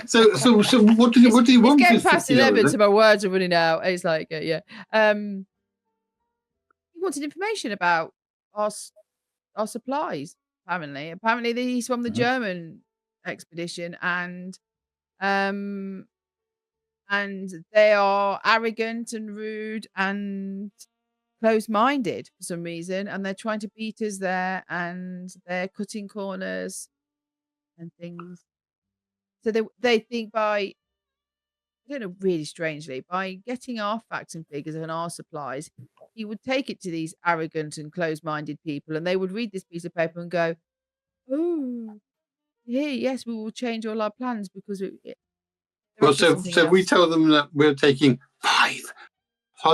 So what do you want? It's getting past 11, so my words are running out. It's like, he wanted information about us our supplies. Apparently he's from the German expedition, and they are arrogant and rude and close-minded for some reason, and they're trying to beat us there, and they're cutting corners and things. So they think by, I don't know, really strangely, by getting our facts and figures and our supplies, he would take it to these arrogant and close-minded people, and they would read this piece of paper and go, "Oh, yeah, yes, we will change all our plans because Well, so we tell them that we're taking 5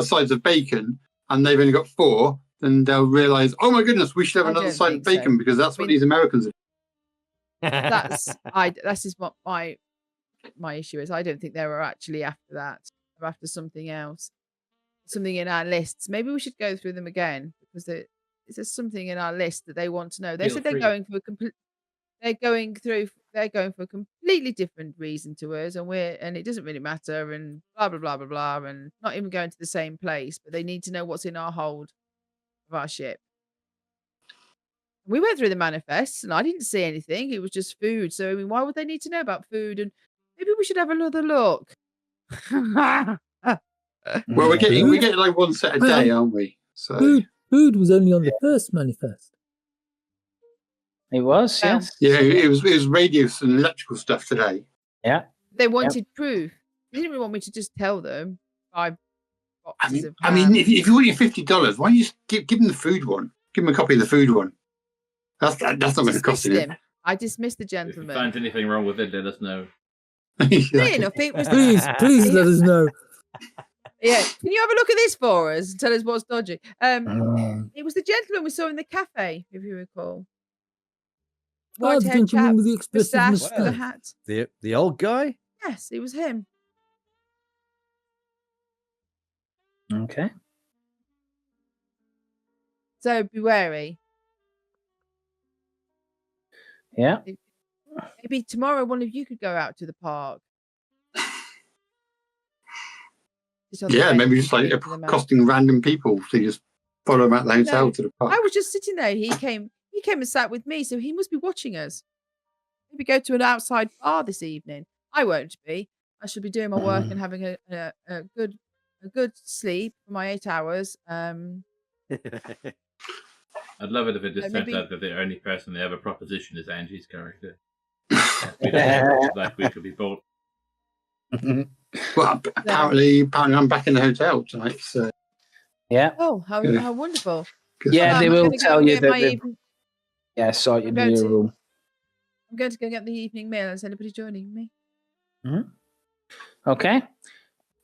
sides of bacon, and they've only got 4, then they'll realise, oh my goodness, we should have another side of bacon because that's what these Americans are. This is what my issue is. I don't think they were actually after that. They're after something else, something in our lists. Maybe we should go through them again because there's something in our list that they want to know. They said they're going for a completely different reason to us, and it doesn't really matter, and blah blah blah blah blah, and not even going to the same place, but they need to know what's in our hold of our ship. We went through the manifests, and I didn't see anything. It was just food. So I mean, why would they need to know about food? And maybe we should have another look. Well, we get like one set a day, aren't we? So food was only on the first manifest. It was, yes. Yeah, it was radios and electrical stuff today. Yeah. They wanted proof. They didn't really want me to just tell them 5 boxes of I mean, if you want your $50, why don't you just give them the food one? Give them a copy of the food one. That's not going to cost anything. I dismissed the If gentleman. you find anything wrong with it, let us know. Fair enough. It was Please let us know. Yeah, can you have a look at this for us and tell us what's dodgy? It was the gentleman we saw in the cafe, if you recall. The gentleman with the expressive moustache with a moustache. hat. The old guy? Yes, it was him. Okay. So be wary. Yeah. Maybe tomorrow one of you could go out to the park. Yeah, maybe just like accosting random people to just follow them out the hotel to the park. I was just sitting there. He came and sat with me, so he must be watching us. Maybe go to an outside bar this evening. I won't be. I should be doing my work and having a good sleep for my 8 hours. I'd love it if it just turns out that the only person they have a proposition is Angie's character. Like we could be bought. Well, apparently I'm back in the hotel tonight. So yeah. Oh, how wonderful! Yeah, they will tell you that. Yeah, sort you in your room. I'm going to go get the evening meal. Is anybody joining me? Mm-hmm. Okay.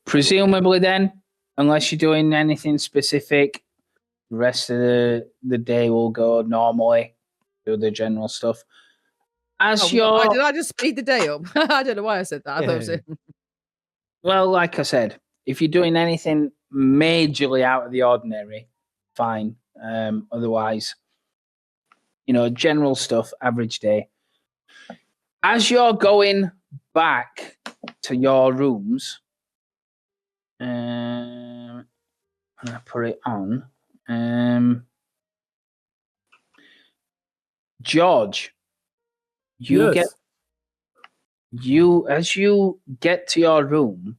Presumably, then, unless you're doing anything specific, the rest of the day will go normally. Do the general stuff. Did I just speed the day up? I don't know why I said that. I thought it was it. Well, like I said, if you're doing anything majorly out of the ordinary, fine. Otherwise, general stuff, average day. As you're going back to your rooms, and I put it on, George, as you get to your room,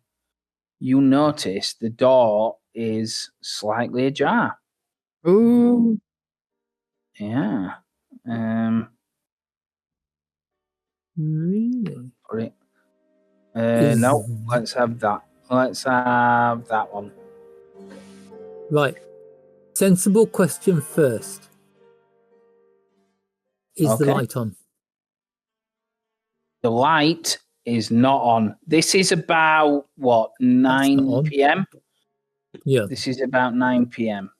you notice the door is slightly ajar. Ooh. Yeah. Really? Put it. No, let's have that. Let's have that one. Right. Sensible question first. Is the light on? The light is not on. This is about, 9 p.m.? Yeah. This is about 9 p.m.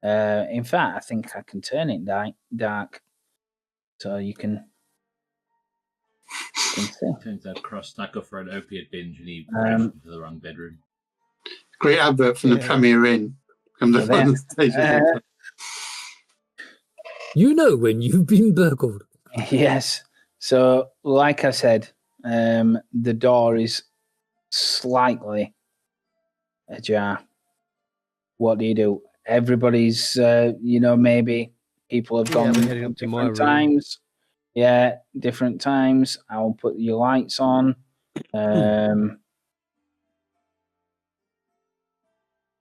In fact, I think I can turn it dark. So you can see. Turns out Cross snuck off for an opiate binge and he crashed into the wrong bedroom. Great advert from the Premier Inn. And the station. When you've been burgled. Yes. So, like I said, the door is slightly ajar. What do you do? Everybody's, maybe People have Yeah, gone we're heading up to my different room. times. Yeah, different times. I'll put your lights on.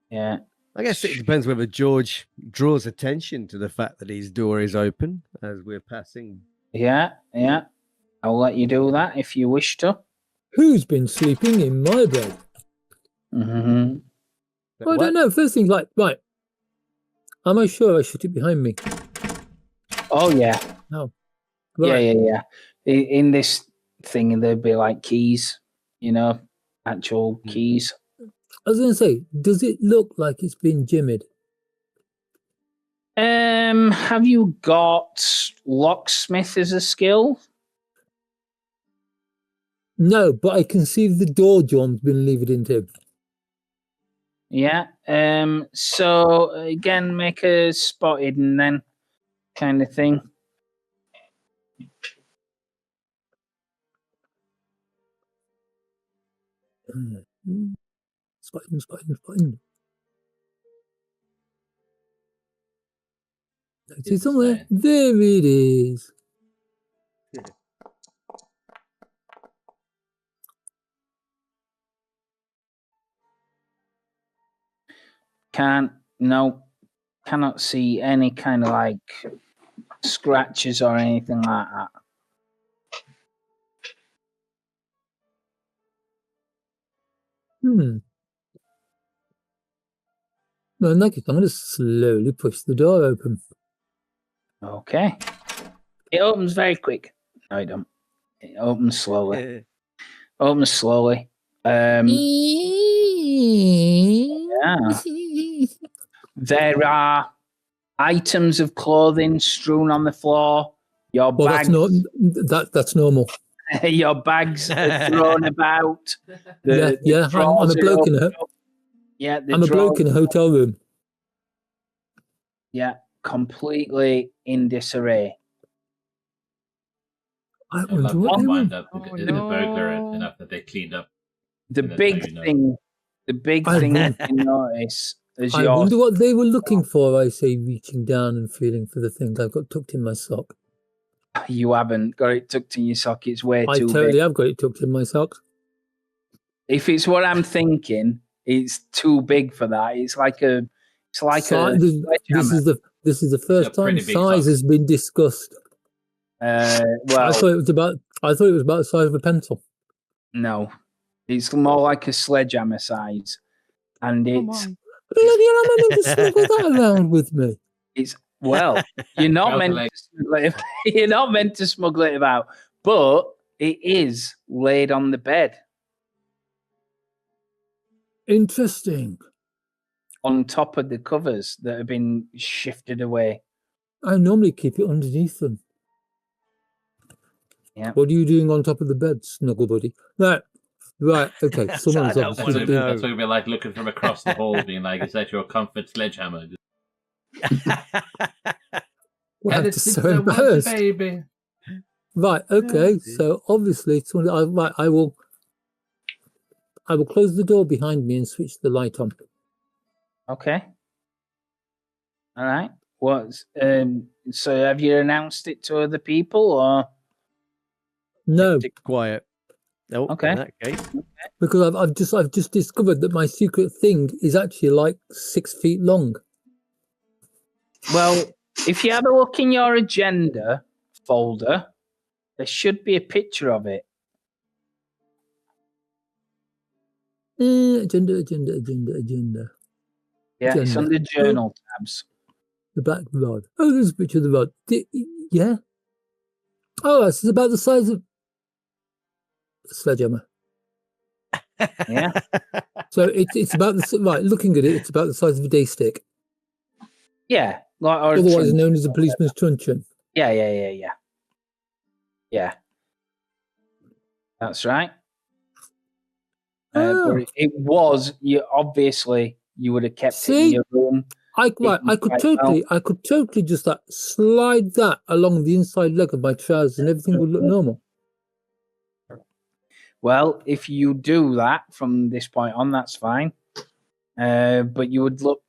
Yeah. I guess it depends whether George draws attention to the fact that his door is open as we're passing. Yeah. I'll let you do that if you wish to. Who's been sleeping in my bed? Mm-hmm. I don't know. First thing, right. Am I sure I shut it behind me? Oh, yeah. No. Right. Yeah. In this thing, there'd be like keys, actual keys. I was going to say, does it look like it's been jimmied? Have you got locksmith as a skill? No, but I can see the door John's been levered into. Yeah. So again, make a spot hidden then, kind of thing. Spotting. It's It's somewhere. saying. There it is. Cannot see any kind of like scratches or anything like that. No, in that case, I'm going to slowly push the door open. Okay. It opens very quick. No, it don't. It opens slowly. Yeah. There are items of clothing strewn on the floor. Your bags. That's normal. Your bags are thrown about. I'm a bloke in a. Yeah, I'm a bloke in a hotel room. Yeah, completely in disarray. I wonder what they wind were. up the burglar enough that they cleaned up. The big thing you notice is I wonder what they were looking for. I say, reaching down and feeling for the thing I've got tucked in my sock. You haven't got it tucked in your sock. It's way I too totally big. have got it tucked in my socks. If it's what I'm thinking, it's too big for that. It's like a. This is the first time size has been discussed. Well, I thought it was about the size of a pencil. No, it's more like a sledgehammer size, and it's. You're not meant to smuggle that around with me. You're not meant to smuggle it. You're not meant to smuggle it about, but it is laid on the bed. Interesting. On top of the covers that have been shifted away. I normally keep it underneath them. Yeah. What are you doing on top of the bed, snuggle buddy? Right. Okay. Someone's That's what it'd be like looking from across the hall, being like, "Is that your comfort sledgehammer?" I'm just so embarrassed. Baby. Right. Okay. So obviously, I will close the door behind me and switch the light on. Okay. All right. So have you announced it to other people or? No. Quiet. Oh, okay. In that case. Because I've just discovered that my secret thing is actually like 6 feet long. Well, if you have a look in your agenda folder, there should be a picture of it. Agenda. Yeah, it's under journal tabs. The black rod. Oh, there's a picture of the rod. Yeah. Oh, this is about the size of a sledgehammer. Yeah. So it's about looking at it, it's about the size of a day stick. Yeah. Otherwise known as a policeman's truncheon. Yeah. That's right. But it was you would have kept it in your room. I could totally just slide that along the inside leg of my trousers and everything would look normal. Well, if you do that from this point on, that's fine. But you would look,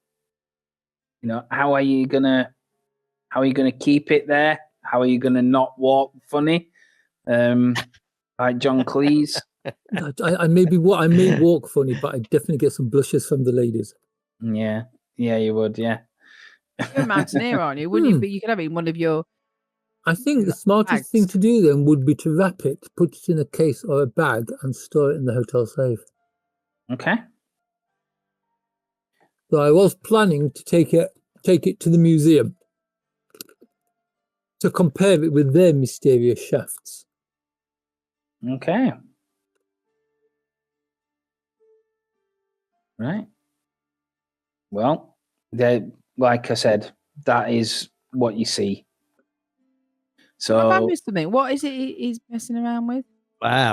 how are you gonna How are you going to keep it there? How are you going to not walk funny? Like John Cleese. I may walk funny, but I definitely get some blushes from the ladies. Yeah, you would. Yeah. You're a mountaineer, aren't you? Wouldn't you? But you could have it in one of your. I think the smartest thing to do then would be to wrap it, put it in a case or a bag, and store it in the hotel safe. Okay. So I was planning to take it to the museum to compare it with their mysterious shafts. Okay. Right. Well, like I said, that is what you see. So Have I missed something? What is it he's messing around with?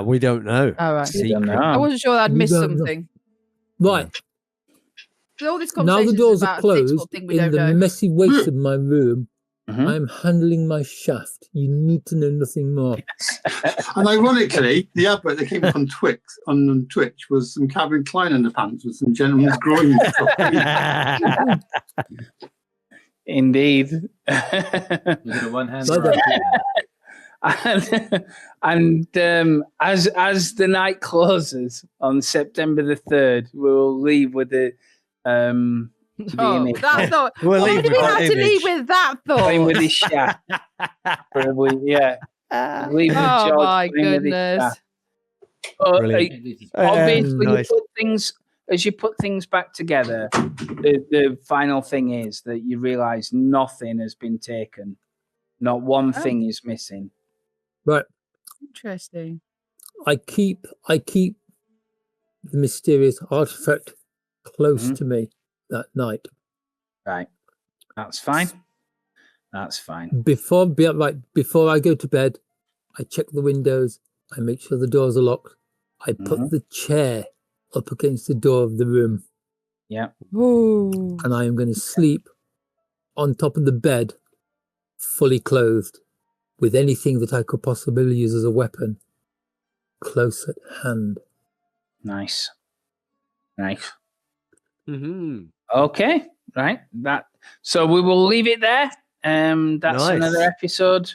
We don't know. All right. you don't know. I wasn't sure I'd You missed don't know. something. Right. With all this Now conversation the doors about are a 6 closed. foot thing we In don't the know. messy waste of my room, Mhm. I'm handling my shaft. You need to know nothing more. And ironically, the advert that came up on Twitch was some Calvin Klein underpants with some gentleman's groin. Indeed. Was it a one hand? Like that. and as the night closes on September the 3rd, we'll leave with the image. That thought. We'll Why leave do we with have that to leave image. with that Playing with thought? his shaft. Probably, yeah. Leave with Oh George my playing with his goodness. shaft. But, Brilliant. obviously, Nice. as you put things back together, the final thing is that you realise nothing has been taken. Not one thing is missing. Right. Interesting. I keep the mysterious artifact close to me that night. Right. That's fine. That's fine. Before I go to bed, I check the windows. I make sure the doors are locked. I put the chair up against the door of the room, Yeah. Ooh. and I am going to sleep on top of the bed, fully clothed, with anything that I could possibly use as a weapon close at hand. Nice. Nice. Mm-hmm. Okay. Right. So we will leave it there. That's Nice. another episode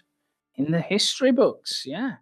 in the history books. Yeah.